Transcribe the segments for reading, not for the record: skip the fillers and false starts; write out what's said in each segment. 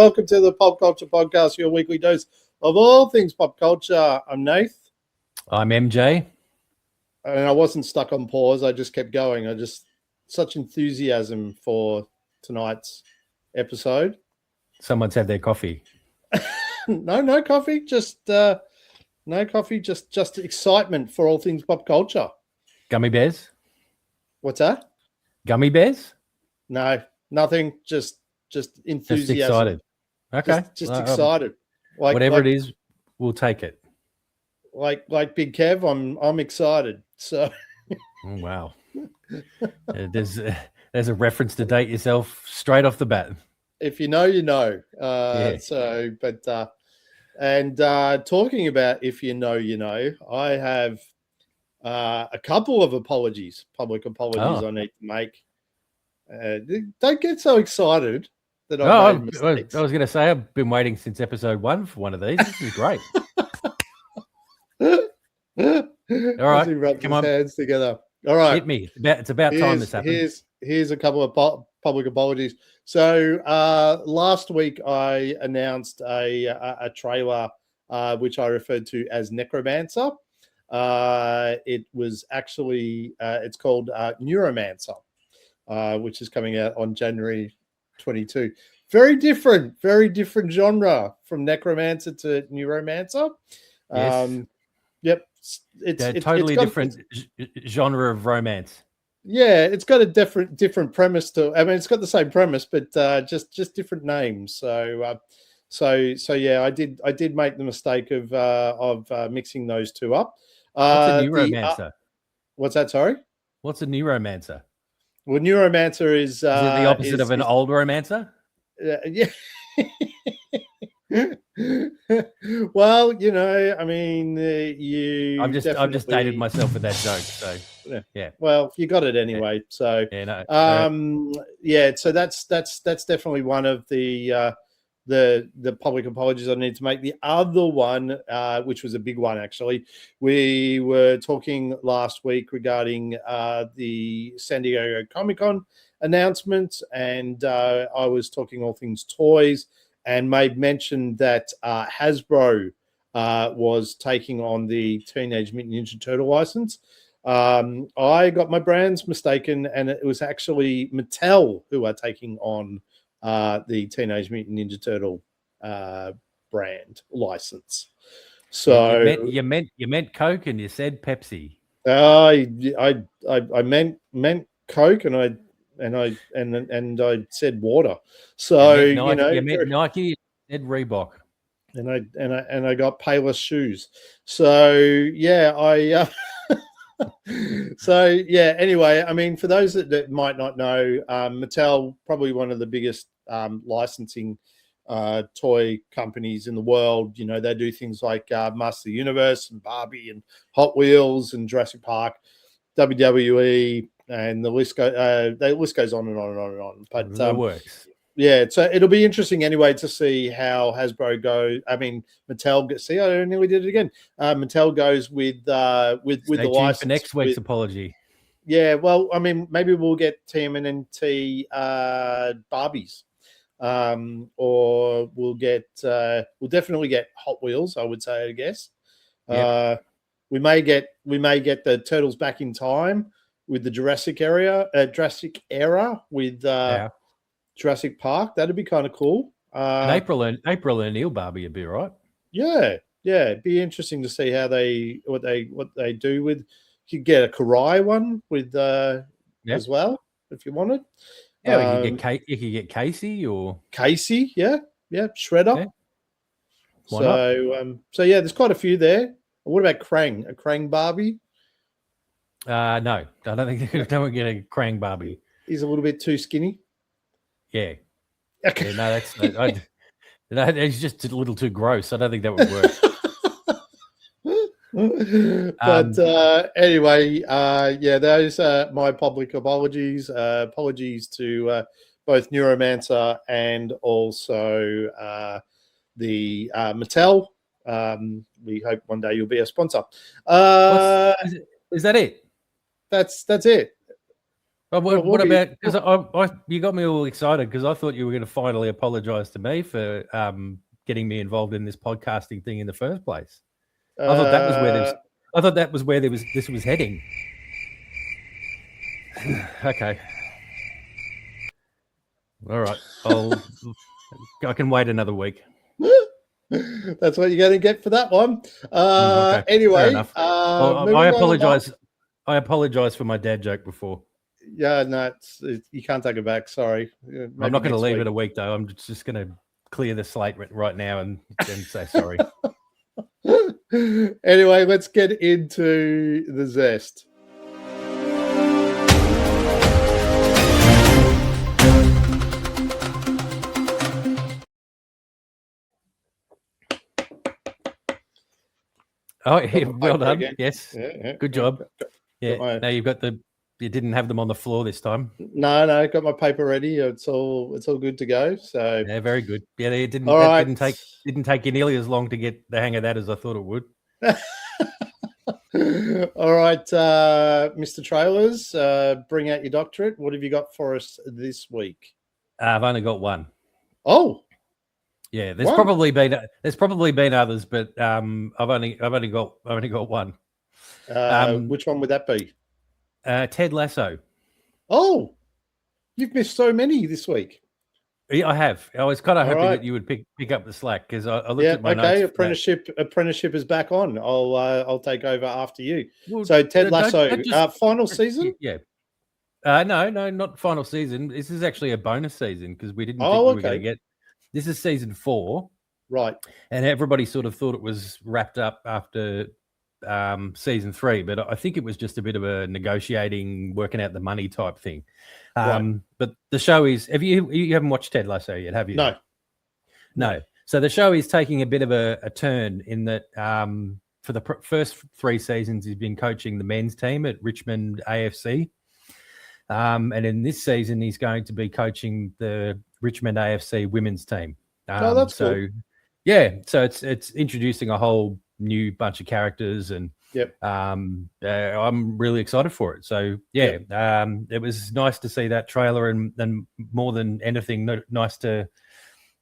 welcome to the Pop Culture Podcast, your weekly dose of all things pop culture. I'm Nath. I'm MJ. And I wasn't stuck on pause. I just kept going. Such enthusiasm for tonight's episode. Someone's had their coffee. No coffee. Just no coffee. Just excitement for all things pop culture. Gummy bears? What's that? Gummy bears? No, nothing. Just enthusiasm. Just excited. Okay. Just excited. Whatever it is, we'll take it. Like Big Kev, I'm excited. So. Oh, wow. There's a reference to date yourself straight off the bat. If you know, you know. Yeah. So, but talking about if you know, you know, I have a couple of public apologies I need to make. Don't get so excited that I made mistakes. I was going to say, I've been waiting since episode 1 for one of these. This is great. All right, come on. Hands together. All right, hit me. It's about time this happens. Here's a couple of public apologies. So last week I announced a trailer which I referred to as Necromancer. It was actually it's called Neuromancer, which is coming out on January 22. Very different genre from Necromancer to Neuromancer. Yes. Yep. It's totally different genre of romance. Yeah, it's got a different premise to. I mean, it's got the same premise, but just different names. So yeah, I did make the mistake of mixing those two up. What's a neuromancer? What's that? Sorry. What's a neuromancer? Well, neuromancer is it the opposite of an old romancer? Yeah. Well, you know, I mean, I've just dated myself with that joke, so yeah. Well, you got it anyway. So yeah, no. Yeah. So that's definitely one of the public apologies I need to make. The other one, which was a big one actually, we were talking last week regarding the San Diego Comic-Con announcement, and I was talking all things toys, and made mention that Hasbro was taking on the Teenage Mutant Ninja Turtle license. I got my brands mistaken, and it was actually Mattel who are taking on the Teenage Mutant Ninja Turtle brand license. So you meant Coke, and you said Pepsi. I meant Coke, and I said water. So you meant Nike, you said Reebok, and I got Payless shoes. So yeah, so yeah. Anyway, I mean, for those that might not know, Mattel, probably one of the biggest licensing toy companies in the world. You know, they do things like Master of the Universe and Barbie and Hot Wheels and Jurassic Park, WWE. And the list goes on and on and on and on. But it works. Yeah, so it'll be interesting anyway to see how Hasbro goes. I mean, Mattel. See, I nearly did it again. Mattel goes with the license for next week's apology. Yeah, well, I mean, maybe we'll get TMNT Barbies, or we'll definitely get Hot Wheels. I would say, I guess. Yep. We may get the Turtles Back in Time with the Jurassic era with Jurassic Park. That'd be kind of cool. April O'Neil Barbie would be right. Yeah. It'd be interesting to see how what they do with. You could get a Karai one with as well if you wanted. Yeah, you could get Casey or Casey. Yeah, Shredder. Yeah. So yeah, there's quite a few there. What about Krang? A Krang Barbie? No, I don't think they don't get a Krang Barbie. He's a little bit too skinny. Yeah. Okay. Yeah, no, it's just a little too gross. I don't think that would work. But anyway, yeah, those are my public apologies. Apologies to both Neuromancer and also the Mattel. We hope one day you'll be a sponsor. Is that it? That's it. Oh, Well, what about, because you got me all excited because I thought you were going to finally apologise to me for getting me involved in this podcasting thing in the first place. I thought that was where this was heading. Okay. All right. I can wait another week. That's what you're going to get for that one. Okay. Anyway, Fair enough. I apologise. I apologise for my dad joke before. Yeah, no, you can't take it back. Sorry. I'm not going to leave it a week though. I'm just going to clear the slate right now and say sorry. Anyway, let's get into the zest. Oh, yeah, well done. Again. Yes. Yeah. Good job. Yeah. Now you didn't have them on the floor this time. No, got my paper ready. It's all good to go. So yeah, very good. Yeah, it didn't take you nearly as long to get the hang of that as I thought it would. All right, Mr. Trailers, bring out your doctorate. What have you got for us this week? I've only got one. Oh, yeah. There's probably been others, but I've only got one. Which one would that be? Ted Lasso. Oh, you've missed so many this week. Yeah, I have. I was kind of hoping that you would pick up the slack because I looked at my notes. Apprenticeship is back on. I'll take over after you. Well, so Ted Lasso, final season? Yeah. No, not final season. This is actually a bonus season because we didn't think we were going to get. This is season 4, right? And everybody sort of thought it was wrapped up after season 3, but I think it was just a bit of a negotiating, working out the money type thing. Right. But the show is. You haven't watched Ted Lasso yet, have you? No. So the show is taking a bit of a turn in that for the first 3 seasons, he's been coaching the men's team at Richmond AFC. And in this season, he's going to be coaching the Richmond AFC women's team. That's cool. Yeah, so it's introducing a whole new bunch of characters, and I'm really excited for it. So it was nice to see that trailer, and more than anything, nice to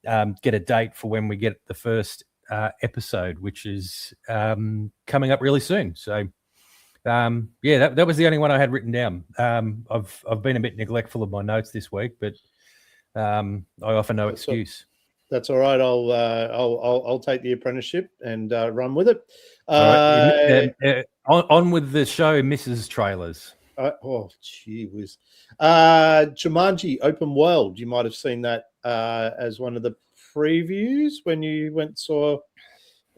get a date for when we get the first episode, which is coming up really soon. So. That was the only one I had written down. I've been a bit neglectful of my notes this week, but I offer no excuse. That's all right. I'll take the apprenticeship and run with it. On with the show, Mrs. Trailers. Gee whiz. Jumanji Open World. You might have seen that as one of the previews when you went and saw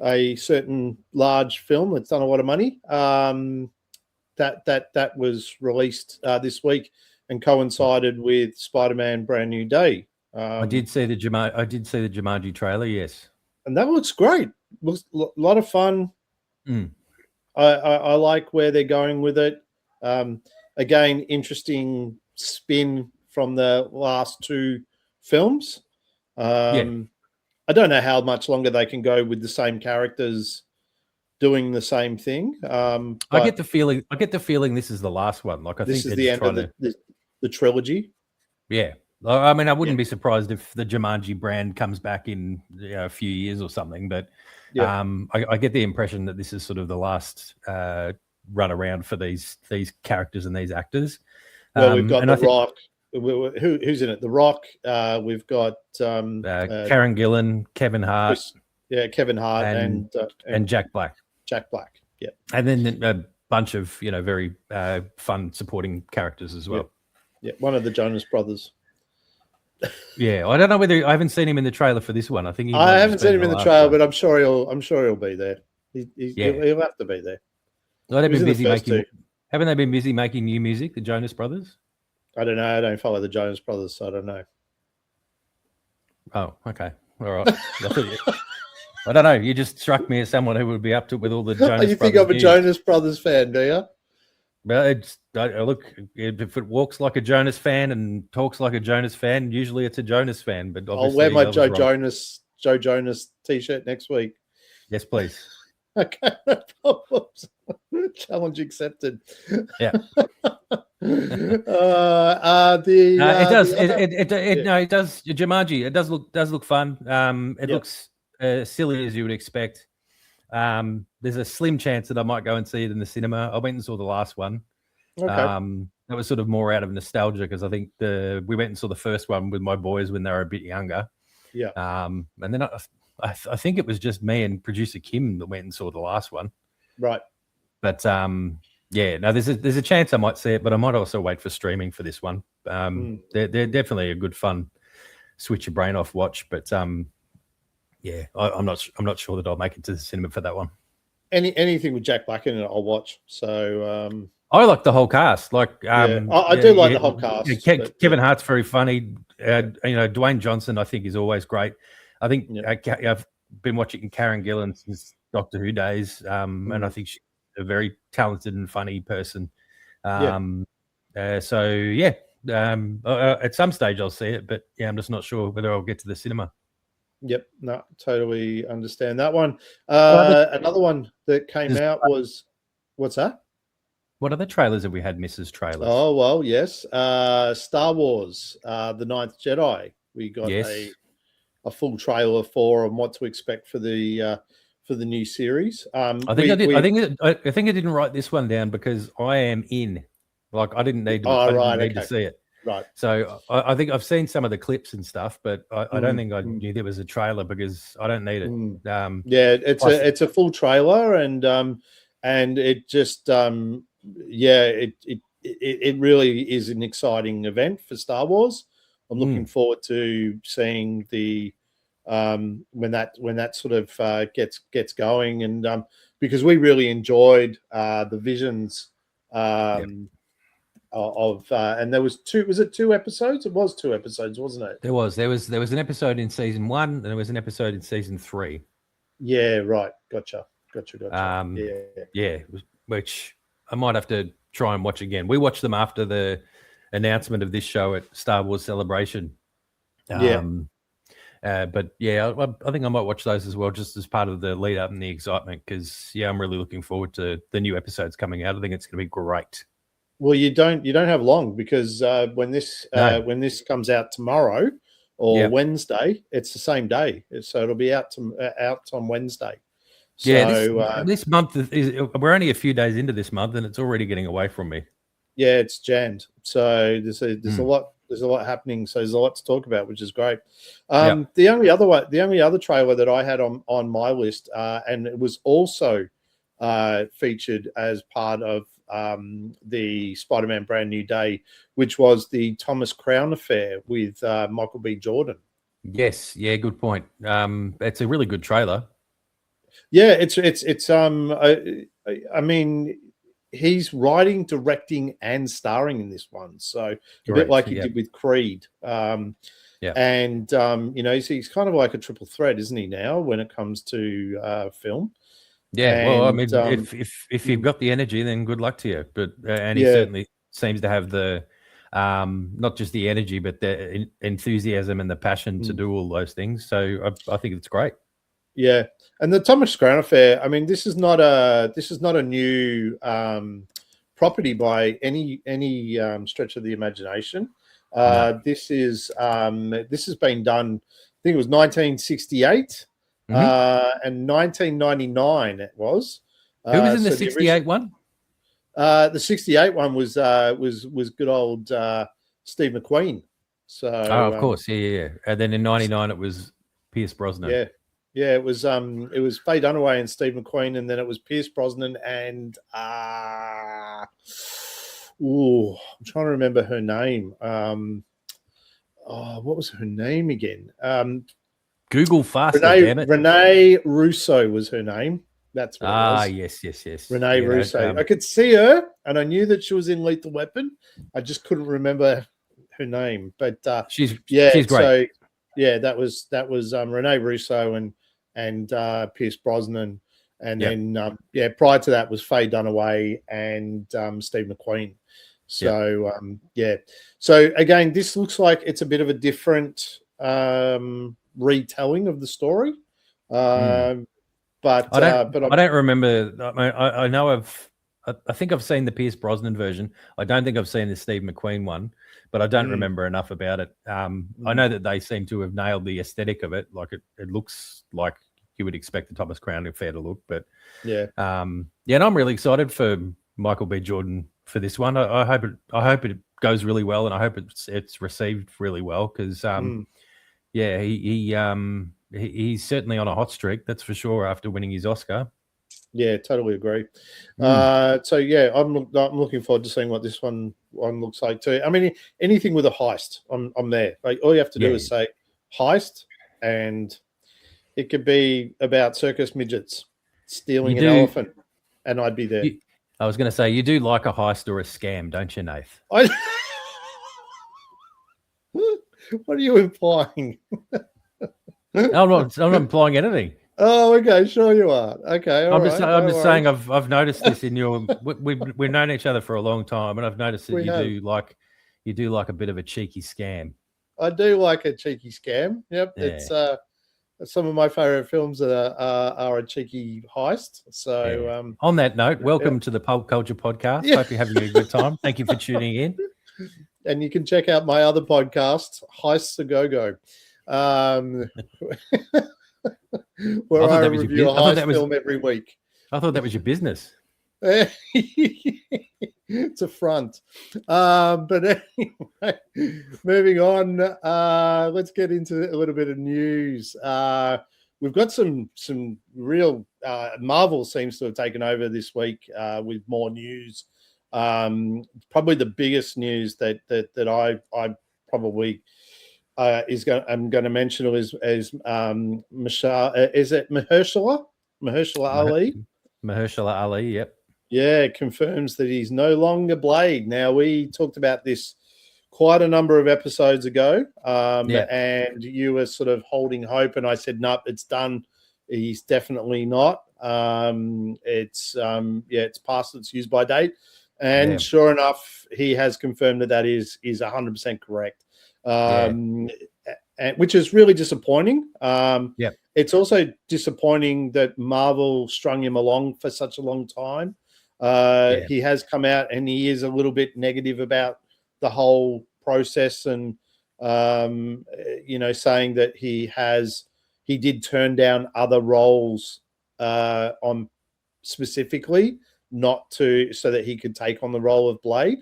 a certain large film that's done a lot of money. That was released this week and coincided with Spider-Man Brand New Day. I did see the Jumanji trailer, yes, and that looks great. Looks a lot of fun. I like where they're going with it. Again, interesting spin from the last 2 films. I don't know how much longer they can go with the same characters doing the same thing. I get the feeling this is the last one. Like this is the end of the trilogy. Yeah, I mean, I wouldn't be surprised if the Jumanji brand comes back in a few years or something. But I get the impression that this is sort of the last run around for these characters and these actors. Well, we've got The Rock. Who's in it? The Rock. We've got Karen Gillan, Kevin Hart. Kevin Hart and Jack Black. Jack Black. Yeah, and then a bunch of very fun supporting characters as well. Yeah, one of the Jonas Brothers. Yeah, I don't know whether I haven't seen him in the trailer for this one. I think I haven't seen him in the trailer, but I'm sure he'll be there. He'll have to be there. Well, they've been busy haven't they been busy making new music, the Jonas Brothers? I don't know. I don't follow the Jonas Brothers, so I don't know. Oh, okay. All right. I don't know. You just struck me as someone who would be up to it with all the Jonas Brothers. You think I'm a Jonas Brothers fan, do you? Well, look, if it walks like a Jonas fan and talks like a Jonas fan, usually it's a Jonas fan. But I'll wear my Joe Jonas T-shirt next week. Yes, please. Okay, no problems. Challenge accepted. Yeah. It does. the other, No, it does. Jumanji. It does look fun. It Yep. looks silly as you would expect. There's a slim chance that I might go and see it in the cinema. I went and saw the last one. Okay. That was sort of more out of nostalgia because I think we went and saw the first one with my boys when they were a bit younger. Yeah. And then I think it was just me and producer Kim that went and saw the last one. Right. But yeah, no, there's a chance I might see it, but I might also wait for streaming for this one. They're definitely a good fun switch your brain off watch, but yeah, I'm not sure that I'll make it to the cinema for that one. Anything with Jack Black in it, I'll watch. So I like the whole cast. Like, I do like the whole cast. Kevin Hart's very funny. Dwayne Johnson, I think, is always great. I think I've been watching Karen Gillan since Doctor Who days, and I think she's a very talented and funny person. So yeah, at some stage I'll see it, but yeah, I'm just not sure whether I'll get to the cinema. Yep, no, totally understand that one. Another one that came out was, what's that? What other trailers have we had, Mrs. Trailers? Oh, well, yes. Star Wars, The Ninth Jedi. We got a full trailer for and what to expect for the new series. I think I didn't write this one down because I am in. Like, I didn't need to see it. Right. So I think I've seen some of the clips and stuff, but I don't think I knew there was a trailer because I don't need it. Yeah, it's a full trailer, and it just it really is an exciting event for Star Wars. I'm looking forward to seeing the when that sort of gets going, and because we really enjoyed the visions and there was two episodes? It was 2 episodes, wasn't it? There was an episode in season 1 and there was an episode in season 3. Yeah, right. Gotcha. Which I might have to try and watch again. We watched them after the announcement of this show at Star Wars Celebration. But yeah, I think I might watch those as well, just as part of the lead up and the excitement, because I'm really looking forward to the new episodes coming out. I think it's going to be great. Well, you don't have long, because when this comes out tomorrow or Wednesday, it's the same day, so it'll be out on Wednesday. So this month we're only a few days into this month, and it's already getting away from me. Yeah, it's jammed. So there's a lot happening. So there's a lot to talk about, which is great. The only other trailer that I had on my list, and it was also featured as part of the Spider-Man Brand New Day, which was the Thomas Crown Affair with Michael B. Jordan. Yes, yeah, good point. It's a really good trailer. Yeah, it's I mean, he's writing, directing, and starring in this one, so a bit like he did with Creed. And he's kind of like a triple threat, isn't he, now when it comes to film? Yeah, well, I mean, if you've got the energy, then good luck to you. But he certainly seems to have the not just the energy, but the enthusiasm and the passion to do all those things. So I think it's great. Yeah, and the Thomas Crown Affair, I mean, this is not a new property by any stretch of the imagination. This has been done, I think it was 1968. And 1999 it was. Who was in the 68 one? The 68 one was good old Steve McQueen. So of course, yeah. And then in 99 it was Pierce Brosnan. Yeah, it was Faye Dunaway and Steve McQueen, and then it was Pierce Brosnan and I'm trying to remember her name. What was her name again? Google faster, damn it. Renee Russo was her name. That's what it was. Yes. Renee Russo. I could see her, and I knew that she was in Lethal Weapon. I just couldn't remember her name. But she's great. So that was Renee Russo and Pierce Brosnan, and then prior to that was Faye Dunaway and Steve McQueen. So so again, this looks like it's a bit of a different retelling of the story. But I don't remember. I know I think I've seen the Pierce Brosnan version. I don't think I've seen the Steve McQueen one, but I don't remember enough about it. I know that they seem to have nailed the aesthetic of it. Like it looks like you would expect the Thomas Crown Affair to look. But and I'm really excited for Michael B. Jordan for this one. I hope it goes really well, and I hope it's received really well because he's certainly on a hot streak, that's for sure, after winning his Oscar. Yeah, totally agree. So yeah, I'm looking forward to seeing what this one looks like too. I mean, anything with a heist, I'm there. Like all you have to do is say heist, and it could be about circus midgets stealing an elephant, and I'd be there. I was going to say, you do like a heist or a scam, don't you, Nath? What are you implying? I'm not implying anything. Oh, okay, sure you are. Okay, I'm just saying I've noticed this in your. We've known each other for a long time, and I've noticed that you do like a bit of a cheeky scam. I do like a cheeky scam. Yep, yeah. It's some of my favorite films that are a cheeky heist. So on that note, welcome to the Pulp Culture Podcast. Yeah. Hope you're having a good time. Thank you for tuning in. And you can check out my other podcast, Heists a Go-Go. Where I review a heist film every week. I thought that was your business. It's a front. But anyway, moving on, let's get into a little bit of news. We've got some real Marvel seems to have taken over this week with more news. Probably the biggest news that I probably I'm going to mention is Michelle. Is it Mahershala Ali? Mahershala Ali, yep. Yeah, confirms that he's no longer Blade. Now, we talked about this quite a number of episodes ago, and you were sort of holding hope, and I said, nope, it's done. He's definitely not. It's past its use by date. And sure enough, he has confirmed that is 100% correct. And which is really disappointing. It's also disappointing that Marvel strung him along for such a long time. He has come out and he is a little bit negative about the whole process, and saying that he did turn down other roles on specifically so that he could take on the role of Blade.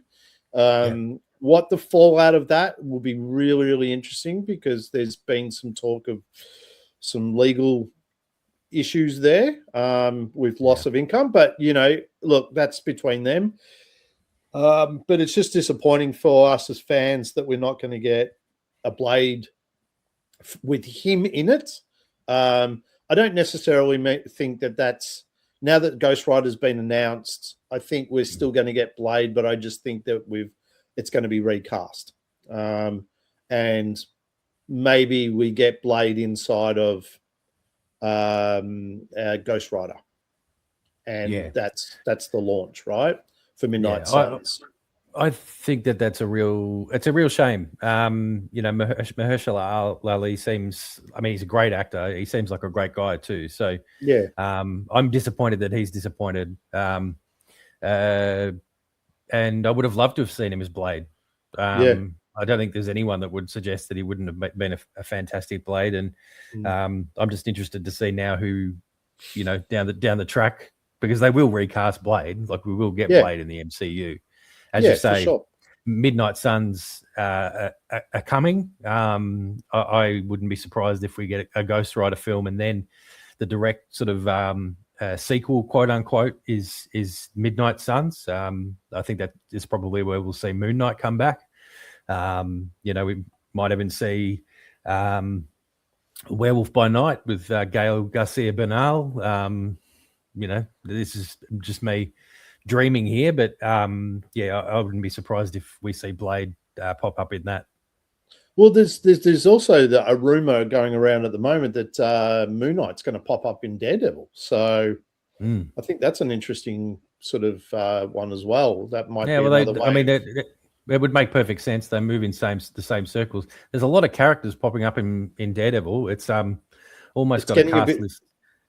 What the fallout of that will be really, really interesting, because there's been some talk of some legal issues there with loss of income. But, look, that's between them. But it's just disappointing for us as fans that we're not going to get a Blade with him in it. I don't necessarily think that's, now that Ghost Rider's been announced, I think we're still going to get Blade, but I just think that it's going to be recast. And maybe we get Blade inside of Ghost Rider. And that's the launch, right? For Midnight Suns. I think that's a real shame. Mahershala Ali seems, he's a great actor. He seems like a great guy too. So I'm disappointed that he's disappointed. And I would have loved to have seen him as Blade. I don't think there's anyone that would suggest that he wouldn't have been a fantastic Blade. And I'm just interested to see now who, down the track, because they will recast Blade. Like, we will get Blade in the MCU. As you say, sure. Midnight Suns are coming. I wouldn't be surprised if we get a Ghost Rider film, and then the direct sort of sequel, quote unquote, is Midnight Suns. I think that is probably where we'll see Moon Knight come back. We might even see Werewolf by Night with Gael Garcia Bernal. This is just me dreaming here, but I wouldn't be surprised if we see Blade pop up in that. Well, there's also a rumor going around at the moment that Moon Knight's going to pop up in Daredevil. So I think that's an interesting sort of one as well. That might be another way. It would make perfect sense. They move in the same circles. There's a lot of characters popping up in Daredevil. It's almost got a cast list.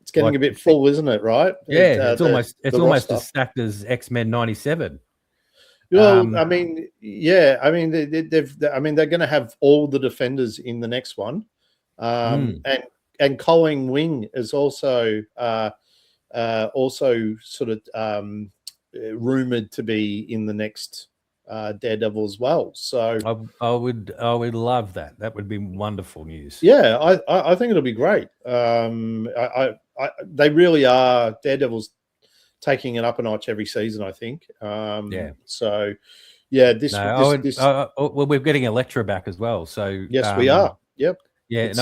It's getting a bit full, isn't it? Right? Yeah, it's almost as stacked as X-Men '97. Well, I mean, yeah, I mean, they're going to have all the Defenders in the next one, and Colleen Wing is also sort of rumored to be in the next Daredevil as well. So I would love that. That would be wonderful news. Yeah, I think it'll be great. They really are. Daredevil's taking it up a notch every season, I think. So yeah, we're getting Elektra back as well. So yes, we are. Yep. Yeah.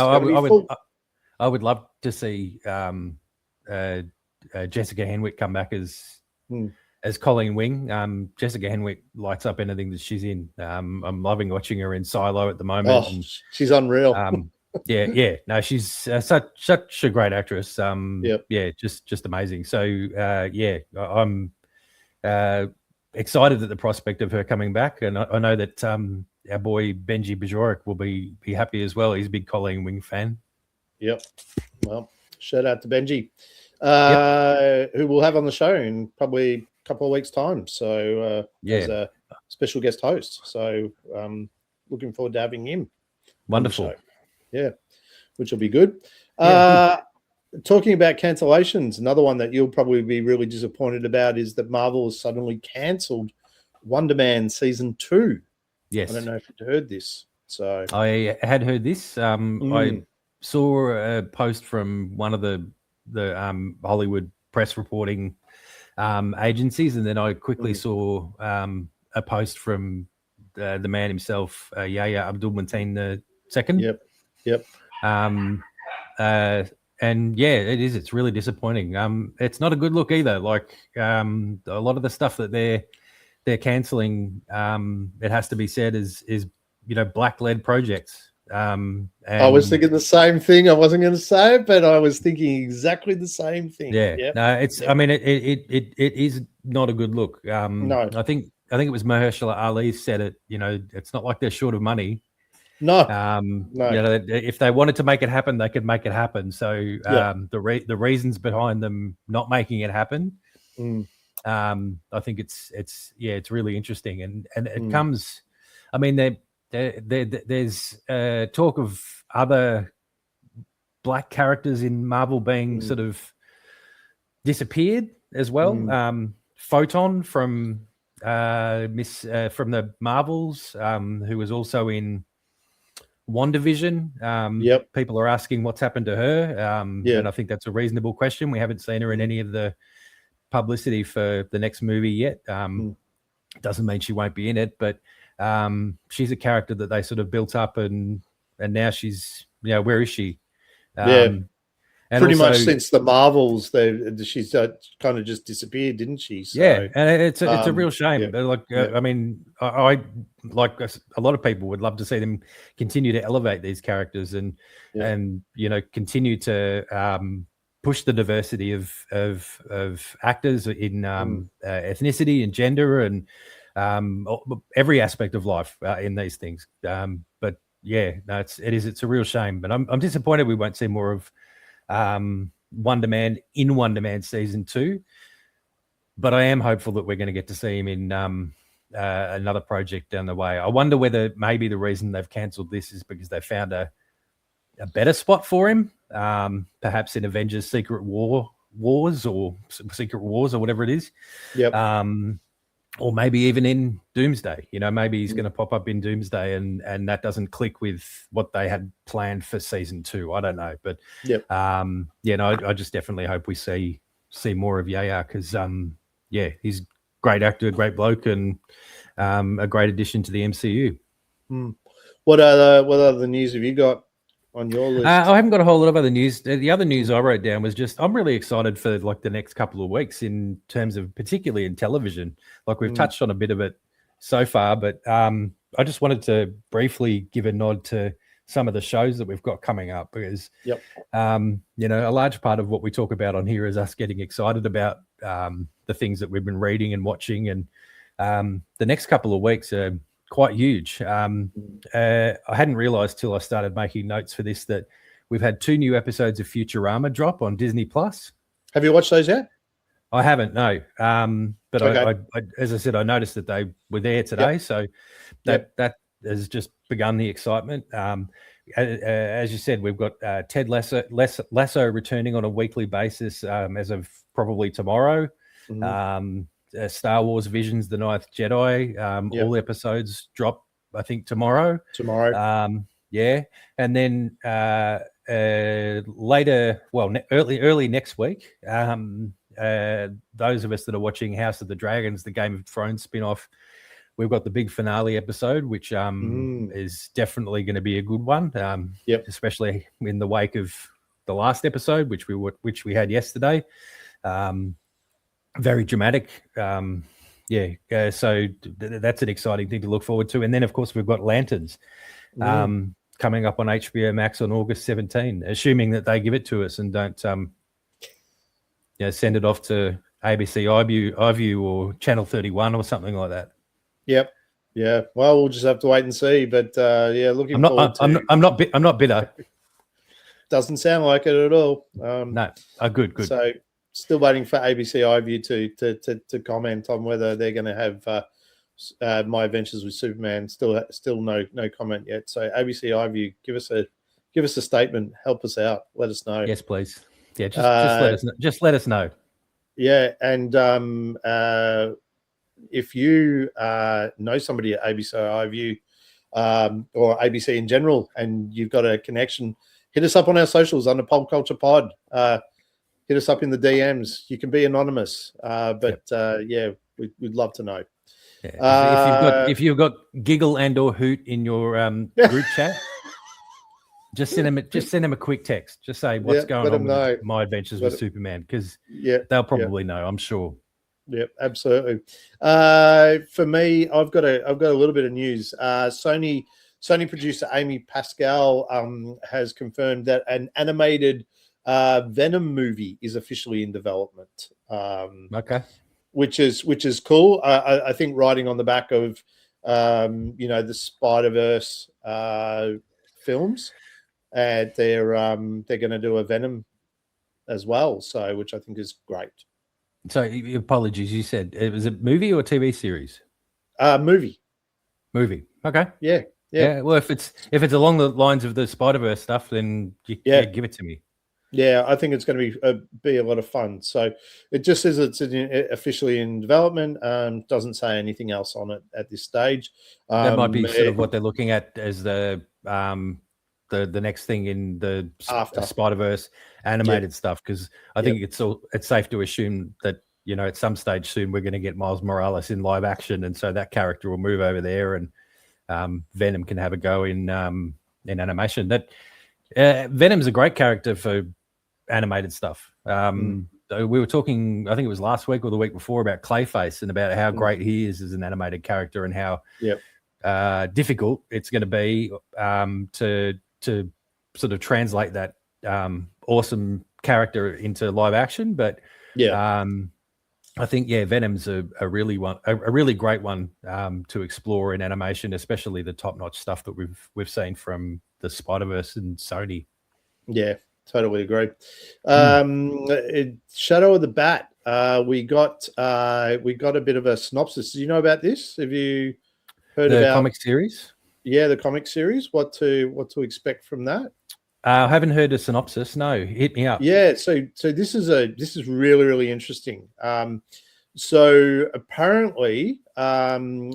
I would love to see Jessica Henwick come back as Colleen Wing. Jessica Henwick lights up anything that she's in. I'm loving watching her in Silo at the moment. Oh, she's unreal. Yeah. No, she's such a great actress. Yeah, just amazing. So I'm excited at the prospect of her coming back, and I know that our boy Benji Bajorek will be happy as well. He's a big Colleen Wing fan. Yep. Well, shout out to Benji, who we'll have on the show in probably a couple of weeks' time. So as a special guest host. So looking forward to having him. Wonderful. Yeah, which will be good. Talking about cancellations, another one that you'll probably be really disappointed about is that Marvel has suddenly cancelled Wonder Man Season 2. Yes. I don't know if you'd heard this. So I had heard this. I saw a post from one of the Hollywood press reporting agencies, and then I quickly saw a post from the man himself, Yahya Abdul-Mateen II. Yep. And yeah, it's really disappointing. It's not a good look either. Like a lot of the stuff that they're canceling, it has to be said is black-led projects. And I was thinking the same thing. I wasn't going to say it, but I was thinking exactly the same thing. Yeah. No, it's. I mean, it is not a good look. No, I think it was Mahershala Ali said it. It's not like they're short of money. No. No. If they wanted to make it happen, they could make it happen. So the reasons behind them not making it happen, I think it's really interesting, and it comes. I mean, there's talk of other black characters in Marvel being sort of disappeared as well. Photon from from the Marvels, who was also in WandaVision. People are asking what's happened to her, and I think that's a reasonable question. We haven't seen her in any of the publicity for the next movie yet. Doesn't mean she won't be in it, but she's a character that they sort of built up, and now she's where is she? And pretty much since the Marvels, she's kind of just disappeared, didn't she? So, and it's a real shame. I mean, I like a lot of people would love to see them continue to elevate these characters and continue to push the diversity of actors in ethnicity and gender and every aspect of life in these things. But it's a real shame. But I'm disappointed we won't see more of Wonder Man in Wonder Man Season 2, but I am hopeful that we're going to get to see him in another project down the way. I wonder whether maybe the reason they've cancelled this is because they found a better spot for him, perhaps in Avengers Secret Wars or whatever it is. Or maybe even in Doomsday, maybe he's going to pop up in Doomsday and that doesn't click with what they had planned for Season 2. I don't know, but I just definitely hope we see more of Yahya because he's a great actor, great bloke, and a great addition to the MCU. What other news have you got on your list? I haven't got a whole lot of other news. The other news I wrote down was just I'm really excited for like the next couple of weeks in terms of particularly in television. Like we've touched on a bit of it so far, but I just wanted to briefly give a nod to some of the shows that we've got coming up because a large part of what we talk about on here is us getting excited about the things that we've been reading and watching, and the next couple of weeks are quite huge. I hadn't realized till I started making notes for this that We've had 2 new episodes of Futurama drop on Disney Plus. Have you watched those yet? I haven't, no. But Okay. I as I said, I noticed that they were there today, Yep. so that has just begun the excitement. As you said, we've got Ted Lasso returning on a weekly basis as of probably tomorrow. Star Wars Visions, The Ninth Jedi, all episodes drop, I think, tomorrow. Yeah, and then later, early next week, those of us that are watching House of the Dragons, the Game of Thrones spin-off, we've got the big finale episode, which is definitely going to be a good one, especially in the wake of the last episode, which we had yesterday. Very dramatic. So that's an exciting thing to look forward to. And then, of course, we've got Lanterns coming up on HBO Max on August 17, assuming that they give it to us and don't send it off to ABC iView or Channel 31 or something like that. Yep. Yeah. Well, we'll just have to wait and see. But looking forward to. I'm not bitter. Doesn't sound like it at all. No. Good. So still waiting for ABC iView to comment on whether they're going to have My Adventures with Superman. Still no comment yet. So ABC iView, give us a statement. Help us out. Let us know. Yes, please. Yeah, just let us know. Just let us know. Yeah, and if you know somebody at ABC iView or ABC in general, and you've got a connection, hit us up on our socials under Pop Culture Pod. Hit us up in the DMs. You can be anonymous, but we'd love to know. Yeah. If you've got giggle and or hoot in your group chat, just send them a quick text. Just say what's going on with My Adventures with Superman, because they'll probably know, I'm sure. Yep, absolutely. For me, I've got a little bit of news. Sony producer Amy Pascal has confirmed that an animated Venom movie is officially in development. Okay, which is cool. I think riding on the back of the Spider-Verse films, and they're going to do a Venom as well. So, which I think is great. So, apologies. You said it was a movie or a TV series? Movie. Okay. Yeah. Well, if it's along the lines of the Spider-Verse stuff, then give it to me. Yeah, I think it's going to be a lot of fun. So it just says it's officially in development. Doesn't say anything else on it at this stage. That might be sort of what they're looking at as the next thing in the Spider-Verse animated stuff, because I think it's safe to assume that at some stage soon we're going to get Miles Morales in live action, and so that character will move over there, and Venom can have a go in animation. That Venom's a great character for animated stuff. We were talking, I think it was last week or the week before, about Clayface and about how great he is as an animated character, and how difficult it's going to be to sort of translate that awesome character into live action. But I think Venom's a really great one to explore in animation, especially the top-notch stuff that we've seen from the Spider-Verse and Sony. Yeah, totally agree. Shadow of the Bat. We got a bit of a synopsis. Do you know about this? Have you heard about the comic series? Yeah, the comic series. What to expect from that? I haven't heard a synopsis. No, hit me up. Yeah, so this is really, really interesting. So apparently, so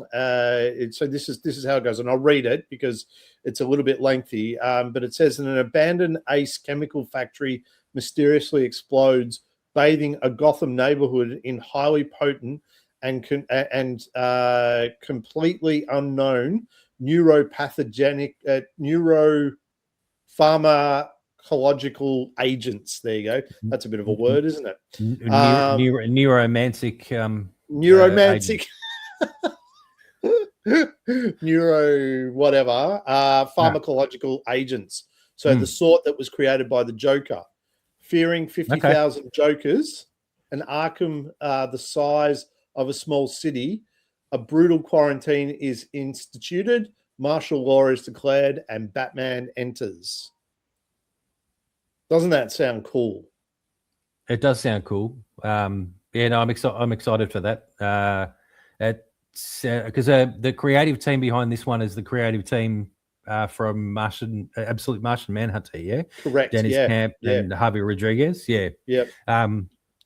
this is how it goes, and I'll read it because it's a little bit lengthy. But it says, an abandoned Ace chemical factory mysteriously explodes, bathing a Gotham neighborhood in highly potent and completely unknown neuropharmacological agents. There you go. That's a bit of a word, isn't it? Neuromantic. Neuromantic. Neuro whatever. Pharmacological agents. So the sort that was created by the Joker. Fearing 50,000 Jokers, an Arkham the size of a small city, a brutal quarantine is instituted, martial law is declared, and Batman enters. Doesn't that sound cool? It does sound cool. I'm excited for that. It's because the creative team behind this one is the creative team from Absolute Martian Manhunter. Yeah, Correct. Dennis Camp and Javi Rodriguez. Yeah. Yep.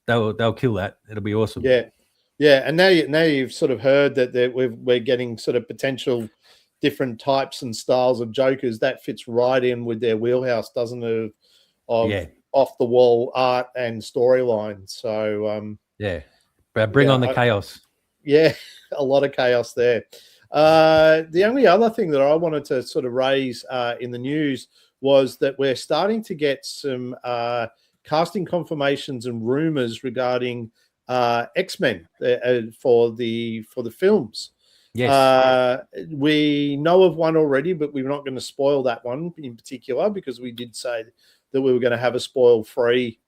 They'll kill that. It'll be awesome. Yeah. And now you've sort of heard that we're getting sort of potential different types and styles of Jokers. That fits right in with their wheelhouse, doesn't it? Of off the wall art and storyline. So bring on the chaos. Yeah, a lot of chaos there. The only other thing that I wanted to sort of raise in the news was that we're starting to get some casting confirmations and rumors regarding X-Men for the films. Yes. We know of one already, but we're not going to spoil that one in particular because we did say that we were going to have a spoil-free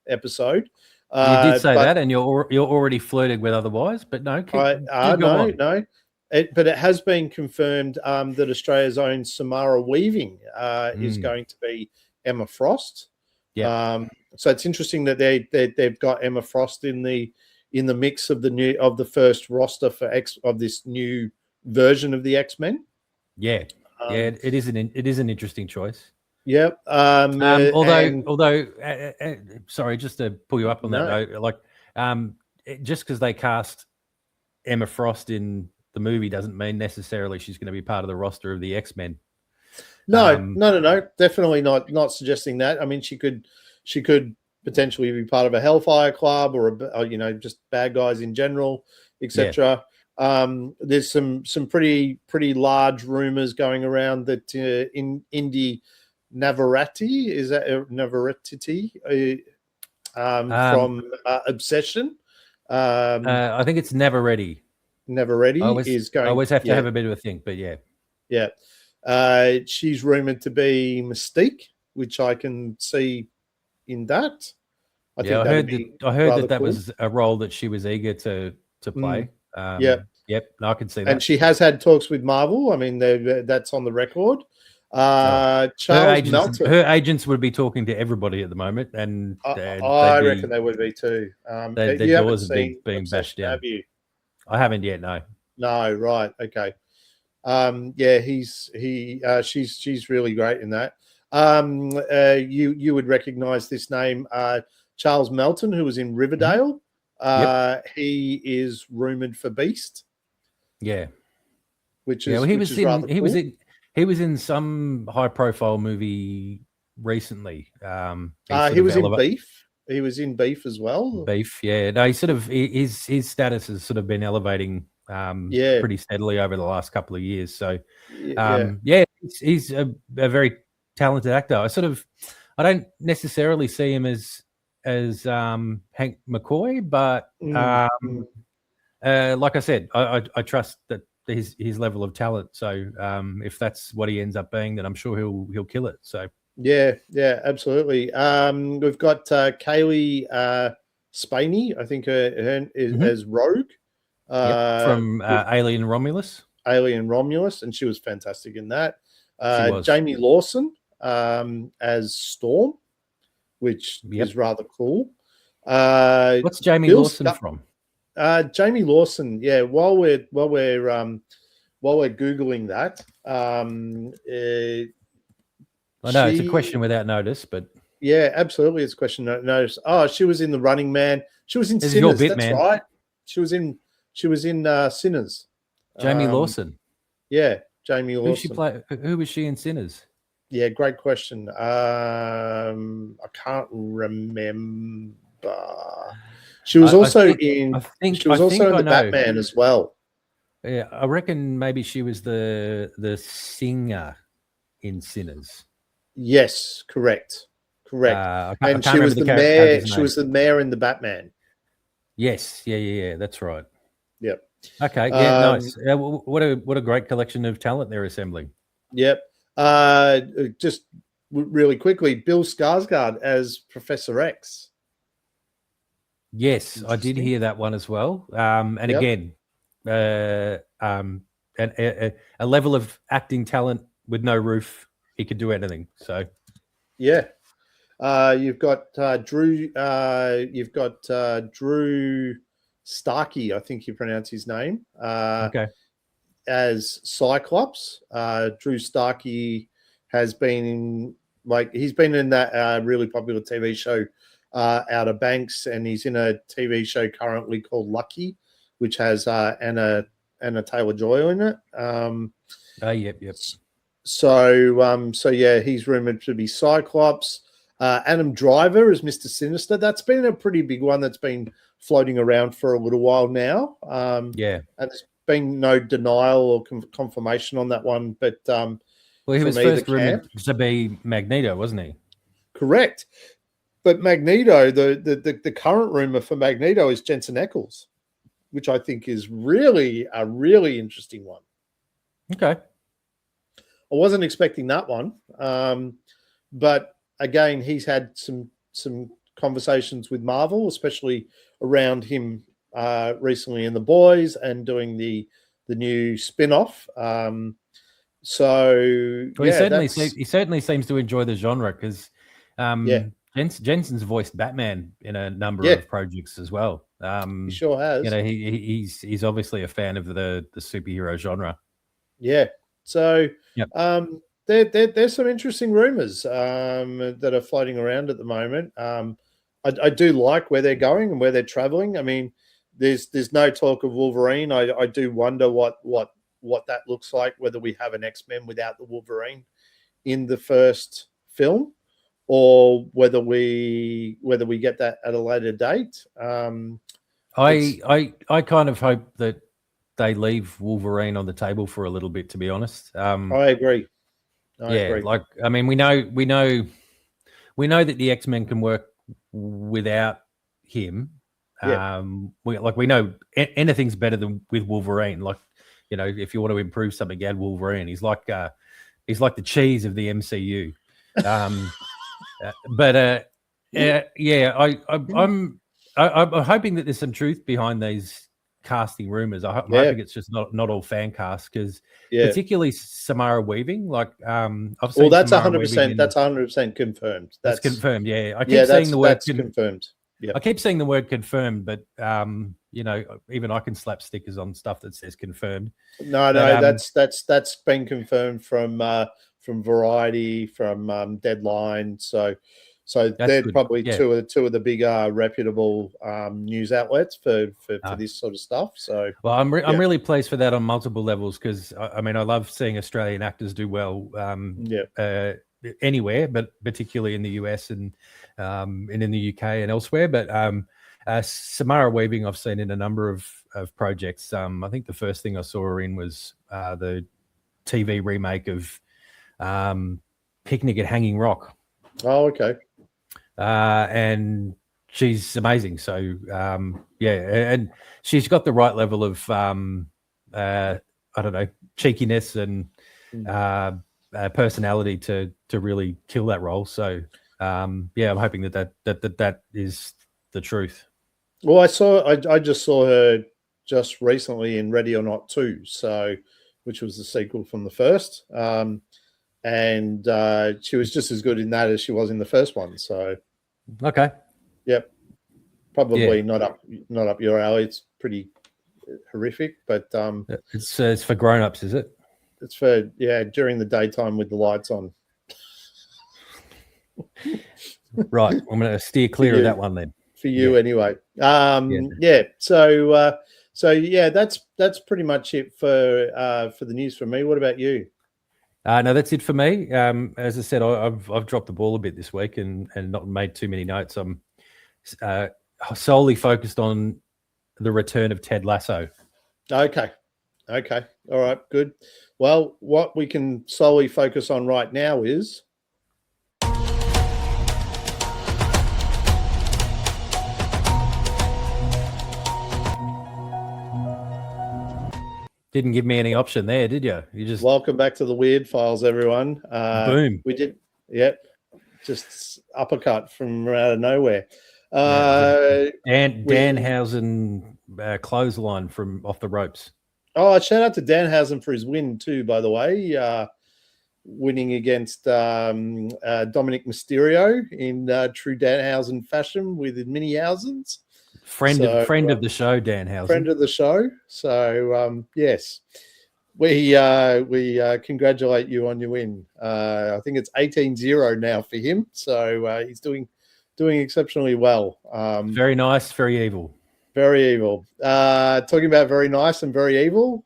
episode. You did say that, and you're already flirting with otherwise, but no. No. But it has been confirmed that Australia's own Samara Weaving is going to be Emma Frost. Yeah. So it's interesting that they've got Emma Frost in the mix of the first roster of this new version of the X-Men. Yeah. It is an interesting choice. Yep. Although, sorry, just to pull you up on that note, like, just because they cast Emma Frost in the movie doesn't mean necessarily she's going to be part of the roster of the X-Men. No, definitely not suggesting that. I mean, she could potentially be part of a Hellfire Club or just bad guys in general, etc. There's some pretty large rumors going around that in Indy Navarrete, is that Navarrete from Obsession? I think it's Never Ready. Is going. I always have to have a bit of a think, but yeah. She's rumored to be Mystique, which I can see in that. I heard that cool. Was a role that she was eager to play. Yep, I can see that. And she has had talks with Marvel. I mean, that's on the record. Charles Melton. Her agents would be talking to everybody at the moment, and I reckon they would be too. The doors are being bashed down. Have you? I haven't yet. No. No, right, okay. She's really great in that. You would recognize this name, Charles Melton, who was in Riverdale. He is rumored for Beast. Yeah, which is he was in some high-profile movie recently. He was in Beef. He was in Beef as well. Beef, yeah. No, his status has sort of been elevating pretty steadily over the last couple of years. So, he's a very talented actor. I don't necessarily see him as Hank McCoy, but like I said, I trust that his level of talent. So if that's what he ends up being, then I'm sure he'll kill it. So yeah, absolutely. We've got Kaylee Spaney, I think, as Rogue from Alien Romulus. And she was fantastic in that. Jamie Lawson as Storm, which is rather cool. What's Jamie Lawson from? Jamie Lawson, while we're googling that, I know it's a question without notice, but absolutely, it's a question without notice. Oh, she was in The Running Man. She was in Sinners. That's right. She was in Sinners. Jamie Lawson. Yeah, Jamie Lawson. Who was she in Sinners? Yeah, great question. I can't remember. She was also in the Batman as well. Yeah, I reckon maybe she was the singer in Sinners. Yes, correct. And she was the mayor. She was the mayor in the Batman. Yes, yeah, that's right. Yep. Okay, nice. What a great collection of talent they're assembling. Yep. Just really quickly, Bill Skarsgård as Professor X. Yes, I did hear that one as well. Again, a level of acting talent with no roof, he could do anything. So, yeah. You've got Drew. You've got Drew Starkey, I think you pronounce his name. Okay. As Cyclops. Drew Starkey has been he's been in that really popular TV show Outer Banks, and he's in a TV show currently called Lucky, which has Anna Taylor-Joy in it. Yep. So yeah, he's rumored to be Cyclops. Adam Driver is Mr. Sinister. That's been a pretty big one that's been floating around for a little while now. Yeah. And there's been no denial or confirmation on that one. But well, he was first rumored to be Magneto, wasn't he? Correct. But Magneto, the current rumor for Magneto is Jensen Ackles, which I think is really a really interesting one. Okay. I wasn't expecting that one. But again, he's had some conversations with Marvel, especially around him recently in The Boys and doing the new spin-off. So well, he certainly seems to enjoy the genre because Jensen's voiced Batman in a number of projects as well. He sure has. You know, he's obviously a fan of the superhero genre. Yeah. So there's some interesting rumors that are floating around at the moment. I do like where they're going and where they're traveling. I mean, there's no talk of Wolverine. I do wonder what that looks like, whether we have an X-Men without the Wolverine in the first film, or whether we get that at a later date. I kind of hope that they leave Wolverine on the table for a little bit, to be honest. I agree. I agree. Like, I mean, we know that the X-Men can work without him. Yeah. We know anything's better than with Wolverine. Like, you know, if you want to improve something, add Wolverine. He's like the cheese of the MCU. I'm hoping that there's some truth behind these casting rumors. I'm hoping it's just not all fan cast, because particularly Samara Weaving. Like, I've seen. Well, that's 100%. That's 100% confirmed. That's confirmed. Yeah, I keep saying the word confirmed. Yeah, I keep saying the word confirmed, but you know, even I can slap stickers on stuff that says confirmed. No, that's been confirmed from Variety, from Deadline. So they're good. Probably two of the bigger reputable news outlets for this sort of stuff. So I'm really pleased for that on multiple levels, because I mean, I love seeing Australian actors do well anywhere, but particularly in the US and in the UK and elsewhere. But Samara Weaving, I've seen in a number of projects. I think the first thing I saw her in was the TV remake of Picnic at Hanging Rock. Oh, okay. And she's amazing. So and she's got the right level of I don't know, cheekiness and personality to really kill that role. So I'm hoping that is the truth. Well, I just saw her just recently in Ready or Not 2, which was the sequel from the first. And she was just as good in that as she was in the first one. So, okay, yep, probably not up your alley. It's pretty horrific, but it's for grown-ups, is it? It's for during the daytime with the lights on. Right, I'm going to steer clear of that one then. For you, anyway. So that's pretty much it for the news for me. What about you? No, that's it for me. As I said, I've dropped the ball a bit this week and not made too many notes. I'm solely focused on the return of Ted Lasso. Okay. All right, good. Well, what we can solely focus on right now is didn't give me any option there, did you? You just welcome back to the Weird Files, everyone. Boom. We did, just uppercut from out of nowhere. And Danhausen clothesline from off the ropes. Oh, shout out to Danhausen for his win too, by the way. winning against Dominic Mysterio in true Danhausen fashion with Mini-Housens. Friend of the show, Danhausen. Friend of the show. So, yes, we congratulate you on your win. I think it's 18-0 now for him. So he's doing exceptionally well. Very nice, very evil. Very evil. Talking about very nice and very evil,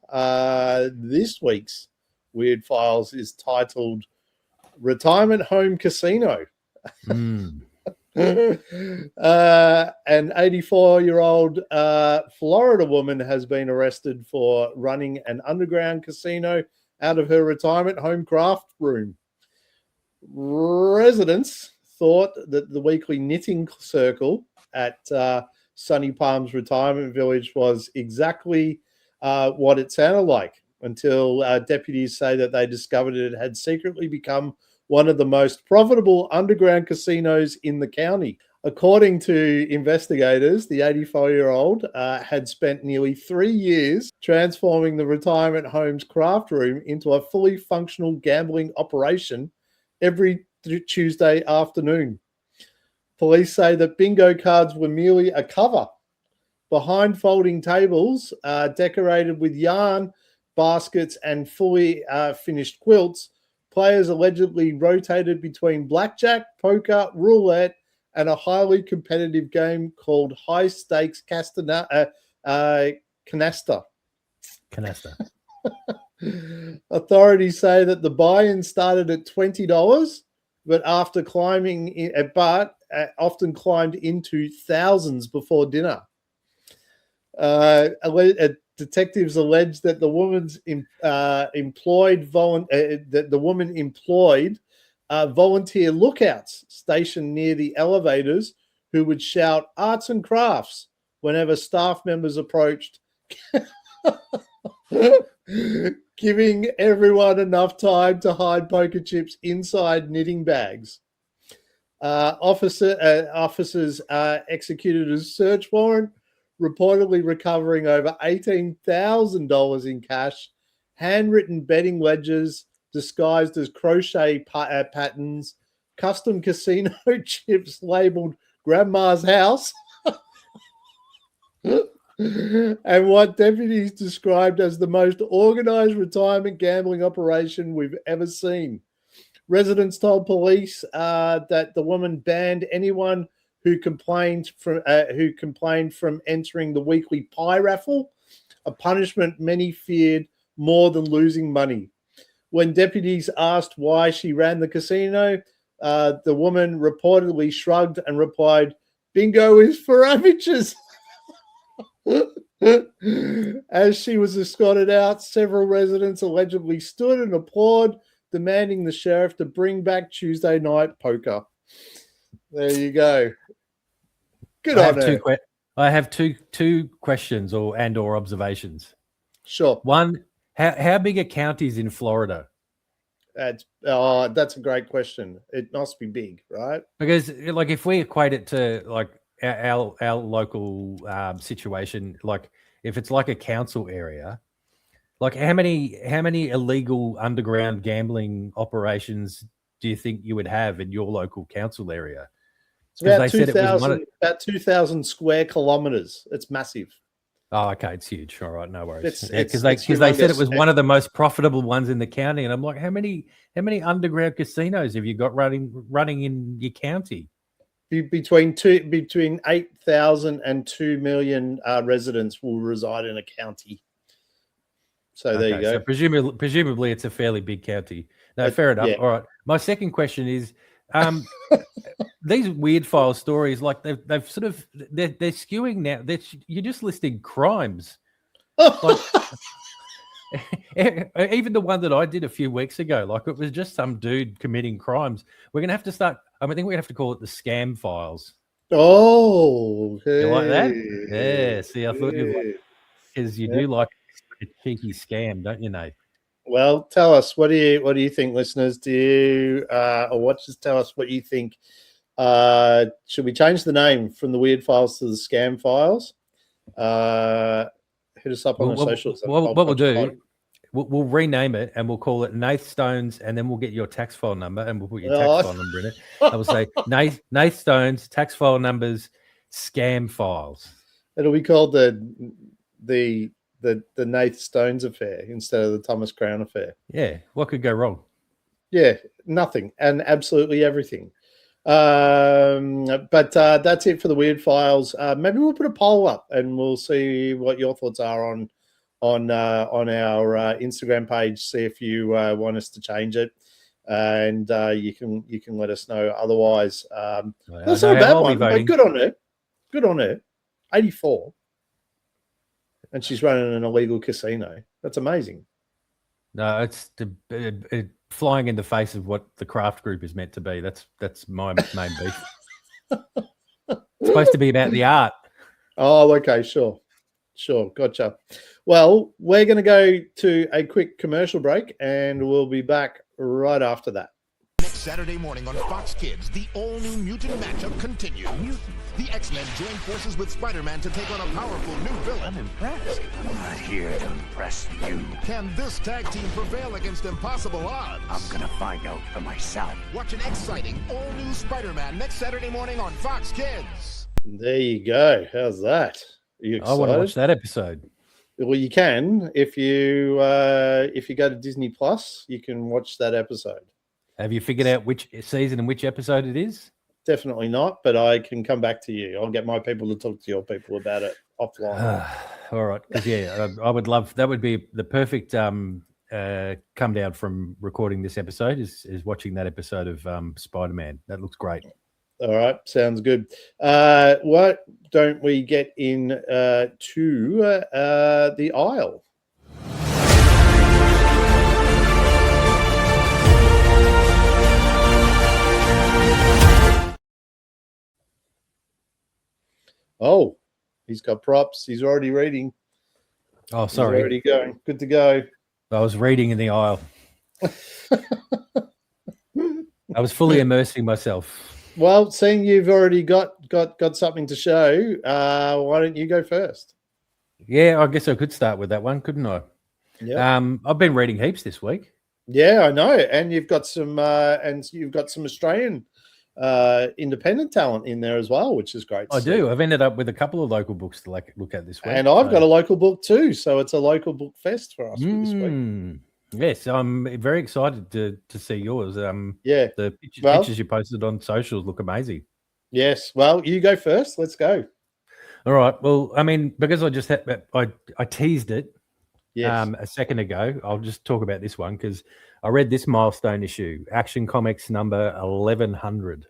this week's Weird Files is titled Retirement Home Casino. Mm. An 84-year-old Florida woman has been arrested for running an underground casino out of her retirement home craft room. Residents thought that the weekly knitting circle at Sunny Palms Retirement Village was exactly what it sounded like until deputies say that they discovered it had secretly become one of the most profitable underground casinos in the county. According to investigators, the 84-year-old had spent nearly 3 years transforming the retirement home's craft room into a fully functional gambling operation every Tuesday afternoon. Police say that bingo cards were merely a cover. Behind folding tables decorated with yarn, baskets, and fully finished quilts, players allegedly rotated between blackjack, poker, roulette, and a highly competitive game called High Stakes Canasta. Authorities say that the buy-in started at $20, but after often climbed into thousands before dinner. Detectives allege that the woman employed volunteer lookouts stationed near the elevators who would shout arts and crafts whenever staff members approached, giving everyone enough time to hide poker chips inside knitting bags. Officers executed a search warrant, reportedly recovering over $18,000 in cash, handwritten betting ledgers disguised as crochet patterns, custom casino chips labeled Grandma's House, and what deputies described as the most organized retirement gambling operation we've ever seen. Residents told police that the woman banned anyone who complained from entering the weekly pie raffle, a punishment many feared more than losing money. When deputies asked why she ran the casino, the woman reportedly shrugged and replied, "Bingo is for amateurs." As she was escorted out, several residents allegedly stood and applauded, demanding the sheriff to bring back Tuesday night poker. There you go. Good on her. I have two questions or observations. Sure. One, how big are counties in Florida? That's a great question. It must be big, right? Because like if we equate it to like our local situation, like if it's like a council area, like how many illegal underground gambling operations do you think you would have in your local council area? It's about 2,000 square kilometers. It's massive. Oh, okay, it's huge. All right, no worries. Because they said it was one of the most profitable ones in the county, and I'm like, how many underground casinos have you got running in your county? Between 8,000 and 2 million residents will reside in a county. So there you go. So presumably, it's a fairly big county. No, fair enough. Yeah. All right. My second question is, these weird file stories, like they've sort of they're skewing now. You're just listing crimes. Like, even the one that I did a few weeks ago, like it was just some dude committing crimes. We're gonna have to start. I think we have to call it the scam files. Oh, okay. You like that? Yeah. See, I thought you like, because you do like a cheeky scam, don't you, Nath? Well, tell us what do you think, listeners? Do you or watchers? Tell us what you think. Should we change the name from the weird files to the scam files? Hit us up on the socials. What we'll do, we'll rename it and we'll call it Nath Stones, and then we'll get your tax file number and we'll put your tax file number in it. I will say Nath Stones tax file numbers scam files. It'll be called the Nath Stones affair instead of the Thomas Crown affair. Yeah, what could go wrong? Yeah, nothing and absolutely everything. But that's it for the weird files. Maybe we'll put a poll up and we'll see what your thoughts are on our Instagram page. See if you want us to change it, and you can let us know. Otherwise, that's not a bad one. But good on her. Good on her. 84, and she's running an illegal casino. That's amazing. No, it's flying in the face of what the craft group is meant to be. That's my main beef. It's supposed to be about the art. Oh, okay, sure, gotcha. Well, we're going to go to a quick commercial break, and we'll be back right after that. Next Saturday morning on Fox Kids, the all-new mutant matchup continues. The X-Men join forces with Spider-Man to take on a powerful new villain. I'm impressed. I'm not here to impress you. Can this tag team prevail against impossible odds? I'm gonna find out for myself. Watch an exciting all-new Spider-Man next Saturday morning on Fox Kids. There you go. How's that? Are you excited? I want to watch that episode. Well, you can if you go to Disney Plus, you can watch that episode. Have you figured out which season and which episode it is? Definitely not, but I can come back to you. I'll get my people to talk to your people about it offline. All right, because I would love that. Would be the perfect come down from recording this episode is watching that episode of Spider-Man. That looks great. All right, sounds good. Why don't we get in to the aisle? Oh, he's got props. He's already reading. Oh, sorry. He's already going. Good to go. I was reading in the aisle. I was fully immersing myself. Well, seeing you've already got something to show, why don't you go first? Yeah, I guess I could start with that one, couldn't I? Yeah. I've been reading heaps this week. Yeah, I know, and you've got some Australian independent talent in there as well, which is great. I do. I've ended up with a couple of local books to look at this week, and I've got a local book too. So it's a local book fest for us this week. Yes, I'm very excited to see yours. Yeah, the pictures you posted on socials look amazing. Yes. Well, you go first. Let's go. All right. Well, I mean, because I just had, I teased it a second ago. I'll just talk about this one because I read this milestone issue, Action Comics number 1100.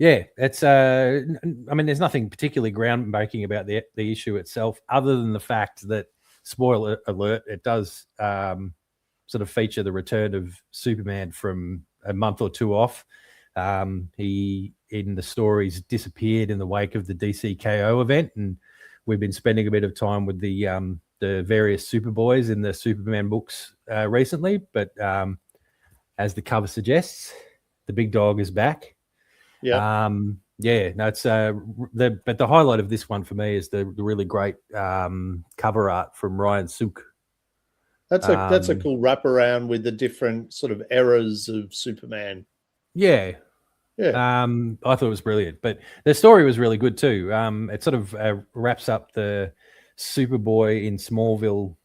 Yeah, it's I mean, there's nothing particularly groundbreaking about the issue itself, other than the fact that, spoiler alert, it does sort of feature the return of Superman from a month or two off. He, in the stories, disappeared in the wake of the DC KO event, and we've been spending a bit of time with the various Superboys in the Superman books recently. But as the cover suggests, the big dog is back. Yeah. No, it's but the highlight of this one for me is the really great cover art from Ryan Sook. That's a cool wraparound with the different sort of eras of Superman. Yeah. I thought it was brilliant, but the story was really good too. It sort of wraps up the Superboy in Smallville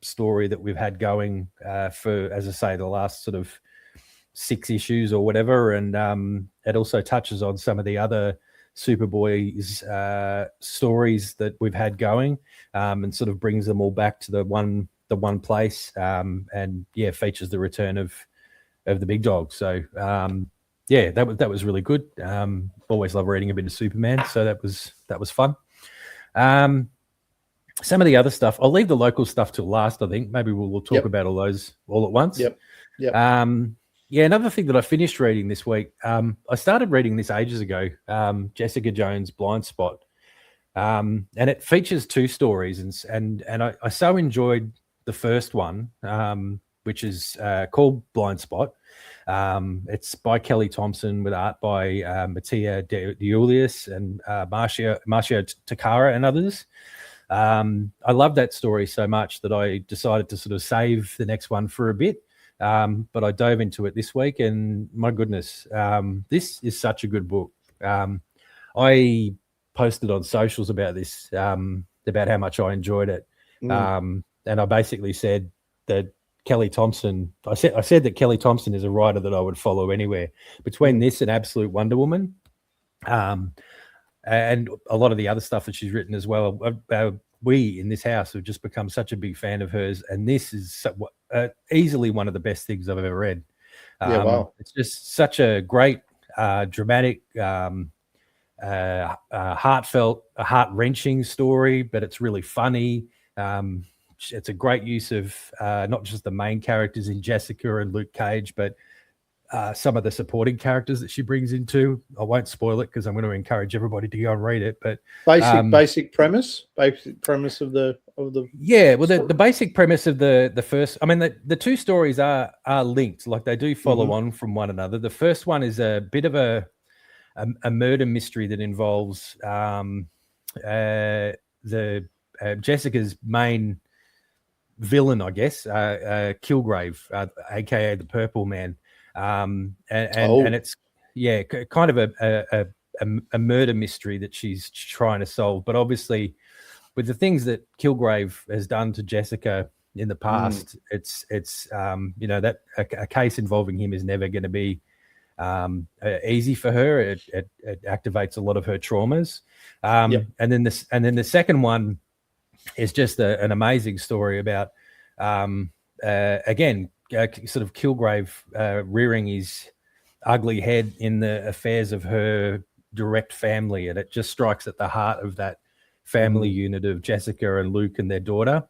story that we've had going for, as I say, the last sort of 6 issues or whatever, and it also touches on some of the other Superboy's stories that we've had going, and sort of brings them all back to the one place, and features the return of the big dog. So that was really good. Always love reading a bit of Superman, so that was fun. Some of the other stuff, I'll leave the local stuff till last. I think maybe we'll talk about all those all at once. Another thing that I finished reading this week, I started reading this ages ago, Jessica Jones' Blind Spot, and it features 2 stories, and I so enjoyed the first one, which is called Blind Spot. It's by Kelly Thompson with art by Mattia DeUlius and Marcio Takara and others. I love that story so much that I decided to sort of save the next one for a bit. But I dove into it this week, and my goodness, this is such a good book. I posted on socials about this, about how much I enjoyed it. And I basically said that Kelly Thompson, I said that Kelly Thompson is a writer that I would follow anywhere. Between this and Absolute Wonder Woman, and a lot of the other stuff that she's written as well, we in this house have just become such a big fan of hers, and this is easily one of the best things I've ever read. Wow. It's just such a great, dramatic, heartfelt, heart-wrenching story, but it's really funny. It's a great use of not just the main characters in Jessica and Luke Cage, but some of the supporting characters that she brings into. I won't spoil it because I'm going to encourage everybody to go and read it. But basic premise of the well, the basic premise of the first. I mean, the two stories are linked, like they do follow on from one another. The first one is a bit of a murder mystery that involves Jessica's main villain, I guess, Kilgrave, aka the Purple Man, and it's kind of a murder mystery that she's trying to solve. But obviously, with the things that Kilgrave has done to Jessica in the past, it's that a case involving him is never going to be easy for her. It activates a lot of her traumas. And then the second one is just an amazing story about again sort of Kilgrave rearing his ugly head in the affairs of her direct family, and it just strikes at the heart of that family unit of Jessica and Luke and their daughter.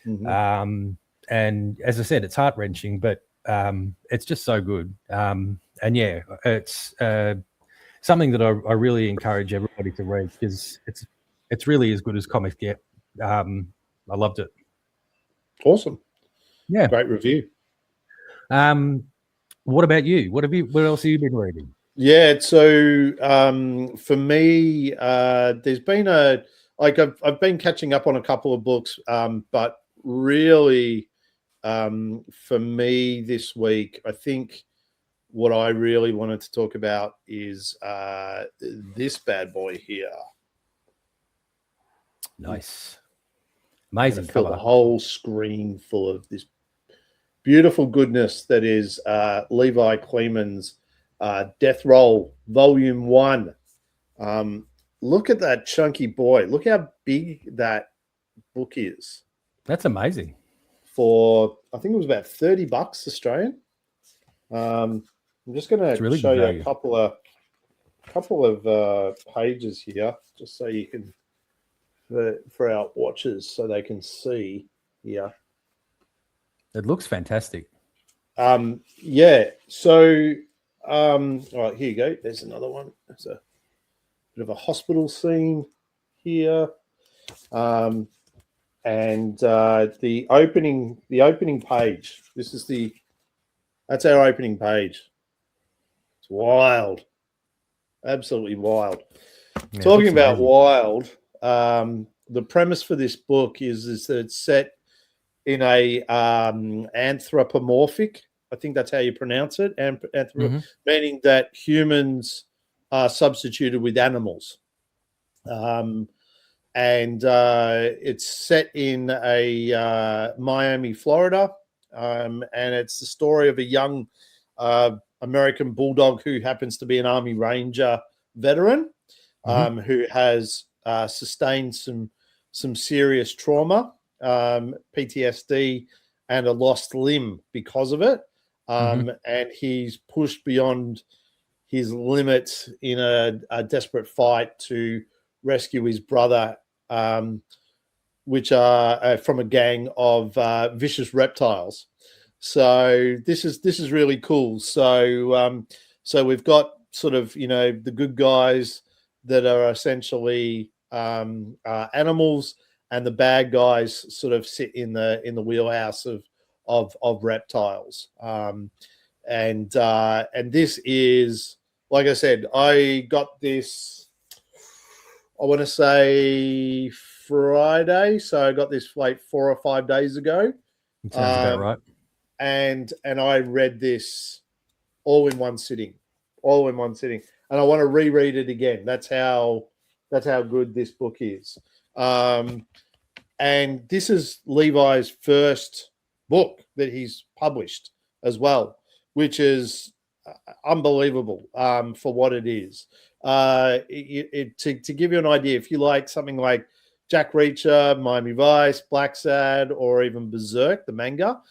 And as I said, it's heart-wrenching, but it's just so good. And yeah, it's something that I really encourage everybody to read, because it's really as good as comics get. I loved it. Awesome. Yeah. Great review. What about you? What else have you been reading? Yeah, so for me, there's been I've been catching up on a couple of books, but really for me this week, I think what I really wanted to talk about is this bad boy here. Nice. Amazing fill cover. the whole screen full of this beautiful goodness that is Levi Kleeman's Death Roll Volume 1. Look at that chunky boy. Look how big that book is. That's amazing. For, I think it was about $30 Australian. I'm just going to really show you value. a couple of pages here, just so you can, for our watchers, so they can see here. It looks fantastic. Yeah. So, all right, here you go. There's another one. There's a bit of a hospital scene here. And the opening page. That's our opening page. It's wild. Absolutely wild. Yeah, Talking about amazing. wild, the premise for this book is that it's set in a anthropomorphic, I think that's how you pronounce it, meaning that humans are substituted with animals. And it's set in a Miami, Florida, and it's the story of a young American bulldog who happens to be an Army Ranger veteran, who has sustained some serious trauma, PTSD, and a lost limb because of it. And he's pushed beyond his limits in a desperate fight to rescue his brother, which are from a gang of vicious reptiles. So this is really cool. So we've got sort of, the good guys that are essentially animals, and the bad guys sort of sit in the wheelhouse of reptiles. And this is, like I said, I got this, I want to say Friday, so I got this like 4 or 5 days ago. Sounds about right. And I read this all in one sitting, and I want to reread it again. That's how good this book is. And this is Levi's first book that he's published as well, which is unbelievable for what it is. To give you an idea, if you like something like Jack Reacher, Miami Vice, Black Sad, or even Berserk, the manga,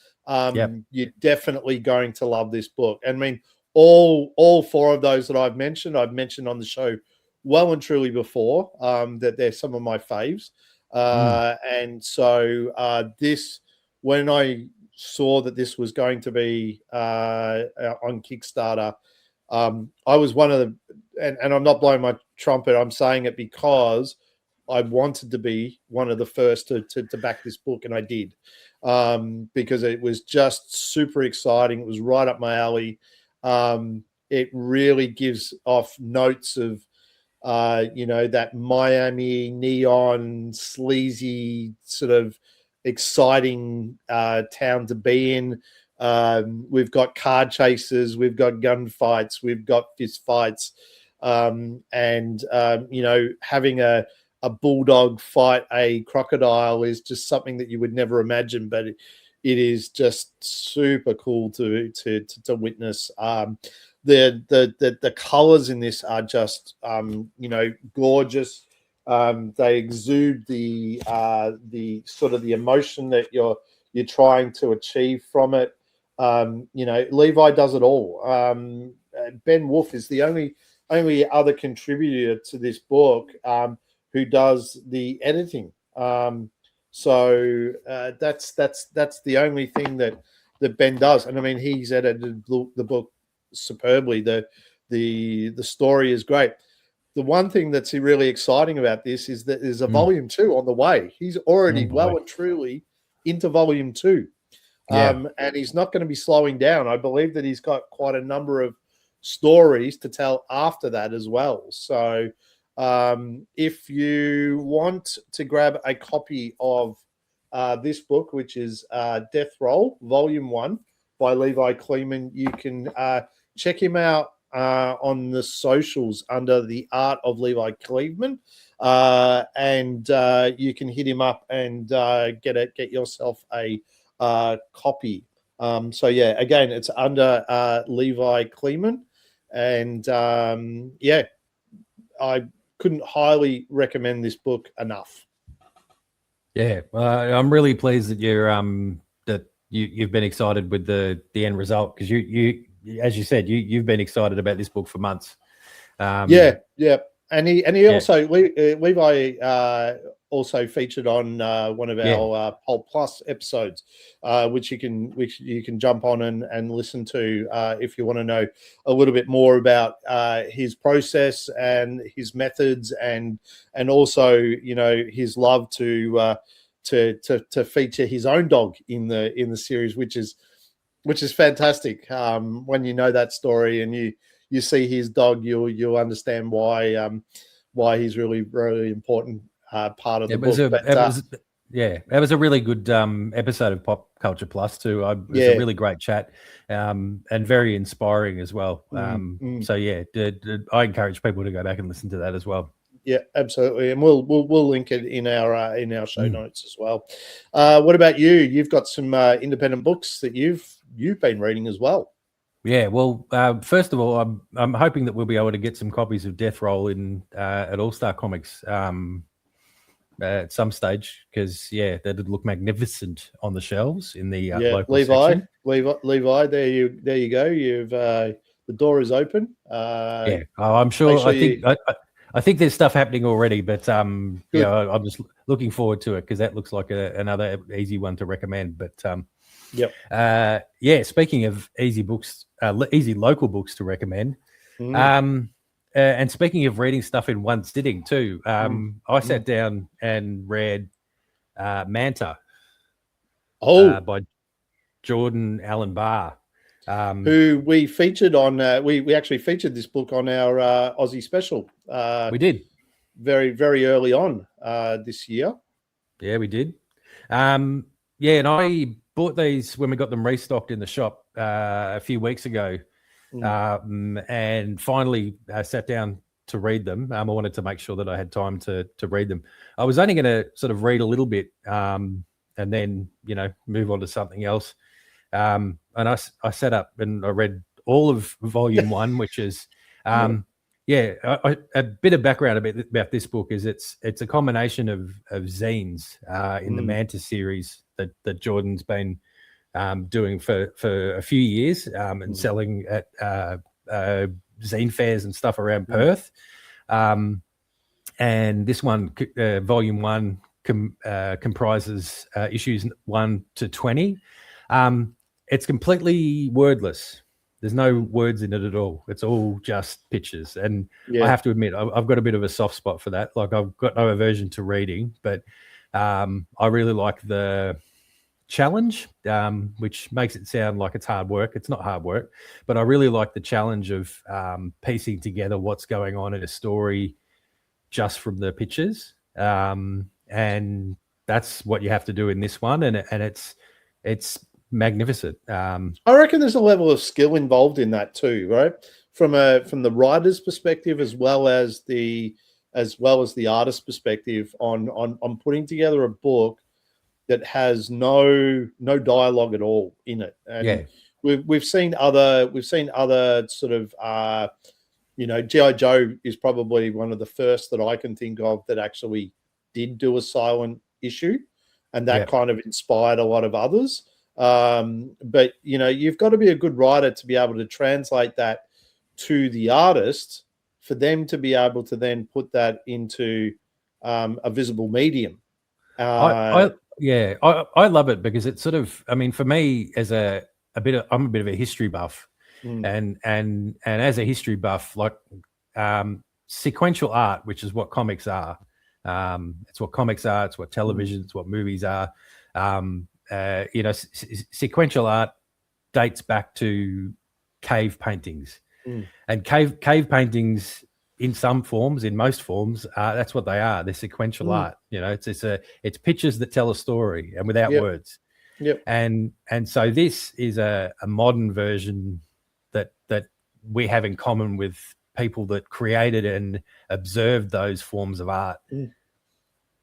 you're definitely going to love this book. And I mean, all 4 of those that I've mentioned on the show well and truly before, that they're some of my faves. And so this, when I saw that this was going to be on Kickstarter, I was one of the, and I'm not blowing my trumpet, I'm saying it because I wanted to be one of the first to back this book, and I did, because it was just super exciting. It was right up my alley. It really gives off notes of that Miami neon, sleazy, sort of exciting town to be in. We've got car chases, we've got gunfights, we've got fist fights, and having a bulldog fight a crocodile is just something that you would never imagine, but it is just super cool to witness. The colors in this are just gorgeous. They exude the sort of the emotion that you're trying to achieve from it. Levi does it all. Ben Wolf is the only other contributor to this book who does the editing. So that's the only thing that Ben does. And I mean, he's edited the book superbly. The story is great. The one thing that's really exciting about this is that there's a volume 2 on the way. He's already well and truly into volume 2. And he's not going to be slowing down. I believe that he's got quite a number of stories to tell after that as well. So if you want to grab a copy of this book, which is Death Roll, Volume 1 by Levi Kleeman, you can check him out on the socials under the Art of Levi Kleeman, and you can hit him up and get yourself a copy. So yeah, again, it's under Levi Kleeman, and I couldn't highly recommend this book enough. Yeah, I'm really pleased that you've been excited with the end result, because you as you said, you've been excited about this book for months. And he also Levi also featured on one of our Pulp Plus episodes, which you can jump on and listen to if you want to know a little bit more about his process and his methods, and also his love to feature his own dog in the series, which is fantastic. When you know that story and you see his dog, you'll understand why he's really, really important part of the book. It was a really good episode of Pop Culture Plus too. It was a really great chat, and very inspiring as well. So yeah, I encourage people to go back and listen to that as well. Yeah, absolutely, and we'll link it in our show notes as well. What about you? You've got some independent books that you've been reading as well. Yeah, well, first of all, I'm hoping that we'll be able to get some copies of Death Roll in at All Star Comics at some stage, because that'd look magnificent on the shelves in the local section. Levi, there you go. You've the door is open. I'm sure. I think there's stuff happening already, but I'm just looking forward to it, because that looks like another easy one to recommend. But speaking of easy books, easy local books to recommend, and speaking of reading stuff in one sitting too, I sat down and read Manta by Jordan Allen Barr, who we featured on. We actually featured this book on our Aussie special. We did. very, very early on this year. Yeah, we did. Yeah, and I bought these when we got them restocked in the shop a few weeks ago, and finally sat down to read them. I wanted to make sure that I had time to read them. I was only going to sort of read a little bit and then, move on to something else. And I sat up and I read all of volume 1, which is, a bit of background about this book is it's a combination of zines in the Mantis series that Jordan's been doing for a few years and selling at zine fairs and stuff around Perth. And this one, volume 1, comprises issues 1 to 20. It's completely wordless. There's no words in it at all. It's all just pictures. And I have to admit, I've got a bit of a soft spot for that. Like, I've got no aversion to reading, but I really like the challenge, which makes it sound like it's hard work. It's not hard work, but I really like the challenge of piecing together what's going on in a story just from the pictures. And that's what you have to do in this one. And it's magnificent. I reckon there's a level of skill involved in that too, right? From the writer's perspective, as well as the artist's perspective on putting together a book that has no dialogue at all in it. And we've seen other sort of G.I. Joe is probably one of the first that I can think of that actually did do a silent issue, and that kind of inspired a lot of others. But you've got to be a good writer to be able to translate that to the artist, for them to be able to then put that into a visible medium. I love it because it's sort of, I mean, for me as I'm a bit of a history buff, and as a history buff, like sequential art, which is what comics are. It's what comics are. It's what television. It's what movies are. Sequential art dates back to cave paintings, and cave paintings in some forms, in most forms, that's what they are. They're sequential art. It's pictures that tell a story and without words. Yep. And so this is a modern version that we have in common with people that created and observed those forms of art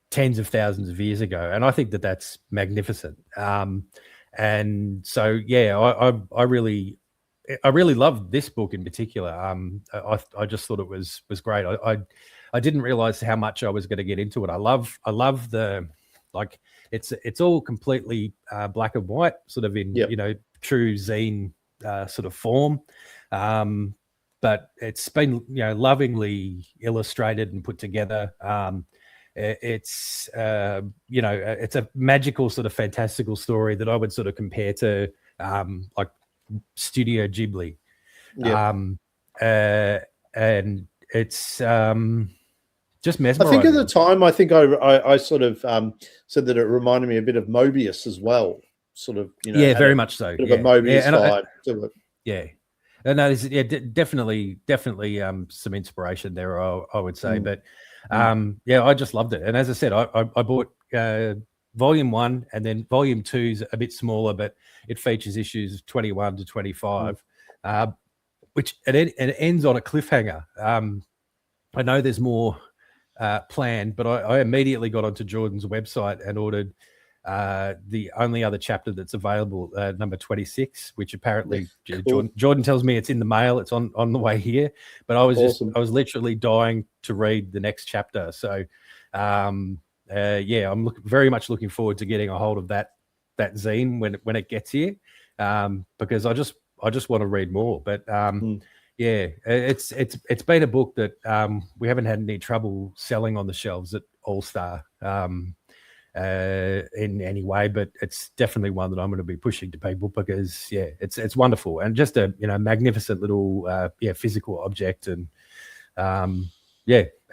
tens of thousands of years ago. And I think that that's magnificent. And so, I really loved this book in particular. I just thought it was great. I didn't realize how much I was going to get into it. I love the, like, it's all completely black and white, sort of in true zine sort of form. But it's been lovingly illustrated and put together. It's it's a magical sort of fantastical story that I would sort of compare to like Studio Ghibli. And it's just mesmerizing. I think at the time, I sort of said that it reminded me a bit of Mobius as well. Sort of, very much so. Bit of a Mobius vibe to it. Yeah. No, there's definitely some inspiration there, I would say. But I just loved it. And as I said, I bought volume 1, and then volume 2 is a bit smaller, but it features issues 21 to 25, which it ends on a cliffhanger. I know there's more planned, but I immediately got onto Jordan's website and ordered the only other chapter that's available, number 26, which apparently Jordan tells me it's in the mail. It's on the way here, but I was I was literally dying to read the next chapter. So I'm very much looking forward to getting a hold of that zine when it gets here, because I just want to read more. But it's been a book that we haven't had any trouble selling on the shelves at All Star in any way, but it's definitely one that I'm going to be pushing to people because it's wonderful and just a magnificent little physical object, and a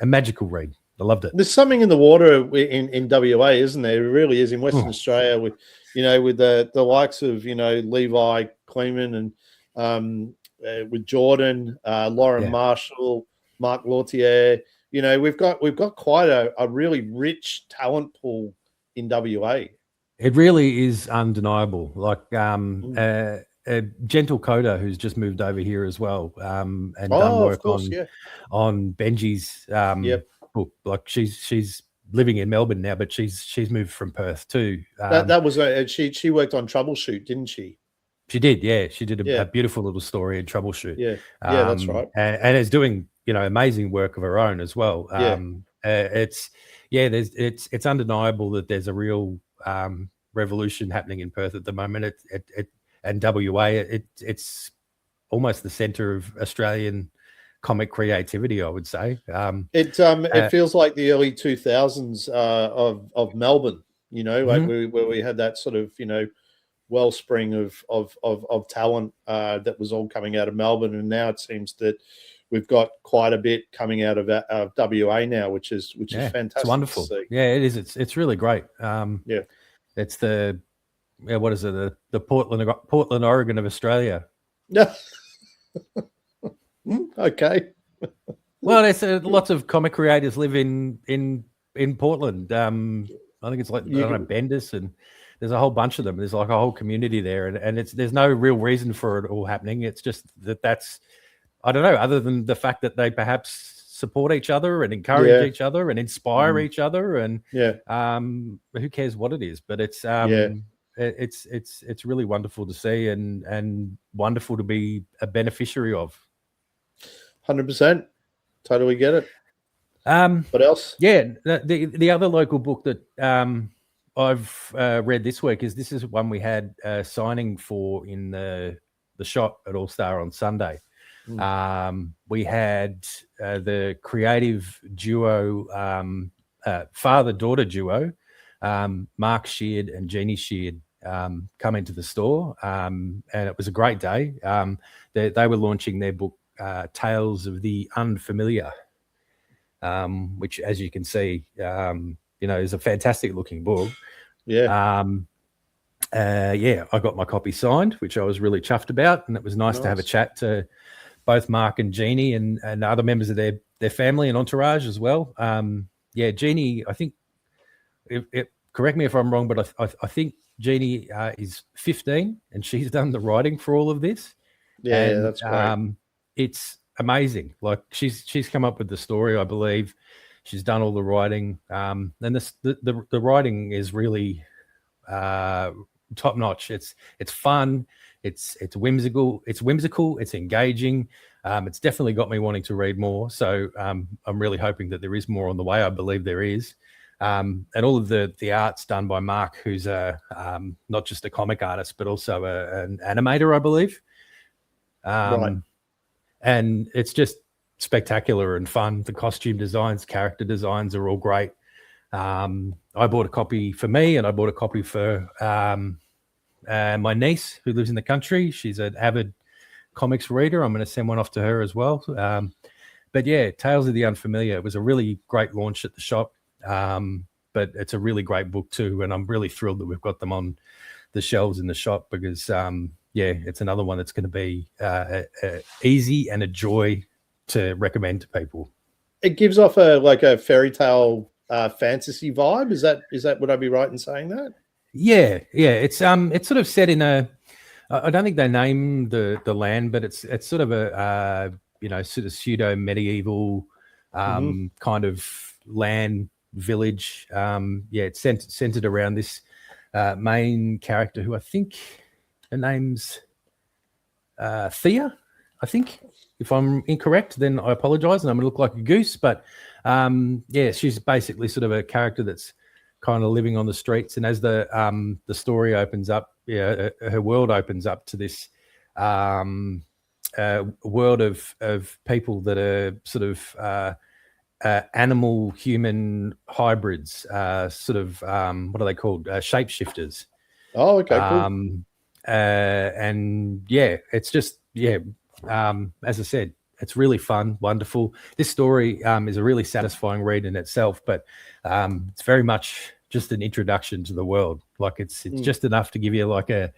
magical read. I loved it. There's something in the water in WA, isn't there? It really is in Western Australia with with the likes of Levi Kleeman and with Jordan, Lauren Marshall, Mark Lautier. You know, we've got quite a really rich talent pool in WA. It really is undeniable. Like Gentle Coda, who's just moved over here as well, and done work on Benji's book. Like she's living in Melbourne now, but she's moved from Perth too. That was she worked on Troubleshoot, didn't she? She did, yeah. She did a beautiful little story in Troubleshoot. Yeah, that's right. And is doing amazing work of her own as well. It's undeniable that there's a real revolution happening in Perth at the moment. And WA, it's almost the centre of Australian comic creativity, I would say. It feels like the early 2000s of Melbourne. Like where we had that sort of wellspring of talent that was all coming out of Melbourne, and now it seems that we've got quite a bit coming out of WA now, which is fantastic. It's wonderful. Yeah, it is. It's really great. It's the what is it? The Portland, Oregon of Australia. Yeah. Okay. Well, there's lots of comic creators live in Portland. I think it's like I don't know, Bendis, and there's a whole bunch of them. There's like a whole community there, and there's no real reason for it all happening. It's just that's I don't know, other than the fact that they perhaps support each other and encourage each other and inspire each other, and who cares what it is? But it's it's really wonderful to see and wonderful to be a beneficiary of. 100%, totally get it. What else? Yeah, the other local book that I've read this week is one we had signing for in the shop at All Star on Sunday. We had the creative duo, father-daughter duo, Mark Sheard and Jeannie Sheard, come into the store, and it was a great day. They were launching their book, Tales of the Unfamiliar, which, as you can see, is a fantastic looking book. I got my copy signed, which I was really chuffed about, and it was nice to have a chat to both Mark and Jeannie and other members of their family and entourage as well. Jeannie, I think, correct me if I'm wrong, but I think Jeannie is 15 and she's done the writing for all of this. Yeah, that's great. It's amazing. Like she's come up with the story, I believe. She's done all the writing, and the writing is really top notch. It's fun. It's whimsical. It's engaging. It's definitely got me wanting to read more. So I'm really hoping that there is more on the way. I believe there is. And all of the art's done by Mark, who's not just a comic artist, but also an animator, I believe. Right. And it's just spectacular and fun. The costume designs, character designs are all great. I bought a copy for me, and I bought a copy for my niece who lives in the country. She's an avid comics reader. I'm going to send one off to her as well. But yeah, Tales of the Unfamiliar, it was a really great launch at the shop. But it's a really great book too, and I'm really thrilled that we've got them on the shelves in the shop because it's another one that's going to be easy and a joy to recommend to people. It gives off a fairy tale fantasy vibe. Is that would I be right in saying that? Yeah. It's sort of set in I don't think they name the land, but it's sort of a sort of pseudo medieval kind of land village. It's centered around this main character who I think her name's Thea, I think. If I'm incorrect, then I apologize and I'm going to look like a goose. But she's basically sort of a character that's kind of living on the streets. And as the story opens up, her world opens up to this world of people that are sort of animal human hybrids, sort of what are they called? Shapeshifters. Oh, okay, cool. It's just as I said, it's really fun, wonderful. This story is a really satisfying read in itself, but it's very much just an introduction to the world. Like it's just enough to give you like a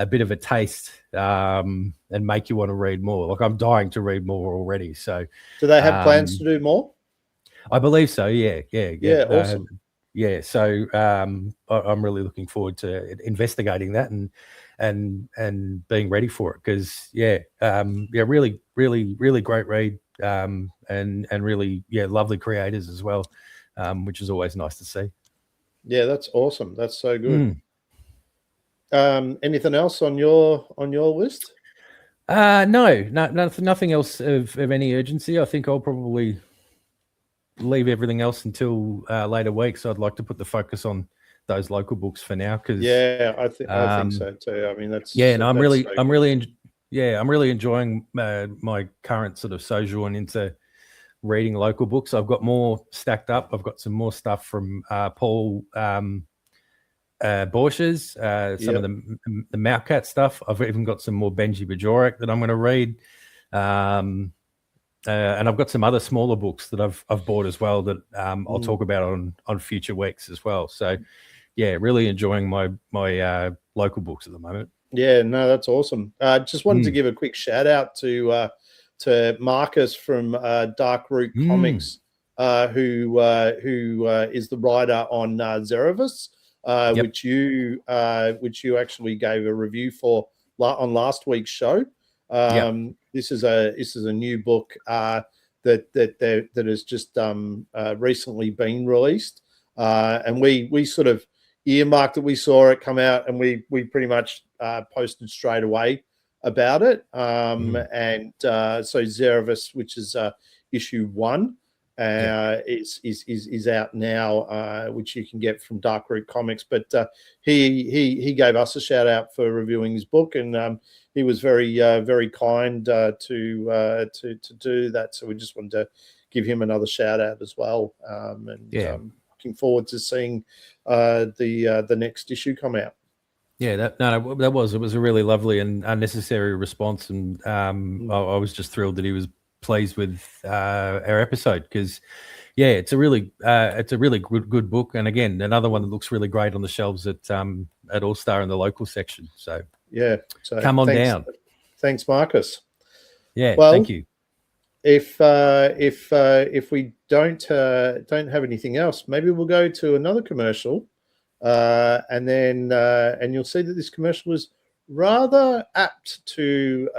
bit of a taste and make you want to read more. Like I'm dying to read more already. So do they have plans to do more? I believe so. Yeah. Awesome. So I'm really looking forward to investigating that and being ready for it, because really great read, and really lovely creators as well, which is always nice to see. Yeah, that's awesome. That's so good. Anything else on your list? No, nothing else of any urgency. I think I'll probably leave everything else until later weeks. So I'd like to put the focus on those local books for now, because I think so too. I mean, that's and I'm really enjoying my current sort of sojourn into reading local books. I've got more stacked up. I've got some more stuff from Paul Borchers, some of the Mountcat stuff. I've even got some more Benji Bajorek that I'm going to read, and I've got some other smaller books that I've bought as well that I'll talk about on future weeks as well. So really enjoying my local books at the moment. Yeah, no, that's awesome. Just wanted to give a quick shout out to Marcus from Dark Root Comics, who is the writer on Zerovus, which you actually gave a review for on last week's show. This is a new book that has just recently been released, and we sort of earmarked it. We saw it come out, and we pretty much posted straight away about it. And so Zerovus, which is issue 1, is out now, which you can get from Dark Root Comics. But he gave us a shout out for reviewing his book, and he was very kind to do that. So we just wanted to give him another shout out as well. Looking forward to seeing the next issue come out. Yeah, it was a really lovely and unnecessary response, and I was just thrilled that he was pleased with our episode, because it's a really good book, and again another one that looks really great on the shelves at All Star in the local section. So come on down. Thanks, Marcus. Yeah, well, thank you. If we don't have anything else, maybe we'll go to another commercial, and then you'll see that this commercial is rather apt to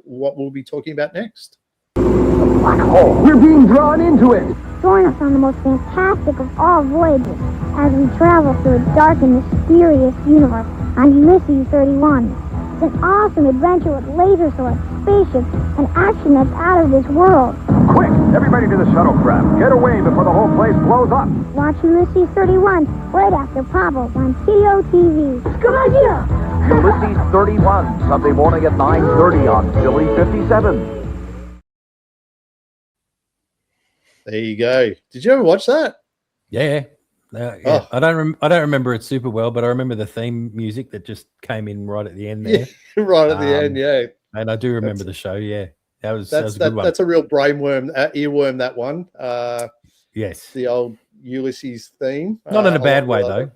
what we'll be talking about next. Black hole. We're being drawn into it. Join us on the most fantastic of all voyages as we travel through a dark and mysterious universe on Ulysses 31. It's an awesome adventure with laser swords, spaceships, and action that's out of this world. Quick, everybody to the shuttlecraft. Get away before the whole place blows up. Watch Ulysses 31 right after Pablo on TOTV. Good idea! Ulysses 31, Sunday morning at 9:30 on Philly 57. There you go. Did you ever watch that? Yeah. I don't remember it super well, but I remember the theme music that just came in right at the end there. Right at the end, yeah. And I do remember the show. Yeah, that was a good one. That's a real brainworm, earworm. That one. Yes. The old Ulysses theme. Not in a bad way though.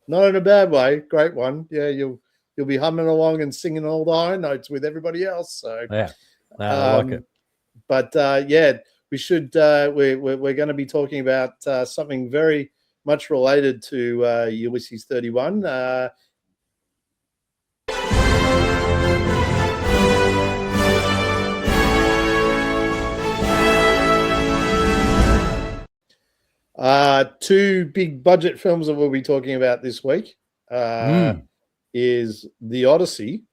Not in a bad way. Great one. Yeah, you'll be humming along and singing all the high notes with everybody else. So yeah, I like it. But we should. We're going to be talking about something very much related to Ulysses 31. Two big budget films that we'll be talking about this week is The Odyssey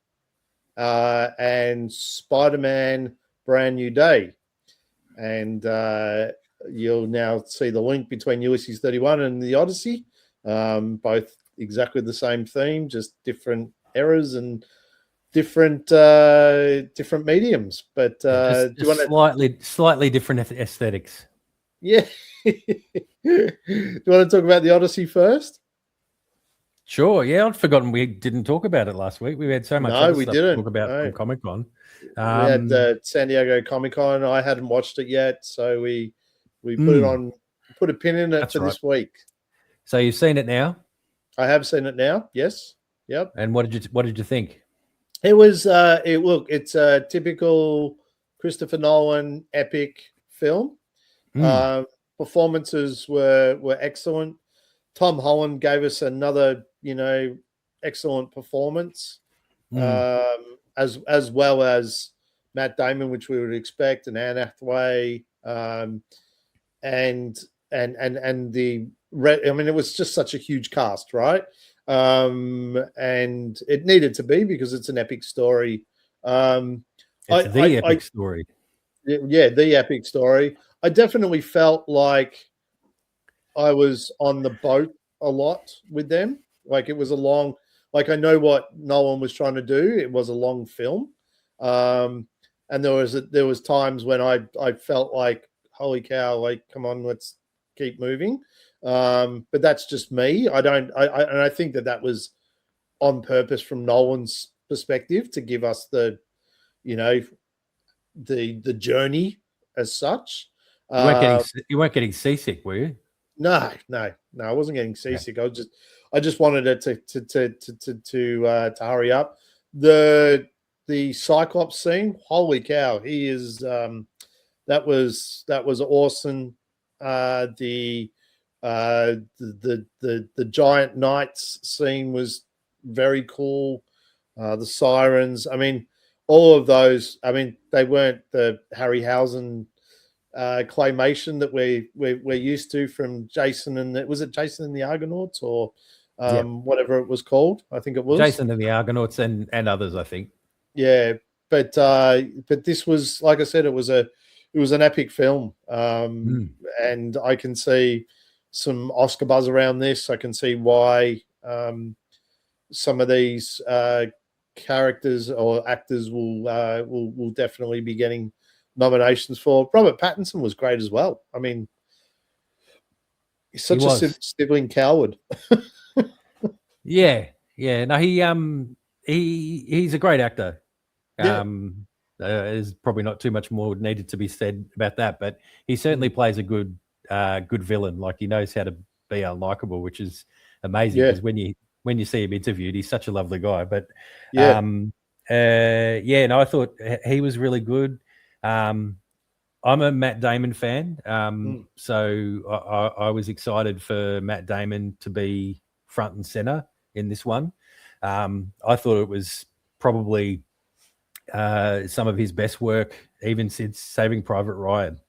and Spider-Man Brand New Day. And you'll now see the link between Ulysses 31 and The Odyssey, both exactly the same theme, just different eras and different mediums. But do you want slightly different aesthetics? Yeah. Do you want to talk about The Odyssey first? Sure. Yeah, I'd forgotten we didn't talk about it last week. We had so much other stuff to talk about from Comic-Con. We had San Diego Comic-Con. I hadn't watched it yet, so we put a pin in it for this week. So you've seen it now? I have seen it now. Yes. Yep. And what did you think? It was it's a typical Christopher Nolan epic film. performances were excellent. Tom Holland gave us another, excellent performance, as well as Matt Damon, which we would expect, and Anne Hathaway, and the it was just such a huge cast, right? And it needed to be because it's an epic story. It's the epic story. Yeah, the epic story. I definitely felt like I was on the boat a lot with them. Like it was a long, like I know what Nolan was trying to do. It was a long film. And there was times when I felt like, holy cow, like, come on, let's keep moving. But that's just me. I think that was on purpose from Nolan's perspective to give us the journey as such. You weren't getting seasick, were you? No, I wasn't getting seasick. Yeah. I just wanted it to hurry up. The Cyclops scene, holy cow, he is that was awesome. The giant knights scene was very cool. The Sirens, I mean, all of those, I mean, they weren't the Harryhausen claymation that we're used to from Jason and was it Jason and the Argonauts or whatever it was called? I think it was Jason and the Argonauts and others, I think. Yeah, but this was, like I said, it was an epic film, and I can see some Oscar buzz around this. I can see why some of these characters or actors will definitely be getting nominations for. Robert Pattinson was great as well. I mean, he's such a sniveling coward. Yeah. No, he's a great actor. Yeah. There's probably not too much more needed to be said about that, but he certainly plays a good villain. Like, he knows how to be unlikable, which is amazing. Because when you see him interviewed, he's such a lovely guy. But no, I thought he was really good. I'm a Matt Damon fan, so I was excited for Matt Damon to be front and center in this one. I thought it was probably some of his best work, even since Saving Private Ryan.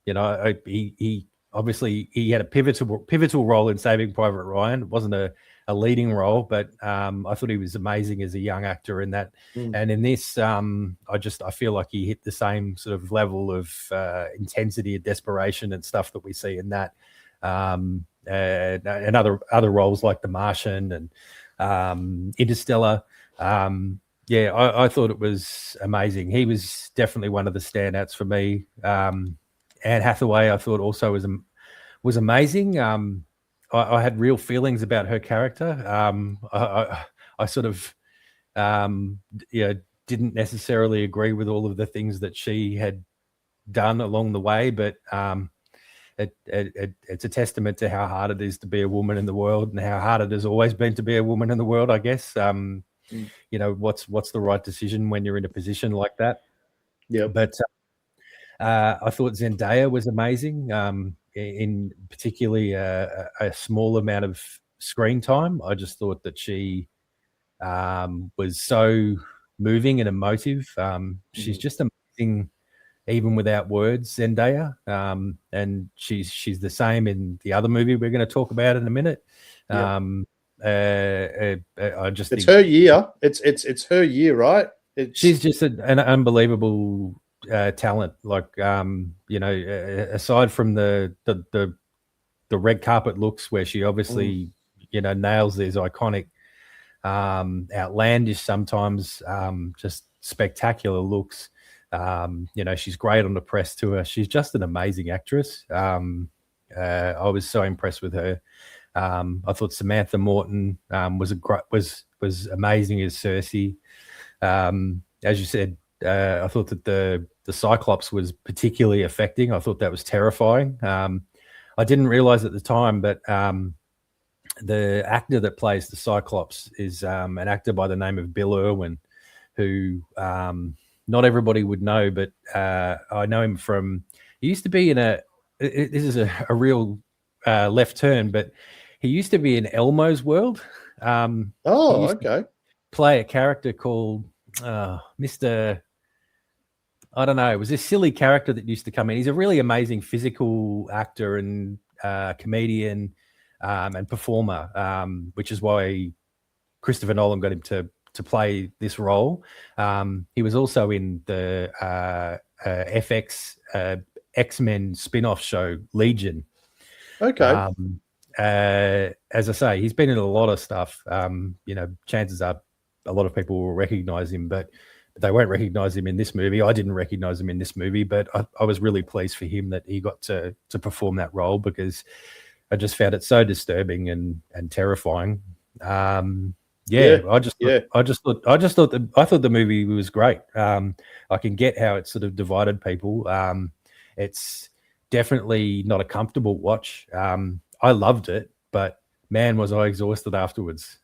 He obviously he had a pivotal role in Saving Private Ryan. It wasn't a leading role, but I thought he was amazing as a young actor in that. And in this, I feel like he hit the same sort of level of intensity and desperation and stuff that we see in that, and other roles like The Martian and Interstellar. I thought it was amazing. He was definitely one of the standouts for me. Anne Hathaway, I thought also was amazing. I had real feelings about her character. I sort of, didn't necessarily agree with all of the things that she had done along the way, but it's a testament to how hard it is to be a woman in the world, and how hard it has always been to be a woman in the world, I guess. What's the right decision when you're in a position like that? Yeah. But I thought Zendaya was amazing. In particularly a small amount of screen time, I just thought that she was so moving and emotive. She's just amazing, even without words, Zendaya. And she's the same in the other movie we're going to talk about in a minute. I just it's her year. It's her year, right? She's just an unbelievable talent. Like, aside from the red carpet looks, where she obviously nails these iconic, outlandish, sometimes just spectacular looks. She's great on the press tour. She's just an amazing actress. I was so impressed with her. I thought Samantha Morton was amazing as Cersei. As you said, I thought that the Cyclops was particularly affecting. I thought that was terrifying. I didn't realize at the time, but the actor that plays the Cyclops is an actor by the name of Bill Irwin, who not everybody would know, but I know him from. He used to be in this is a real left turn, but he used to be in Elmo's world. Okay. Play a character called Mr. I don't know. It was this silly character that used to come in. He's a really amazing physical actor and comedian and performer, which is why Christopher Nolan got him to play this role. He was also in the FX X-Men spin-off show Legion. Okay. As I say, he's been in a lot of stuff. Chances are a lot of people will recognize him, but they won't recognize him in this movie. I didn't recognize him in this movie, but I was really pleased for him that he got to perform that role, because I just found it so disturbing and terrifying. I thought the movie was great. I can get how it sort of divided people. It's definitely not a comfortable watch. I loved it, but man, was I exhausted afterwards.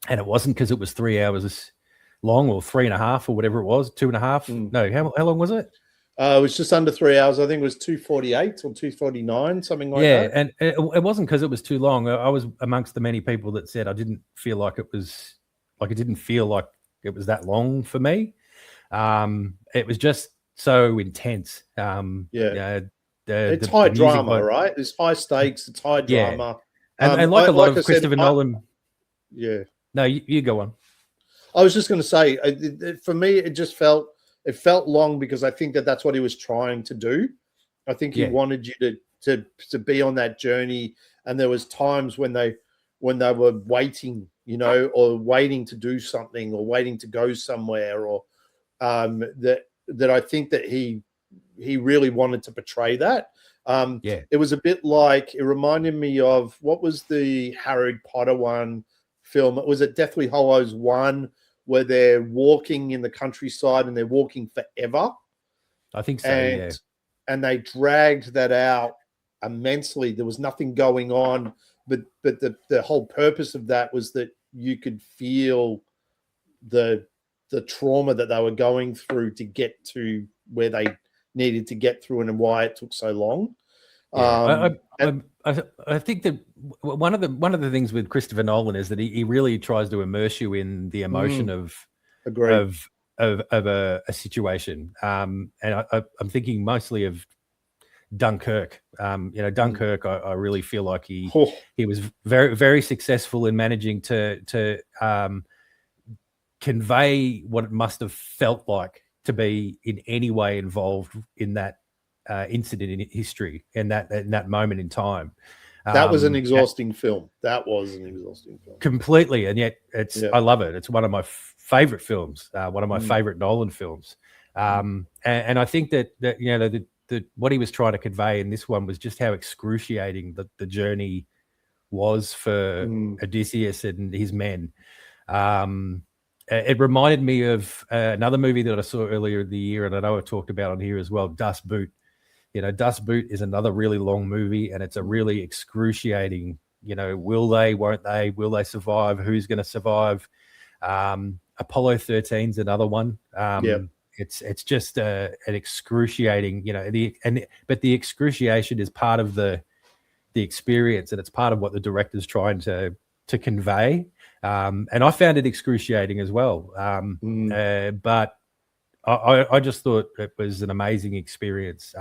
And it wasn't because it was 3 hours long, or 3.5, or whatever it was, 2.5. No, how long was it? It was just under 3 hours. I think it was 2:48 or 2:49, something like that. Yeah, and it wasn't because it was too long. I was amongst the many people that said I didn't feel like it was it didn't feel like it was that long for me. It was just so intense. It's high drama, right? It's high stakes. It's high drama. And like a lot of Christopher Nolan. Yeah. No, you go on. I was just going to say, for me, it just felt long, because I think that's what he was trying to do. I think he wanted you to be on that journey, and there was times when they were waiting, or waiting to do something, or waiting to go somewhere, or that I think that he really wanted to portray that. It was a bit like, it reminded me of, what was the Harry Potter one film? It was a Deathly Hallows 1, where they're walking in the countryside and they're walking forever. I think so, and they dragged that out immensely. There was nothing going on, but the whole purpose of that was that you could feel the trauma that they were going through to get to where they needed to get through, and why it took so long. I think that one of the things with Christopher Nolan is that he really tries to immerse you in the emotion of a situation. And I'm thinking mostly of Dunkirk. Dunkirk. I really feel like he was very, very successful in managing to convey what it must have felt like to be in any way involved in that incident in history, and that moment in time. That was an exhausting film. Completely, and yet I love it. It's one of my favorite films, one of my favorite Nolan films. And I think that what he was trying to convey in this one was just how excruciating the journey was for Odysseus and his men. It reminded me of another movie that I saw earlier in the year, and I know I've talked about on here as well, Das Boot. Das Boot is another really long movie, and it's a really excruciating, will they, won't they, will they survive, who's going to survive? Apollo 13 is another one. It's just an excruciating, but the excruciation is part of the experience, and it's part of what the director's trying to convey. And I found it excruciating as well. But I just thought it was an amazing experience.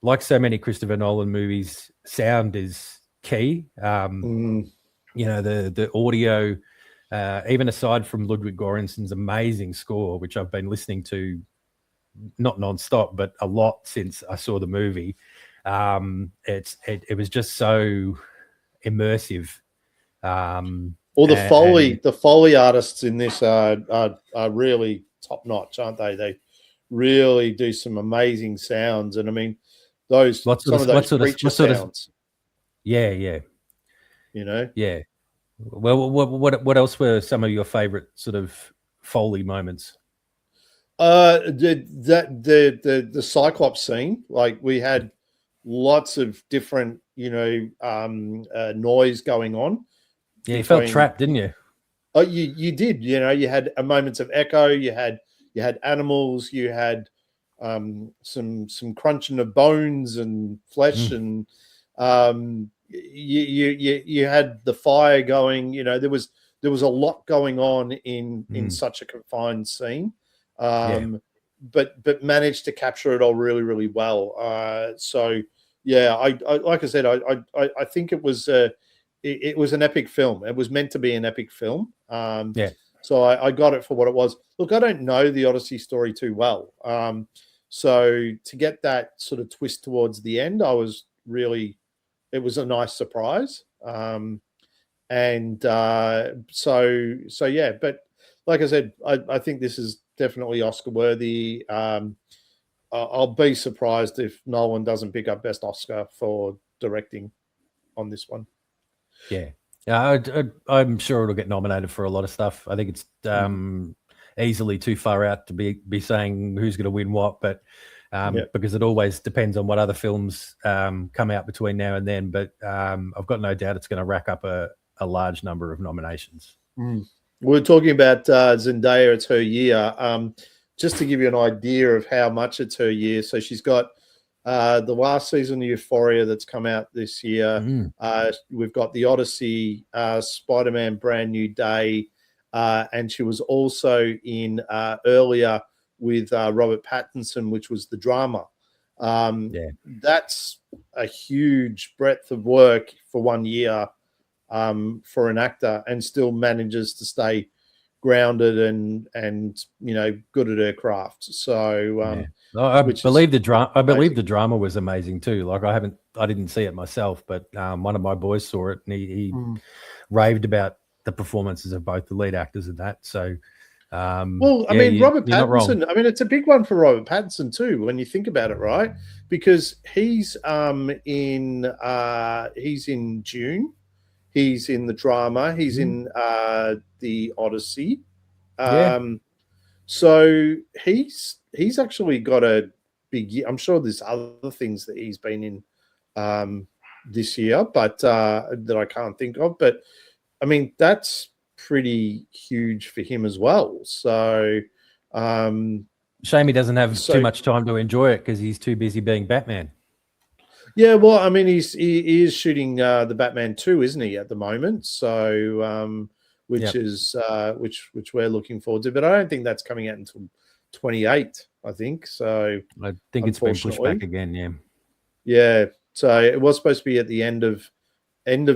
Like so many Christopher Nolan movies, sound is key. The audio, even aside from Ludwig Göransson's amazing score, which I've been listening to not nonstop, but a lot since I saw the movie. It was just so immersive. The Foley artists in this are really top notch, aren't they? They really do some amazing sounds, and I mean those what sort of sounds. Yeah. Yeah. Well, what else were some of your favorite sort of Foley moments? The Cyclops scene, like we had lots of different, noise going on. Yeah, you felt trapped, didn't you? Oh, you did. You had moments of echo. You had animals. You had some crunching of bones and flesh, and you had the fire going. You know, there was a lot going on in such a confined scene, but managed to capture it all really, really well. So yeah, I like I said, I think it was an epic film. It was meant to be an epic film. So I got it for what it was. Look, I don't know the Odyssey story too well. So to get that sort of twist towards the end, it was a nice surprise. So yeah, but like I said, I think this is definitely Oscar worthy. I'll be surprised if Nolan doesn't pick up Best Oscar for directing on this one. Yeah. I'm sure it'll get nominated for a lot of stuff. I think it's easily too far out to be saying who's going to win what, but because it always depends on what other films come out between now and then. But I've got no doubt it's going to rack up a large number of nominations. We're talking about Zendaya. It's her year. Just to give you an idea of how much it's her year. So she's got the last season of Euphoria that's come out this year. We've got the Odyssey, Spider-Man Brand New Day, and she was also in earlier with Robert Pattinson, which was the drama. That's a huge breadth of work for 1 year for an actor, and still manages to stay grounded and good at her craft. So I believe the drama was amazing too. Like I didn't see it myself, but one of my boys saw it, and he raved about the performances of both the lead actors in that. So Robert Pattinson, it's a big one for Robert Pattinson too when you think about it, right? Because he's in June. He's in the drama. He's in the Odyssey. So he's actually got a big year. I'm sure there's other things that he's been in this year, but that I can't think of. But I mean, that's pretty huge for him as well. So shame he doesn't have too much time to enjoy it because he's too busy being Batman. Yeah, well, I mean, he is shooting the Batman 2, isn't he, at the moment? So, which we're looking forward to, but I don't think that's coming out until 28. I think so. I think it's been pushed back again. Yeah. So it was supposed to be at the end of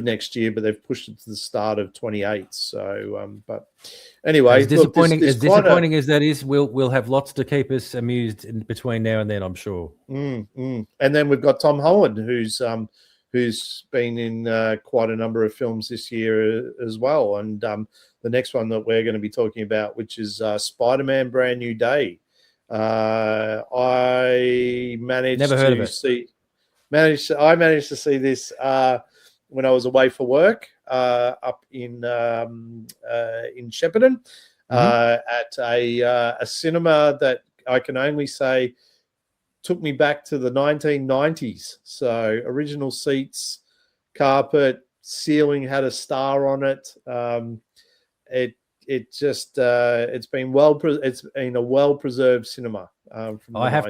next year, but they've pushed it to the start of 28. So, but anyway, as disappointing as that is, we'll have lots to keep us amused in between now and then, I'm sure. And then we've got Tom Holland, who's been in quite a number of films this year as well. And the next one that we're going to be talking about, which is Spider-Man Brand New Day. I managed to see this when I was away for work up in Shepparton at a cinema that I can only say took me back to the 1990s. So original seats, carpet, ceiling had a star on it. It's been a well-preserved cinema. I have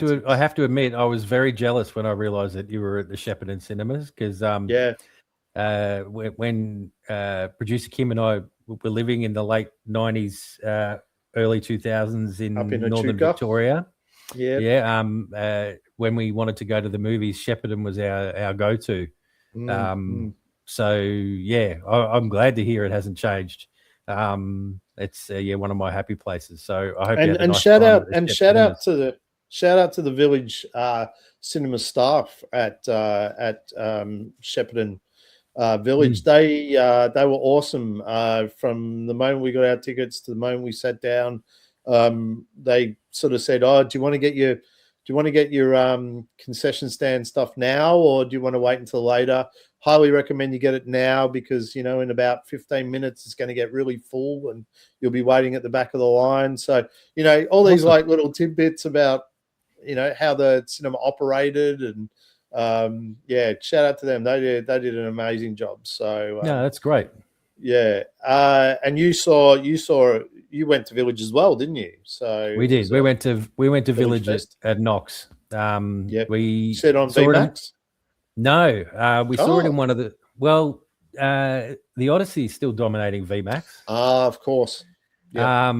to admit, I was very jealous when I realised that you were at the Shepparton cinemas because when producer Kim and I were living in the late 90s, early 2000s in Northern Victoria. When we wanted to go to the movies, Shepparton was our go-to. So yeah, I'm glad to hear it hasn't changed. It's one of my happy places. So I hope shout out to the Village cinema staff at Shepparton Village. They were awesome from the moment we got our tickets to the moment we sat down. They sort of said, "Oh, do you want to get your concession stand stuff now, or do you want to wait until later? Highly recommend you get it now because, in about 15 minutes, it's going to get really full and you'll be waiting at the back of the line." So, all these like little tidbits about, how the cinema operated and, shout out to them. They did an amazing job. So, that's great. Yeah. And you went to Village as well, didn't you? So We did. We went to Village at Knox. Yeah. We said on saw VMAX? No, we saw it in Oh. one of the the Odyssey is still dominating VMAX. Of course. Yeah.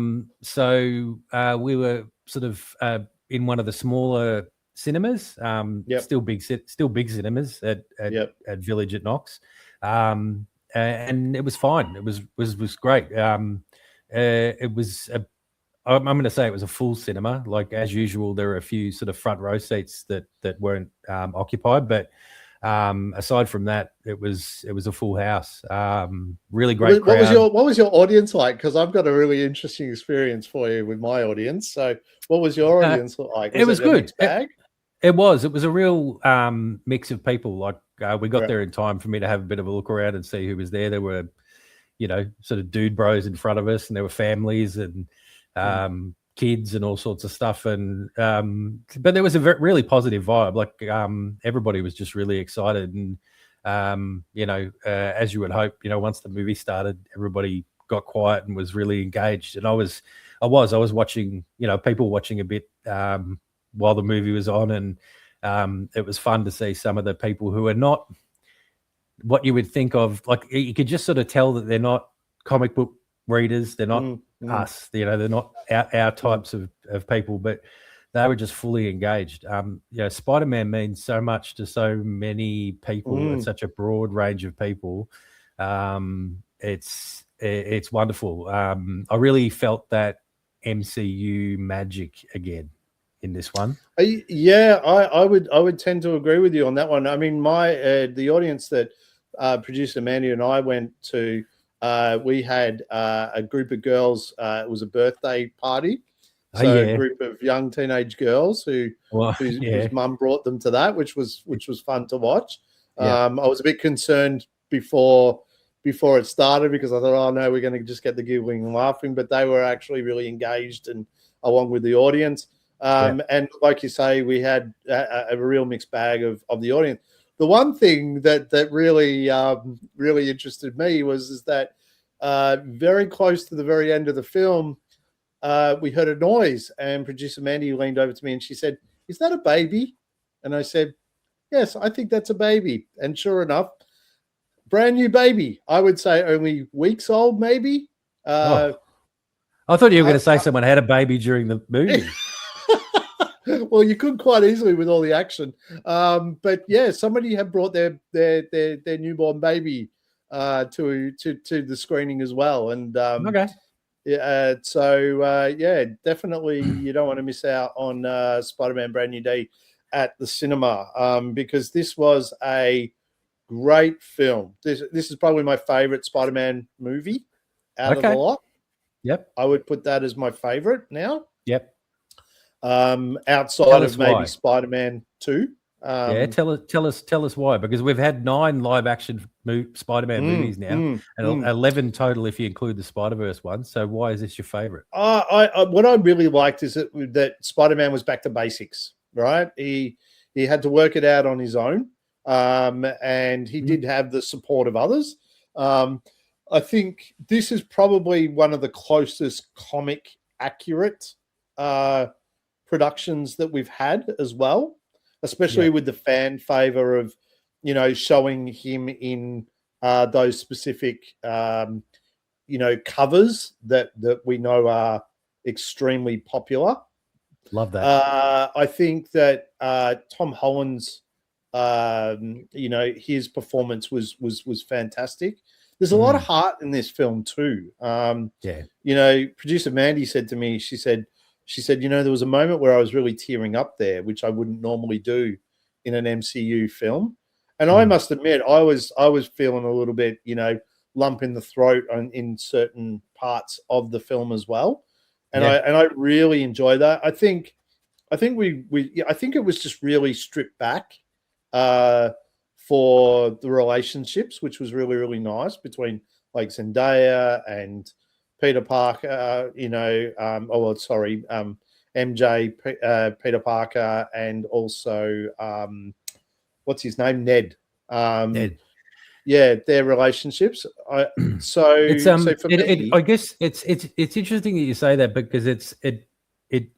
So we were sort of in one of the smaller cinemas. Still big cinemas at Village at Knox. And it was fine. It was great. It was I'm going to say it was a full cinema. Like as usual, there were a few sort of front row seats that weren't occupied, but aside from that, it was a full house. Really great crowd. What was your audience like? Because I've got a really interesting experience for you with my audience. So, what was your audience like? It was it good. A mixed bag? It was a real mix of people. Like we got there in time for me to have a bit of a look around and see who was there. There were, sort of dude bros in front of us, and there were families and kids and all sorts of stuff. And but there was a really positive vibe. Like everybody was just really excited, and as you would hope, once the movie started, everybody got quiet and was really engaged. And I was watching, people watching a bit while the movie was on, and it was fun to see some of the people who are not what you would think of. Like you could just sort of tell that they're not comic book readers. They're not us. They're not our types of people, but they were just fully engaged. Spider-Man means so much to so many people and such a broad range of people. It's wonderful. I really felt that MCU magic again in this one. I would tend to agree with you on that one. I mean, the audience that producer Mandy and I went to, we had a group of girls. It was a birthday party. So a group of young teenage girls whose mum brought them to that, which was fun to watch. I was a bit concerned before it started because I thought, oh no, we're going to just get the giggling and laughing, but they were actually really engaged and along with the audience. And like you say, we had a real mixed bag of the audience. The one thing that really really interested me is that very close to the very end of the film, we heard a noise, and producer Mandy leaned over to me and she said, "Is that a baby?" And I said, "Yes, I think that's a baby." And sure enough, brand new baby. I would say only weeks old, maybe. I thought you were going to say someone had a baby during the movie. Well, you could quite easily with all the action. But yeah, somebody had brought their newborn baby to the screening as well. And okay. Yeah, definitely you don't want to miss out on Spider-Man Brand New Day at the cinema because this was a great film. This is probably my favorite Spider-Man movie out of the lot. Yep. I would put that as my favorite now. Yep. Outside of maybe Spider-Man 2. Tell us why, because we've had 9 live action Spider-Man movies now, and 11 total if you include the Spider-Verse one. So why is this your favorite? What I really liked is that Spider-Man was back to basics, right? He had to work it out on his own, and he did have the support of others. I think this is probably one of the closest comic accurate productions that we've had as well, especially with the fan favor of, showing him in those specific, covers that we know are extremely popular. Love that. I think that Tom Holland's, his performance was fantastic. There's a lot of heart in this film too. Producer Mandy said to me, she said, there was a moment where I was really tearing up there, which I wouldn't normally do in an MCU film. And I must admit, I was feeling a little bit, lump in the throat in certain parts of the film as well. And I really enjoy that. I think it was just really stripped back for the relationships, which was really, really nice between like Zendaya and Peter Parker, MJ, Peter Parker, and also what's his name, Ned. Ned. their relationships. So for me, I guess it's interesting that you say that, because it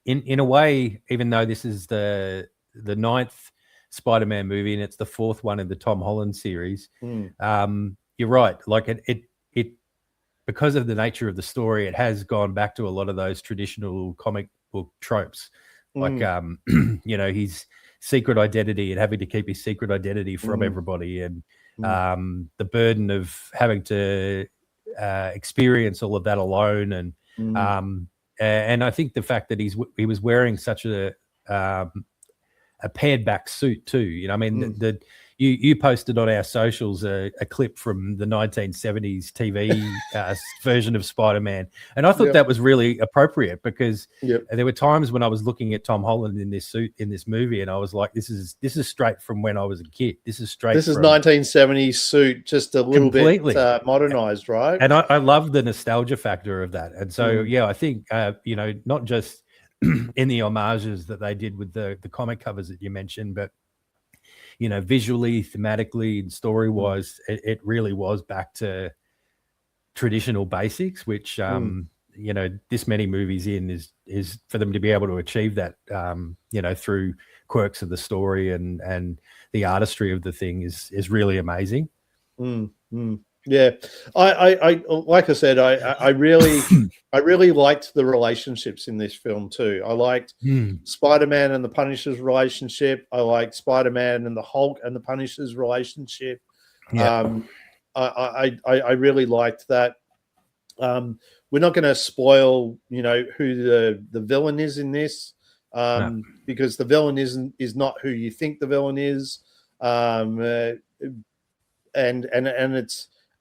in a way, even though this is the 9th Spider-Man movie and it's the 4th one in the Tom Holland series, you're right. Like it because of the nature of the story, it has gone back to a lot of those traditional comic book tropes, like his secret identity and having to keep his secret identity from everybody, and the burden of having to experience all of that alone, and I think the fact that he was wearing such a pared back suit too. I mean, you posted on our socials a clip from the 1970s TV version of Spider-Man, and I thought that was really appropriate, because there were times when I was looking at Tom Holland in this suit in this movie, and I was like, this is straight from when I was a kid. This is 1970s suit, just a little bit modernized, right? And I love the nostalgia factor of that. And so I think not just in the homages that they did with the comic covers that you mentioned, but visually, thematically, and story-wise, it really was back to traditional basics, which this many movies in is for them to be able to achieve that, through quirks of the story and the artistry of the thing is really amazing. Yeah, I like I said, I really liked the relationships in this film too. I liked Spider-Man and the Punisher's relationship. I liked Spider-Man and the Hulk and the Punisher's relationship. I really liked that. We're not going to spoil, who the villain is in this, because the villain is not who you think the villain is, and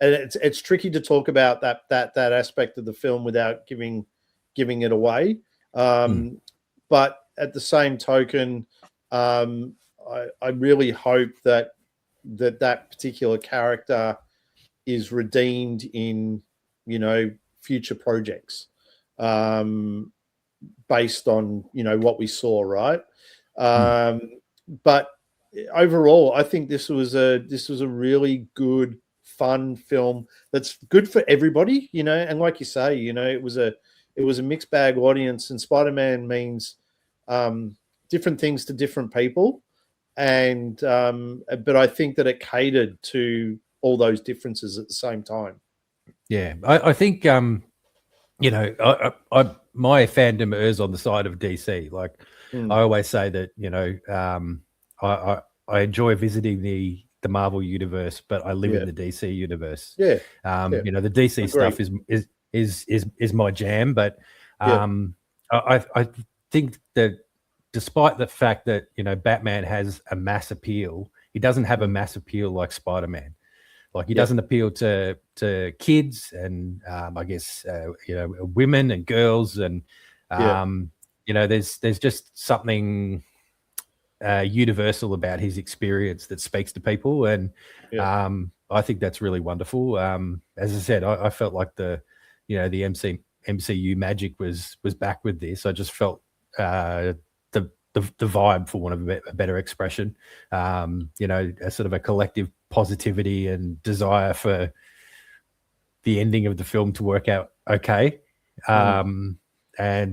it's tricky to talk about that aspect of the film without giving it away. But at the same token, I really hope that particular character is redeemed in future projects, based on what we saw, right? But overall, I think this was a really good, fun film that's good for everybody, and like you say, it was a mixed bag audience, and Spider-Man means different things to different people, and but I think that it catered to all those differences at the same time. I think my fandom errs on the side of DC. Like I always say that I enjoy visiting the Marvel universe, but I live in the DC universe. The DC stuff is my jam, but I think that despite the fact that Batman has a mass appeal, he doesn't have a mass appeal like Spider-Man. Like he doesn't appeal to kids and I guess women and girls, and there's just something universal about his experience that speaks to people, and I think that's really wonderful. As I said, I felt like the MCU magic was back with this. I just felt the vibe, for want of a better expression, a sort of a collective positivity and desire for the ending of the film to work out okay. And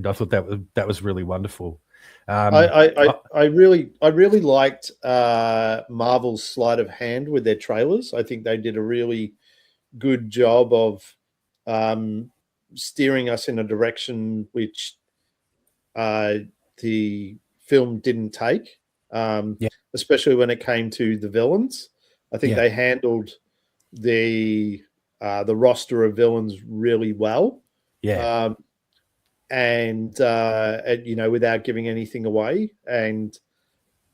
I thought that was really wonderful. I really liked Marvel's sleight of hand with their trailers. I think they did a really good job of steering us in a direction which the film didn't take, especially when it came to the villains. I think they handled the roster of villains really well. And without giving anything away, and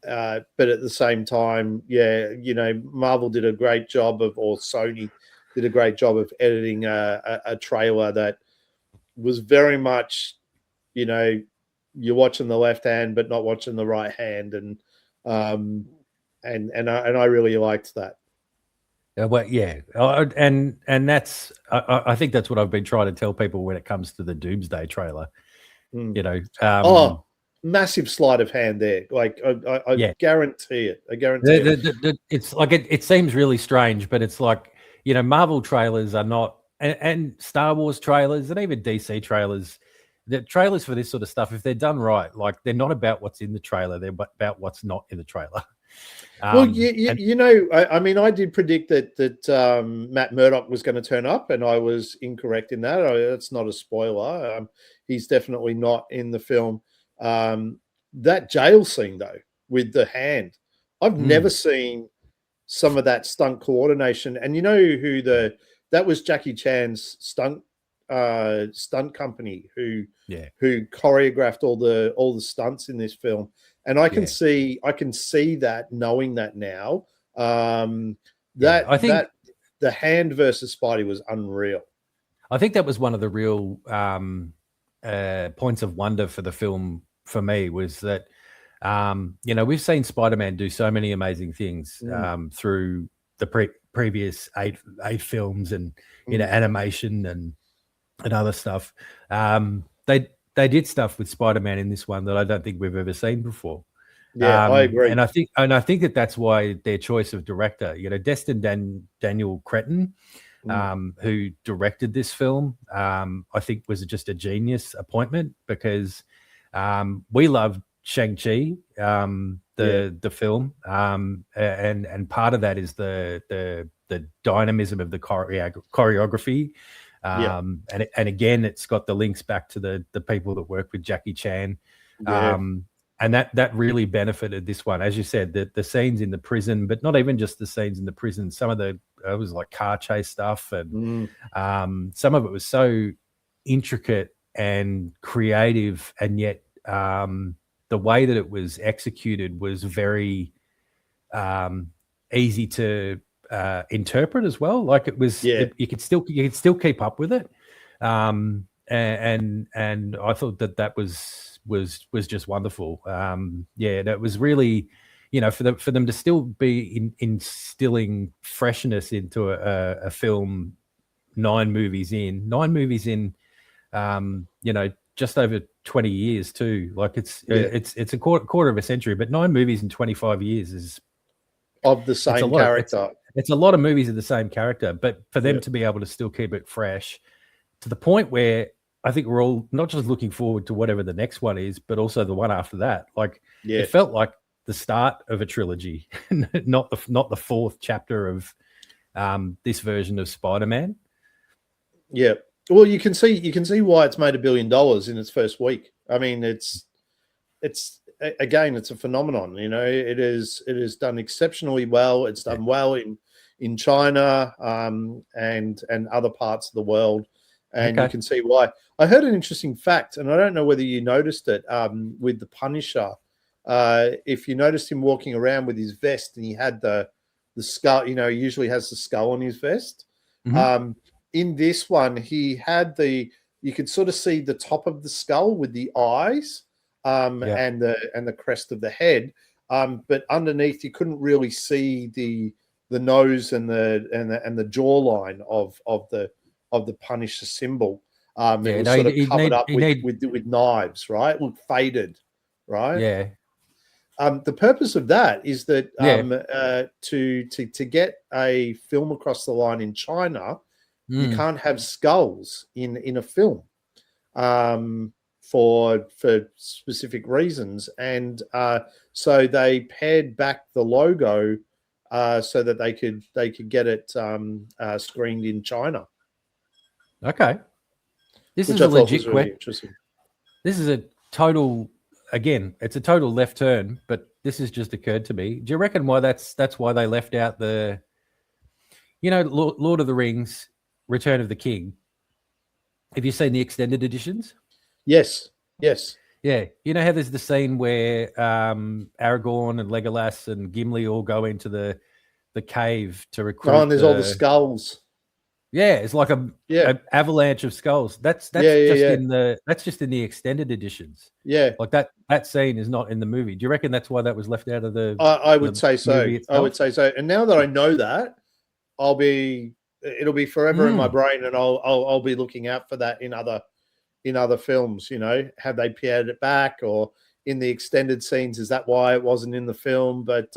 but at the same time, Marvel did a great job or Sony did a great job of editing a trailer that was very much, you're watching the left hand but not watching the right hand, and I really liked that. And that's I think that's what I've been trying to tell people when it comes to the Doomsday trailer. massive sleight of hand there. Like I guarantee it. I guarantee it. It's like it seems really strange, but it's like, Marvel trailers are not, and Star Wars trailers and even DC trailers. The trailers for this sort of stuff, if they're done right, like they're not about what's in the trailer, they're about what's not in the trailer. Well, I mean, I did predict that Matt Murdock was going to turn up, and I was incorrect in that. That's not a spoiler. He's definitely not in the film. That jail scene, though, with the hand, I've never seen some of that stunt coordination. And you know who that was Jackie Chan's stunt company who choreographed all the stunts in this film. And I can see that, knowing that now. I think that the hand versus Spidey was unreal. I think that was one of the real points of wonder for the film for me, was that we've seen Spider-Man do so many amazing things through the previous eight films and animation and other stuff. They did stuff with Spider-Man in this one that I don't think we've ever seen before. Yeah, I agree. And I think that's why their choice of director, Destin Daniel Cretton, who directed this film, I think was just a genius appointment, because we loved Shang-Chi, the film, and part of that is the dynamism of the choreography. And again, it's got the links back to the people that work with Jackie Chan. And that really benefited this one. As you said, the scenes in the prison, but not even just the scenes in the prison, some of it was like car chase stuff. And some of it was so intricate and creative, and yet the way that it was executed was very easy to interpret as well. Like it was, you could still keep up with it. And I thought that was just wonderful. That was really, for them to still be instilling freshness into a film 9 movies in, just over 20 years too. Like it's a quarter of a century, but 9 movies in 25 years is of the same character. It's a lot of movies of the same character, but for them to be able to still keep it fresh to the point where I think we're all not just looking forward to whatever the next one is, but also the one after that. Like it felt like the start of a trilogy, not the fourth chapter of this version of Spider-Man. Yeah. Well, you can see why it's made $1 billion in its first week. I mean, it's a phenomenon. It is done exceptionally well. It's done well in China and other parts of the world, and you can see why. I heard an interesting fact, and I don't know whether you noticed it with the Punisher. If you noticed him walking around with his vest, and he had the skull. He usually has the skull on his vest. In this one, he had you could sort of see the top of the skull with the eyes and the crest of the head, but underneath you couldn't really see the nose and the jawline of the Punisher symbol. It was sort of covered up with knives, right? Looked faded, right? Yeah. The purpose of that is that to get a film across the line in China, you can't have skulls in a film for specific reasons, and so they pared back the logo so that they could get it screened in China. Okay, this is a legit question. This is a total. Again, it's a total left turn, but this has just occurred to me. Do you reckon why that's why they left out the, Lord of the Rings, Return of the King? Have you seen the extended editions? Yes. Yeah. You know how there's the scene where Aragorn and Legolas and Gimli all go into the cave to recruit. Oh, and there's all the skulls. Yeah, it's like an avalanche of skulls. That's just in the extended editions. Yeah, like that scene is not in the movie. Do you reckon that's why that was left out of the? I would say so. I would say so. And now that I know that, it'll be forever in my brain, and I'll be looking out for that in other films. Have they pared it back, or in the extended scenes. Is that why it wasn't in the film? But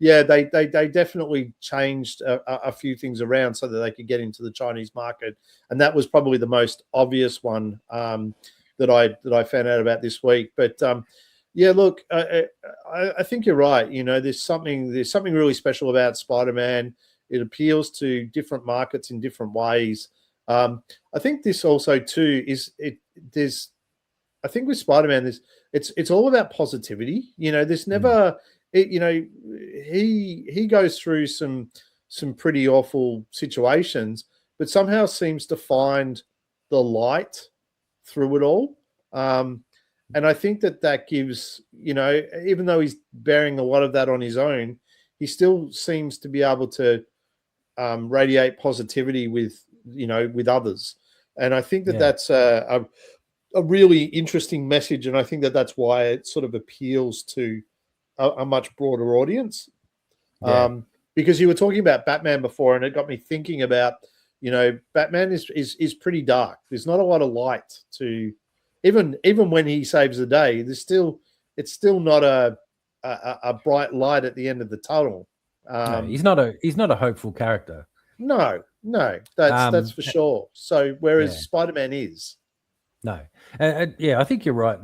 yeah, they definitely changed a few things around so that they could get into the Chinese market, and that was probably the most obvious one that I found out about this week. But yeah, look, I think you're right. You know, there's something really special about Spider-Man. It appeals to different markets in different ways. I think this also too I think with Spider-Man, it's all about positivity. You know, there's never, you know, he goes through some pretty awful situations, but somehow seems to find the light through it all. And I think that gives, you know, even though he's bearing a lot of that on his own, he still seems to be able to radiate positivity with, you know, with others. And I think that's a really interesting message. And I think that's why it sort of appeals to a much broader audience. Because you were talking about Batman before, and it got me thinking about, you know, Batman is pretty dark. There's not a lot of light to, even when he saves the day, it's still not a bright light at the end of the tunnel. No, he's not a hopeful character. No, that's for sure. So whereas Spider-Man is. No, yeah, I think you're right.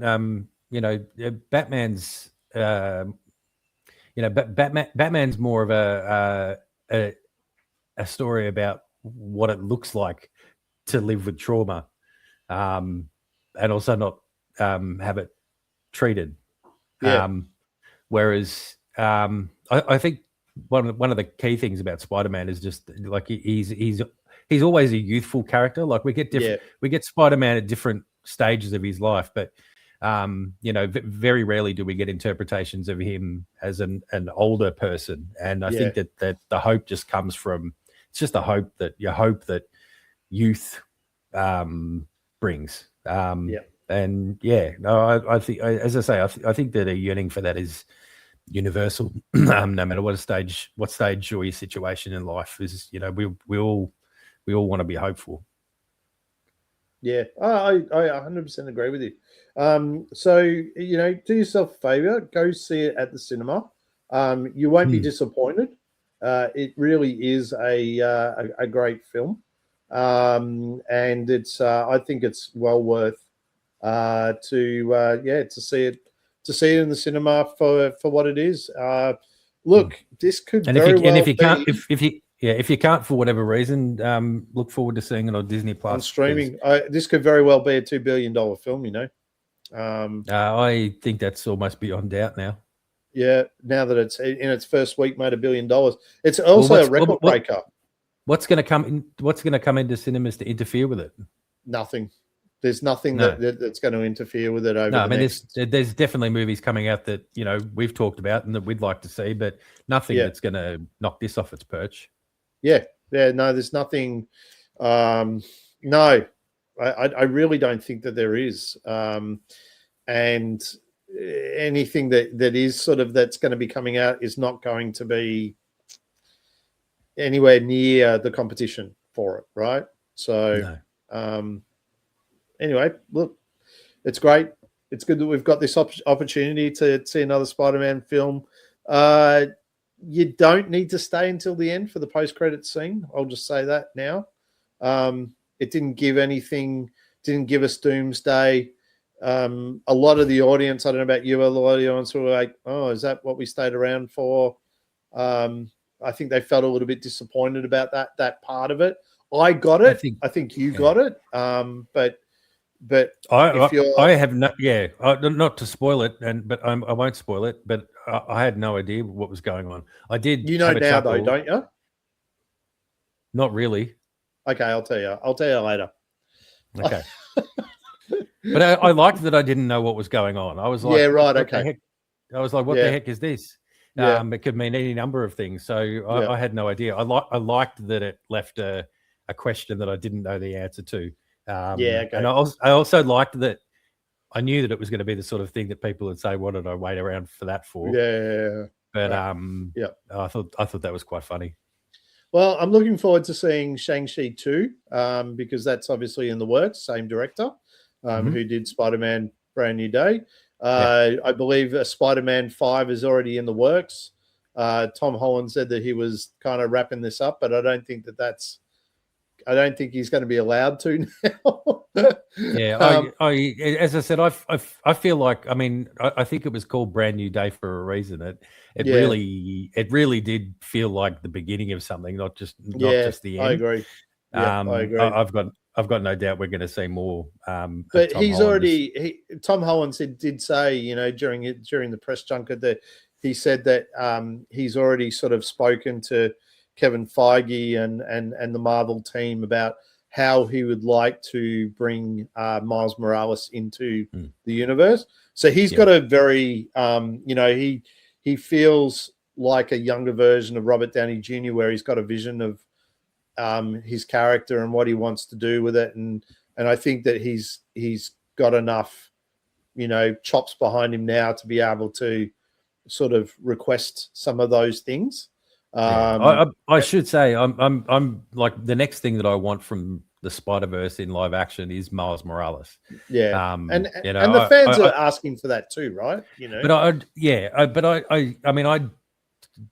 You know, Batman's, you know, Batman's more of a story about what it looks like to live with trauma, and also not have it treated. Whereas I think one of the key things about Spider-Man is just like he's always a youthful character. Like we get Spider-Man at different stages of his life, but you know, very rarely do we get interpretations of him as an older person. And I think that the hope just comes from, it's just a hope that youth brings. And I think, as I say, I think that a yearning for that is universal, no matter what stage or your situation in life is. You know, we all want to be hopeful. Yeah, I 100% agree with you. So, you know, do yourself a favor, go see it at the cinema. You won't be disappointed. It really is a great film, and it's I think it's well worth to see it in the cinema for what it is. Look, this could if you can't for whatever reason, look forward to seeing it on Disney Plus on streaming. This could very well be a $2 billion film. You know, I think that's almost beyond doubt now. Yeah, now that it's in its first week, made $1 billion. It's also a record breaker. What's going to come into cinemas to interfere with it? Nothing. There's nothing that's going to interfere with it over. No, I mean, there's definitely movies coming out that, you know, we've talked about and that we'd like to see, but nothing that's going to knock this off its perch. No, there's nothing. No, I really don't think that there is. And anything that is sort of that's going to be coming out is not going to be anywhere near the competition for it, right? So, anyway, look, it's great. It's good that we've got this opportunity to see another Spider-Man film. You don't need to stay until the end for the post-credit scene. I'll just say that now. It didn't give anything, didn't give us Doomsday. A lot of the audience, I don't know about you, a lot of the audience were like, oh, is that what we stayed around for? I think they felt a little bit disappointed about that part of it. I got it. I think you got it. But I have no, not to spoil it, but I won't spoil it. But I had no idea what was going on. I did. You know now, though, don't you? Not really. Okay, I'll tell you. I'll tell you later. Okay. But I liked that I didn't know what was going on. I was like, yeah, right, okay. I was like, what the heck is this? It could mean any number of things. So I had no idea. I liked that it left a question that I didn't know the answer to. Okay. And I also liked that I knew that it was going to be the sort of thing that people would say, what did I wait around for that for? Yeah. But I thought that was quite funny. Well, I'm looking forward to seeing Shang-Chi 2 because that's obviously in the works, same director who did Spider-Man Brand New Day. I believe Spider-Man 5 is already in the works. Tom Holland said that he was kind of wrapping this up, but I don't think I don't think he's going to be allowed to now. Yeah, I as I said, I feel like, I mean, I think it was called Brand New Day for a reason. It really did feel like the beginning of something, not just the end. I agree. Yeah, I agree. I've got no doubt we're going to see more. But Tom Holland did say, you know, during the press junket that he said that he's already sort of spoken to Kevin Feige and the Marvel team about how he would like to bring Miles Morales into the universe. So he's got a very, you know, he feels like a younger version of Robert Downey Jr., where he's got a vision of his character and what he wants to do with it. And I think that he's got enough, you know, chops behind him now to be able to sort of request some of those things. I should say I'm like, the next thing that I want from the Spider-Verse in live action is Miles Morales. Yeah. And you know, and the fans are asking for that too, right? You know, but I mean, I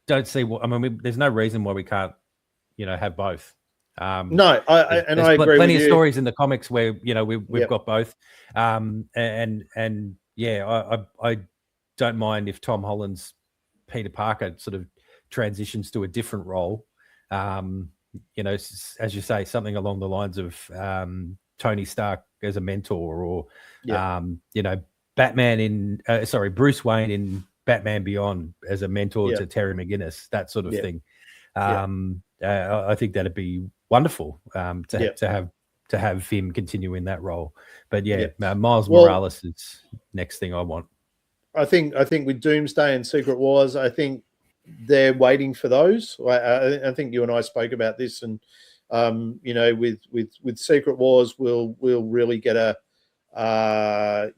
don't see what, I mean, there's no reason why we can't, you know, have both. No, I agree. Plenty with of you. stories in the comics where, you know, we've got both. And yeah, I don't mind if Tom Holland's Peter Parker sort of transitions to a different role. You know, as you say, something along the lines of Tony Stark as a mentor, or you know, Bruce Wayne in Batman Beyond as a mentor to Terry McGinnis, that sort of thing. I think that'd be wonderful to have him continue in that role. But Miles Morales is next thing I want. I think with Doomsday and Secret Wars, I think they're waiting for those. I think you and I spoke about this, and you know, with Secret Wars, we'll really get a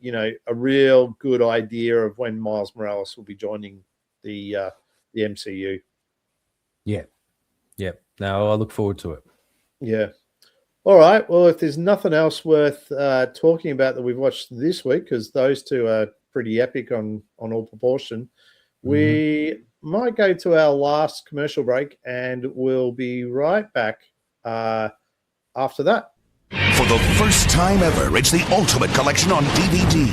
you know, a real good idea of when Miles Morales will be joining the MCU. Yeah. No, I look forward to it. Yeah. All right. Well, if there's nothing else worth talking about that we've watched this week, because those two are pretty epic on all proportion, we might go to our last commercial break, and we'll be right back after that. For the first time ever, it's the Ultimate Collection on DVD.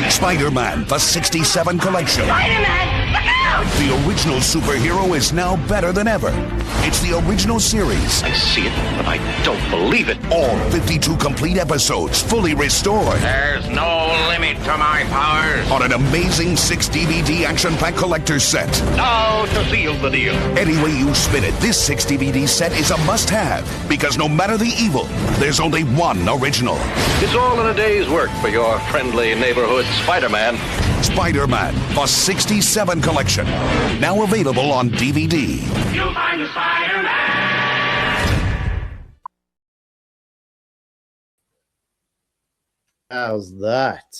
Spider-Man, the 67 Collection. Spider-Man, look out! The original superhero is now better than ever. It's the original series. I see it, but I don't believe it. All 52 complete episodes, fully restored. There's no limit to my powers. On an amazing 6-DVD action-packed collector's set. Now to seal the deal. Any way you spin it, this 6-DVD set is a must-have. Because no matter the evil, there's only one original. It's all in a day's work for your friendly neighborhood Spider-Man. Spider-Man, the 67 Collection. Now available on DVD. You'll find the Spider-Man! How's that?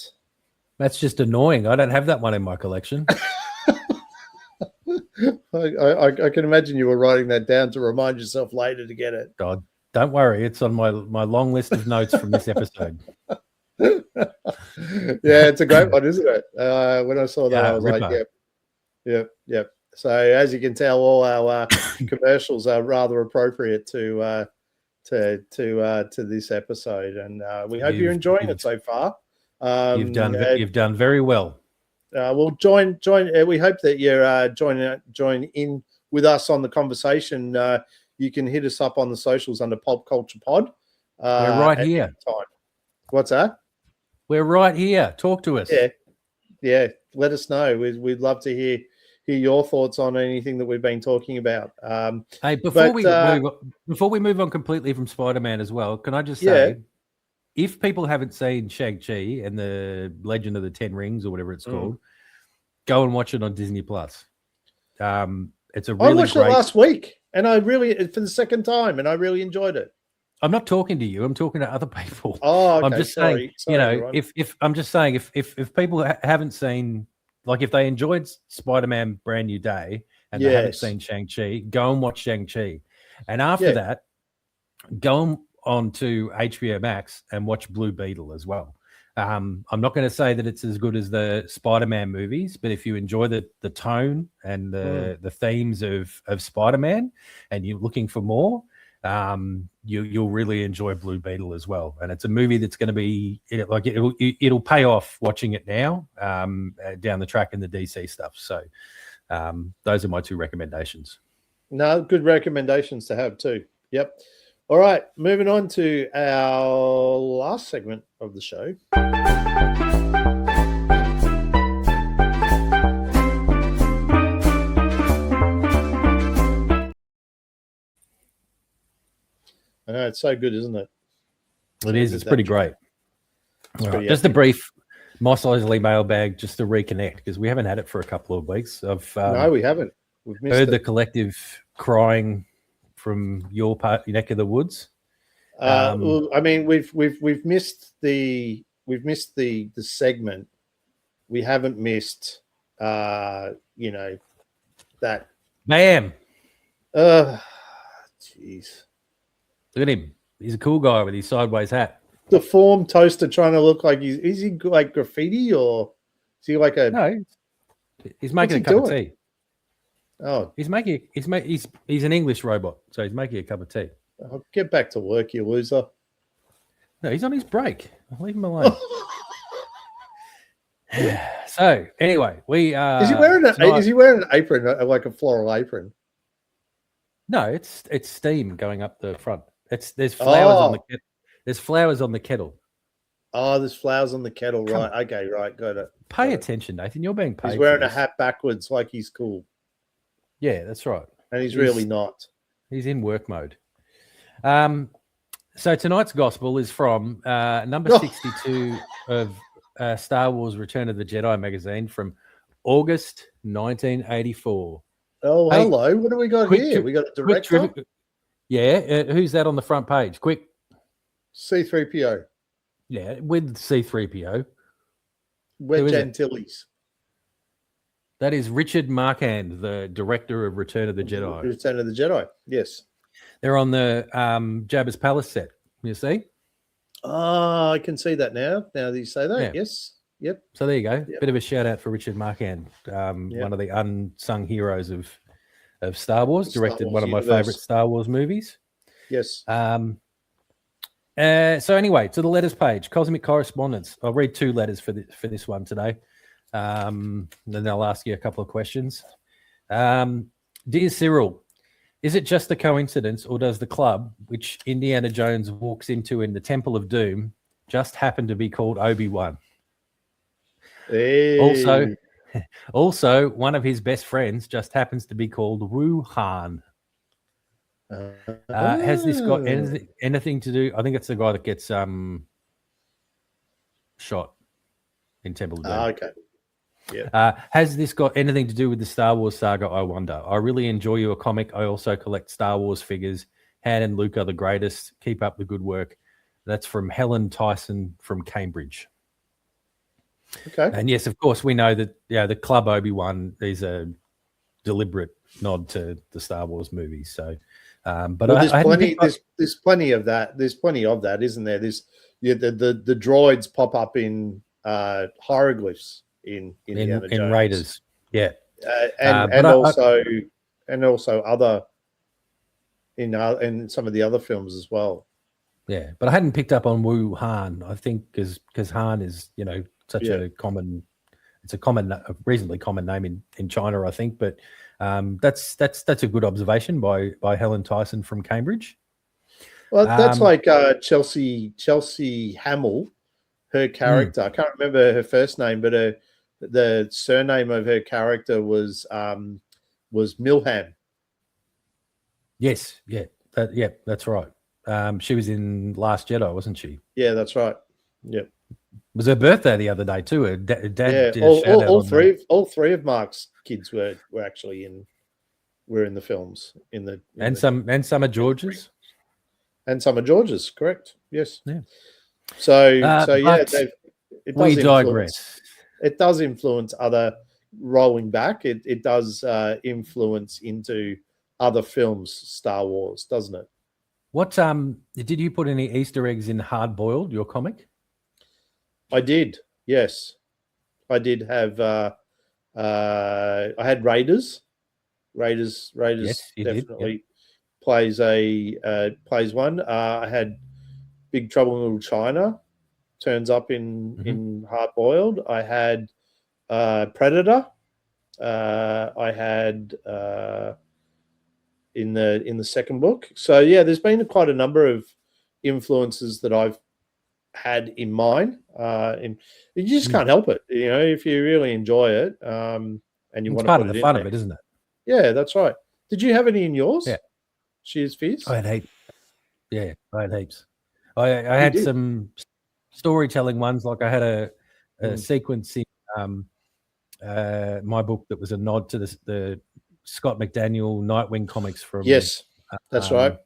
That's just annoying. I don't have that one in my collection. I can imagine you were writing that down to remind yourself later to get it. God, don't worry. It's on my long list of notes from this episode. Yeah, it's a great one, isn't it? When I saw that, I was like, yep. So as you can tell, all our commercials are rather appropriate to this episode, and we hope you're enjoying it so far. You've done very well. Well, join. We hope that you're join in with us on the conversation. You can hit us up on the socials under Pulp Culture Pod. We're right here. What's that? We're right here. Talk to us. Yeah. Let us know. We'd love to hear your thoughts on anything that we've been talking about. Hey, before we move on completely from Spider-Man as well, can I just say, if people haven't seen Shang-Chi and the Legend of the Ten Rings or whatever it's called, go and watch it on Disney Plus. It's a really I watched it last week, and for the second time, and I really enjoyed it. I'm not talking to you. I'm talking to other people. Oh, okay. I'm just saying, you know, if I'm just saying, if people haven't seen, like, if they enjoyed Spider-Man Brand New Day and they haven't seen Shang-Chi, go and watch Shang-Chi, and after that, go on to HBO Max and watch Blue Beetle as well. I'm not going to say that it's as good as the Spider-Man movies, but if you enjoy the tone and the themes of Spider-Man, and you're looking for more, you'll really enjoy Blue Beetle as well. And it's a movie that's going to be it'll pay off watching it now down the track in the DC stuff. So those are my two recommendations. No, good recommendations to have too. Yep. All right, moving on to our last segment of the show. I know, it's so good, isn't it? It is. It's pretty great. Just a brief Mos Eisley Mailbag just to reconnect, because we haven't had it for a couple of weeks. No, we haven't. We've missed heard it. the collective crying from your neck of the woods. Well, I mean, we've missed the segment. We haven't missed, that. Bam! Jeez. Look at him. He's a cool guy with his sideways hat. Deformed toaster trying to look like is he like graffiti, or is he like a? No, he's making a cup of tea. Oh, he's an English robot, so he's making a cup of tea. I'll get back to work, you loser. No, he's on his break. Leave him alone. So anyway, we is he wearing an apron, like a floral apron? No, it's steam going up the front. There's flowers on the kettle. Oh, there's flowers on the kettle, right? Okay, right, got it. Pay attention, Nathan. You're being paid. He's wearing a hat backwards, like he's cool. Yeah, that's right. And he's really not. He's in work mode. So tonight's gospel is from number 62 of Star Wars Return of the Jedi magazine from August 1984. Oh, hey, hello. What do we got here? We got a director? Yeah. Who's that on the front page? Quick. C-3PO. Yeah, with C-3PO. Wedge Antilles. That is Richard Marquand, the director of Return of the Jedi. Return of the Jedi, yes. They're on the Jabba's Palace set, you see? Oh, I can see that now that you say that. Yeah. Yes. Yep. So there you go. Yep. Bit of a shout out for Richard Marquand, one of the unsung heroes of Star Wars, directed one of my favorite Star Wars movies. Yes. So anyway, to the letters page, Cosmic Correspondence. I'll read two letters for this one today. Then I'll ask you a couple of questions. Dear Cyril, is it just a coincidence, or does the club, which Indiana Jones walks into in the Temple of Doom, just happen to be called Obi-Wan? Hey. Also, one of his best friends just happens to be called Wuhan. Has this got anything to do? I think it's the guy that gets shot in Temple of Doom. Okay. Yeah. Has this got anything to do with the Star Wars saga? I wonder. I really enjoy your comic. I also collect Star Wars figures. Han and Luke are the greatest. Keep up the good work. That's from Helen Tyson from Cambridge. Okay. And yes, of course, we know that the Club Obi-Wan is a deliberate nod to the Star Wars movies. So, but there's plenty of that. There's plenty of that, isn't there? There's the droids pop up in hieroglyphs in Raiders, yeah, and also other in some of the other films as well. Yeah, but I hadn't picked up on Wu Han. I think because Han is such a reasonably common name in China, I think. But that's a good observation by Helen Tyson from Cambridge. Well, that's like Chelsea Hamill, her character. I can't remember her first name, but the surname of her character was Milham. Yes, that's right. She was in Last Jedi, wasn't she? Yeah, that's right. Yep. It was her birthday the other day too. Her dad did all three of Mark's kids were actually in the films and some of George's. And some of George's, correct? Yes. Yeah. We digress. It does influence other rolling back. It does influence into other films, Star Wars, doesn't it? What did you put any Easter eggs in Hard Boiled, your comic? I did. Yes, I did have. I had Raiders. Raiders Yes, you did. definitely plays one. I had Big Trouble in Little China. Turns up in Hard Boiled. I had Predator. I had in the second book. So yeah, there's been quite a number of influences that I've had in mine. And you just can't help it, if you really enjoy it. And you want to part put of it the in fun there. of it, isn't it? Yeah, that's right. Did you have any in yours? Yeah. Shears Fierce? I had heaps. Yeah, I had heaps. I had some storytelling ones. Like I had a sequence in my book that was a nod to the Scott McDaniel Nightwing comics from Yes, that's right,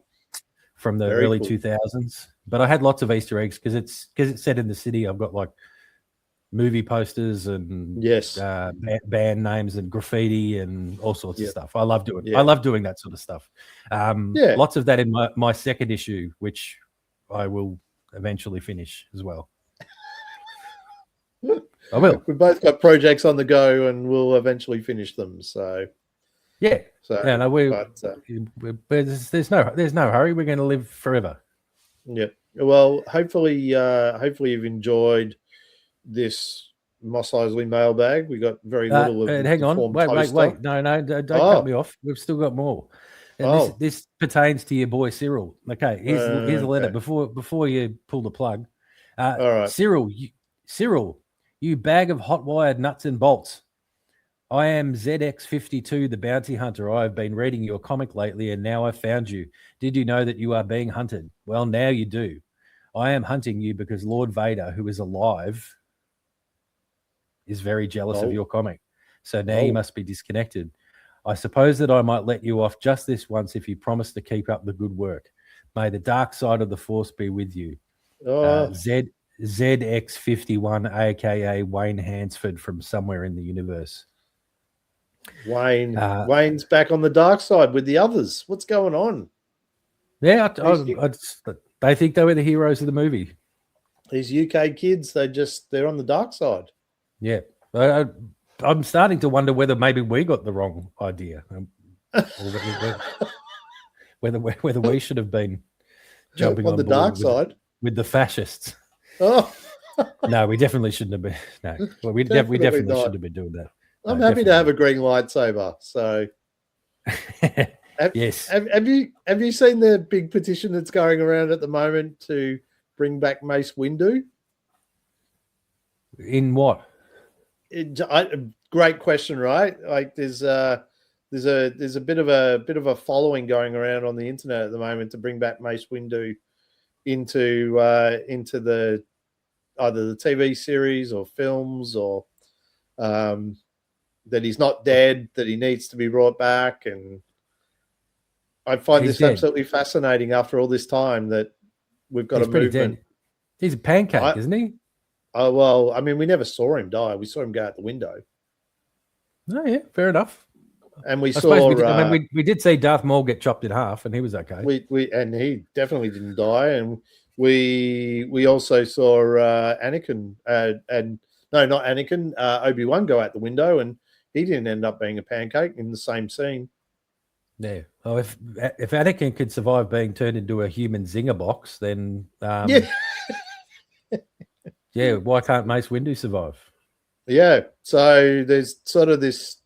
from the Very early cool. 2000s. But I had lots of Easter eggs because it's set in the city. I've got like movie posters and band names and graffiti and all sorts of stuff. I love doing that sort of stuff. Lots of that in my second issue, which I will eventually finish as well. I will. We've both got projects on the go, and we'll eventually finish them. So yeah. So yeah, no, there's no hurry. We're going to live forever. Yeah. Well, hopefully you've enjoyed this Mos Eisley mailbag. We got very little of. Hang on, wait. No, don't cut me off. We've still got more. And this pertains to your boy Cyril. Okay, here's a letter before you pull the plug. All right, Cyril, you bag of hot wired nuts and bolts. I am ZX52, the bounty hunter. I have been reading your comic lately, and now I've found you. Did you know that you are being hunted? Well, now you do. I am hunting you because Lord Vader, who is alive, is very jealous of your comic. So now you must be disconnected. I suppose that I might let you off just this once if you promise to keep up the good work. May the dark side of the Force be with you. ZX51, a.k.a. Wayne Hansford from somewhere in the universe. Wayne's back on the dark side with the others. What's going on? Yeah, they think they were the heroes of the movie. These UK kids, they're on the dark side. Yeah. I'm starting to wonder whether maybe we got the wrong idea. Whether we should have been jumping on the dark side with the fascists. Oh. No, we definitely shouldn't have been. No, well, we definitely shouldn't have been doing that. I'm happy to have a green lightsaber. So, yes. Have you seen the big petition that's going around at the moment to bring back Mace Windu? In what? Great question, right? Like there's a bit of a following going around on the internet at the moment to bring back Mace Windu into the either the TV series or films, or that he's not dead, that he needs to be brought back. And I find this absolutely fascinating after all this time that we've got a movement. He's a pancake, isn't he? Oh, well, I mean, we never saw him die. We saw him go out the window. Oh, yeah, fair enough. And we saw. We did see Darth Maul get chopped in half, and he was okay. And he definitely didn't die. And we also saw Anakin and no, not Anakin, Obi-Wan go out the window, and he didn't end up being a pancake in the same scene. Yeah. Well, if Anakin could survive being turned into a human zinger box, then yeah, why can't Mace Windu survive? Yeah. So there's sort of this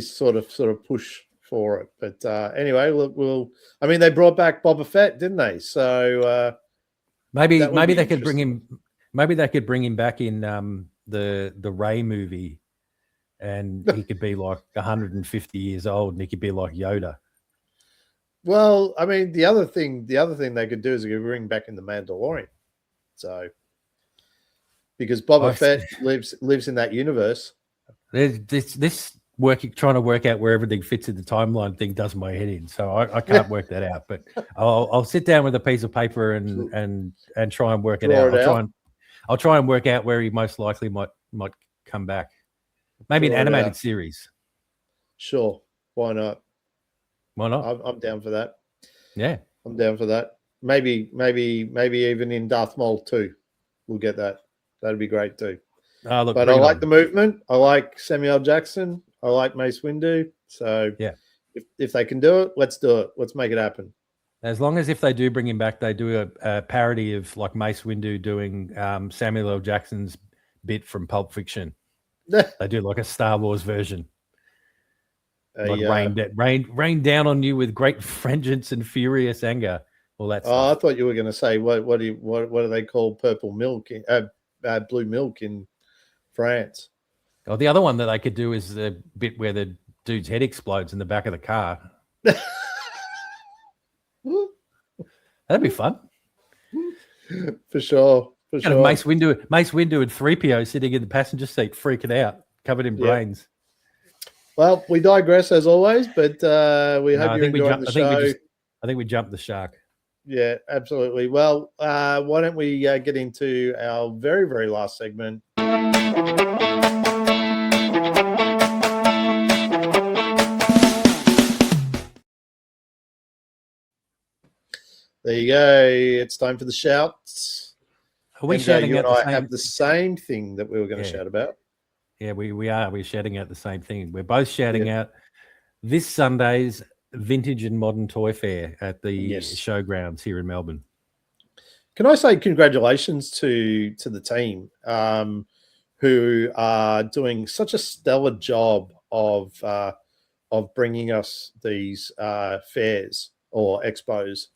sort of push for it. But anyway, look, they brought back Boba Fett, didn't they? So maybe they could bring him. Maybe they could bring him back in the Rey movie, and he could be like 150 years old, and he could be like Yoda. Well, I mean, the other thing they could do is they could bring back in the Mandalorian. So, because Boba Fett lives in that universe. This trying to work out where everything fits in the timeline thing does my head in. So I can't work that out. But I'll sit down with a piece of paper and try and work it out. I'll try and work out where he most likely might come back. Maybe an animated series. Sure, why not? Why not? I'm down for that. Yeah, I'm down for that. maybe even in Darth Maul 2, we'll get that. That'd be great too. Look, but I like the movement. I like Samuel L. Jackson. I like Mace Windu. So yeah, if they can do it, let's do it. Let's make it happen. As long as if they do bring him back, they do a parody of like Mace Windu doing Samuel L. Jackson's bit from Pulp Fiction. They do like a Star Wars version. Like rain down on you with great vengeance and furious anger. All that stuff. I thought you were going to say what do they call purple milk, blue milk in France? Oh, the other one that they could do is the bit where the dude's head explodes in the back of the car. That'd be fun. For sure. Mace Windu and 3PO sitting in the passenger seat freaking out, covered in brains. Well, we digress as always, but we hope you're enjoying the show. I think we jumped the shark. Yeah, absolutely. Well, why don't we get into our very, very last segment? There you go. It's time for the shouts. Are we shouting you out and the I same? have the same thing that we were going to shout about. Yeah, we are. We're shouting out the same thing. We're both shouting out this Sunday's Vintage and Modern Toy Fair at the showgrounds here in Melbourne. Can I say congratulations to the team who are doing such a stellar job of bringing us these fairs or expos.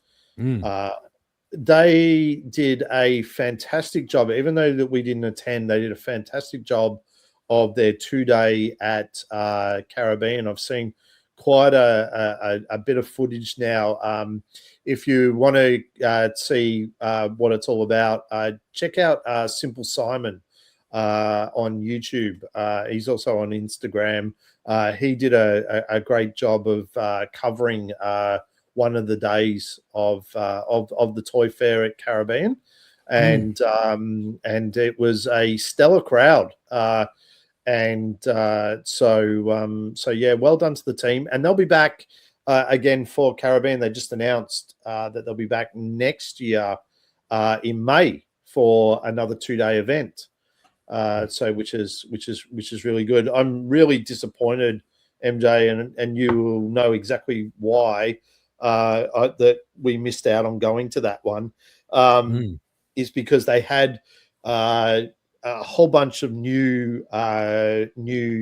They did a fantastic job, even though that we didn't attend. They did a fantastic job of their 2-day at Caribbean. I've seen quite a bit of footage now. If you want to see what it's all about, check out Simple Simon on YouTube. He's also on Instagram. He did a great job of covering one of the days of the toy fair at Caribbean, and it was a stellar crowd. So yeah, well done to the team, and they'll be back again for Caribbean. They just announced that they'll be back next year in May for another 2-day event. So which is really good. I'm really disappointed, MJ, and you will know exactly why that we missed out on going to that one. Is because they had a whole bunch of new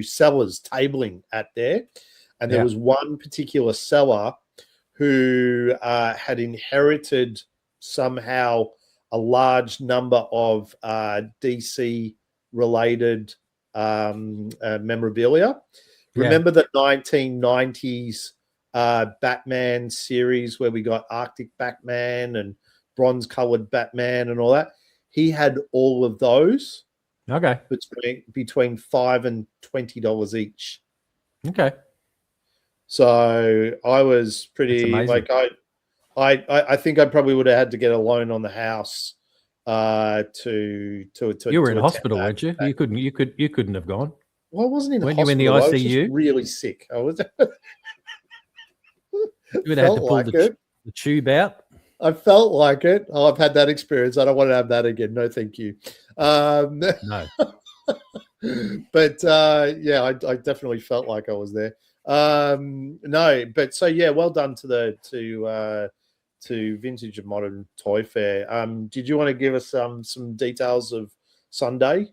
sellers tabling at there, and there was one particular seller who had inherited somehow a large number of DC related memorabilia. Remember the 1990s Batman series where we got Arctic Batman and bronze colored Batman and all that? He had all of those. Okay. Between $5 and $20 each. Okay. So I was pretty like I think I probably would have had to get a loan on the house to you were in hospital, weren't you? You couldn't have gone. Well, I wasn't in weren't hospital. You in the ICU? I was just really sick. I was. You would have had to pull the tube out. I felt like it. Oh, I've had that experience. I don't want to have that again. No, thank you. No. But yeah, I definitely felt like I was there. No, but so yeah, well done to Vintage and Modern Toy Fair. Did you want to give us some details of Sunday?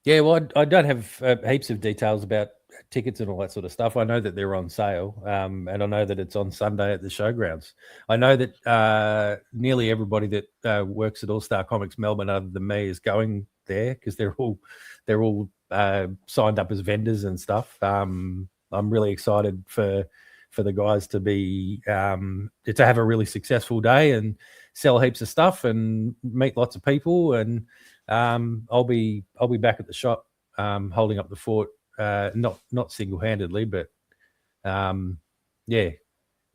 Yeah, well, I don't have heaps of details about tickets and all that sort of stuff. I know that they're on sale, and I know that it's on Sunday at the showgrounds. I know that nearly everybody that works at All Star Comics Melbourne, other than me, is going there because they're all signed up as vendors and stuff. I'm really excited for the guys to be to have a really successful day and sell heaps of stuff and meet lots of people. And I'll be back at the shop holding up the fort. Not single-handedly, but go to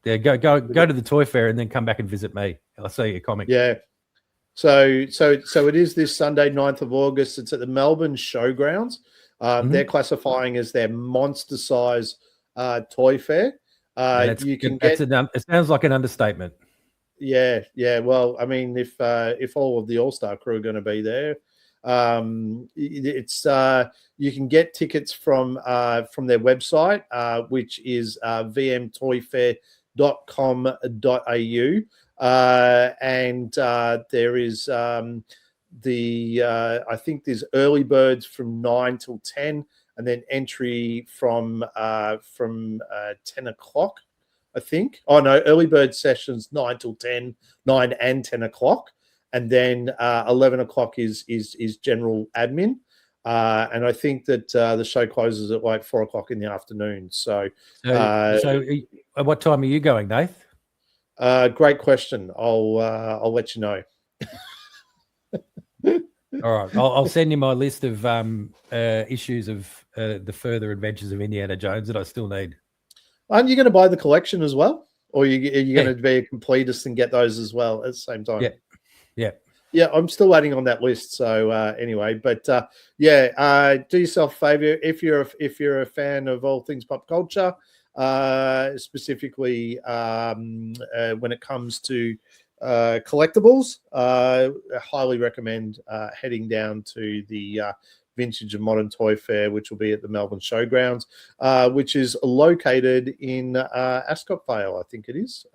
the toy fair and then come back and visit me. I'll see your comic. Yeah. So it is this Sunday, 9th of August. It's at the Melbourne Showgrounds. They're classifying as their monster size toy fair. You can get. It sounds like an understatement. Yeah. Well, I mean, if all of the All-Star crew are going to be there, it's you can get tickets from their website, which is vmtoyfair.com.au, and there is I think there's early birds from 9 till 10, and then entry from 10 o'clock, I think. Oh no, early bird sessions 9 till 10, 9 and 10 o'clock, and then 11 o'clock is general admin, and I think that the show closes at like 4 o'clock in the afternoon. So at what time are you going, Nath? Great question. I'll let you know. All right, I'll send you my list of issues of the further adventures of Indiana Jones that I still need. Aren't you going to buy the collection as well, or are you going to be a completist and get those as well at the same time? Yeah. I'm still waiting on that list. So anyway, but do yourself a favor if you're a fan of all things pop culture, specifically when it comes to collectibles, I highly recommend heading down to the Vintage and Modern Toy Fair, which will be at the Melbourne Showgrounds, which is located in Ascot Vale, I think it is.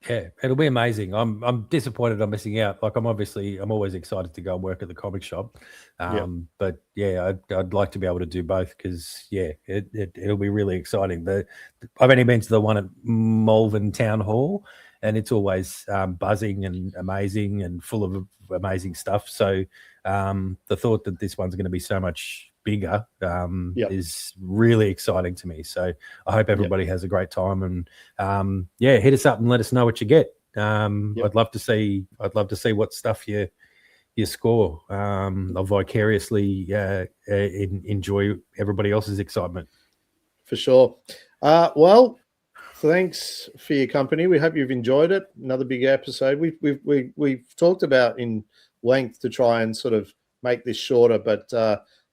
Yeah, it'll be amazing. I'm disappointed I'm missing out. Like I'm always excited to go and work at the comic shop, but yeah, I'd like to be able to do both because it'll be really exciting. I've only been to the one at Malvern Town Hall, and it's always buzzing and amazing and full of amazing stuff. So the thought that this one's going to be so much bigger is really exciting to me. So I hope everybody has a great time, and hit us up and let us know what you get. I'd love to see what stuff you score. I'll vicariously enjoy everybody else's excitement. For sure. Well, thanks for your company. We hope you've enjoyed it. Another big episode. We've talked about in length to try and sort of make this shorter, but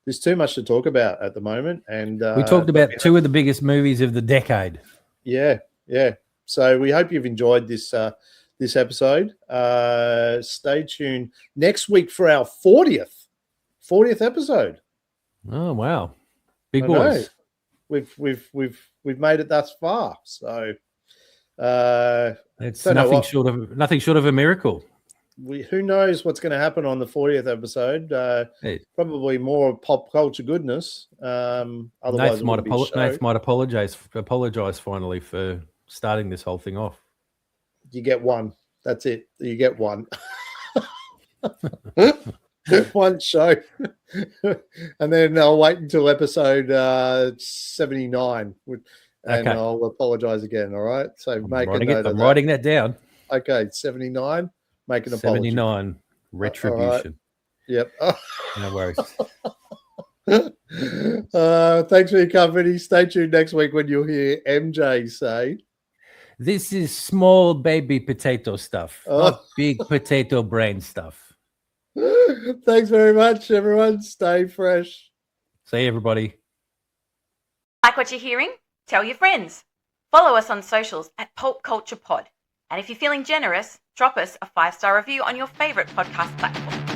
there's too much to talk about at the moment. And we talked about two of the biggest movies of the decade. Yeah. So we hope you've enjoyed this episode. Stay tuned next week for our 40th episode. Oh wow, big boys! We've made it thus far. So it's nothing short of a miracle. Who knows what's going to happen on the 40th episode? Probably more pop culture goodness. Otherwise, Nath might apologize finally for starting this whole thing off. You get one. That's it. You get one. One show, and then I'll wait until episode 79, and I'll apologize again. All right. So I'm writing that down. Okay, 79. Make an apology. 79 retribution. Right. Yep. No worries. Thanks for your company. Stay tuned next week when you'll hear MJ say, "This is small baby potato stuff, not big potato brain stuff." Thanks very much, everyone. Stay fresh. See you, everybody. Like what you're hearing? Tell your friends. Follow us on socials at Pulp Culture Pod. And if you're feeling generous, drop us a 5-star review on your favorite podcast platform.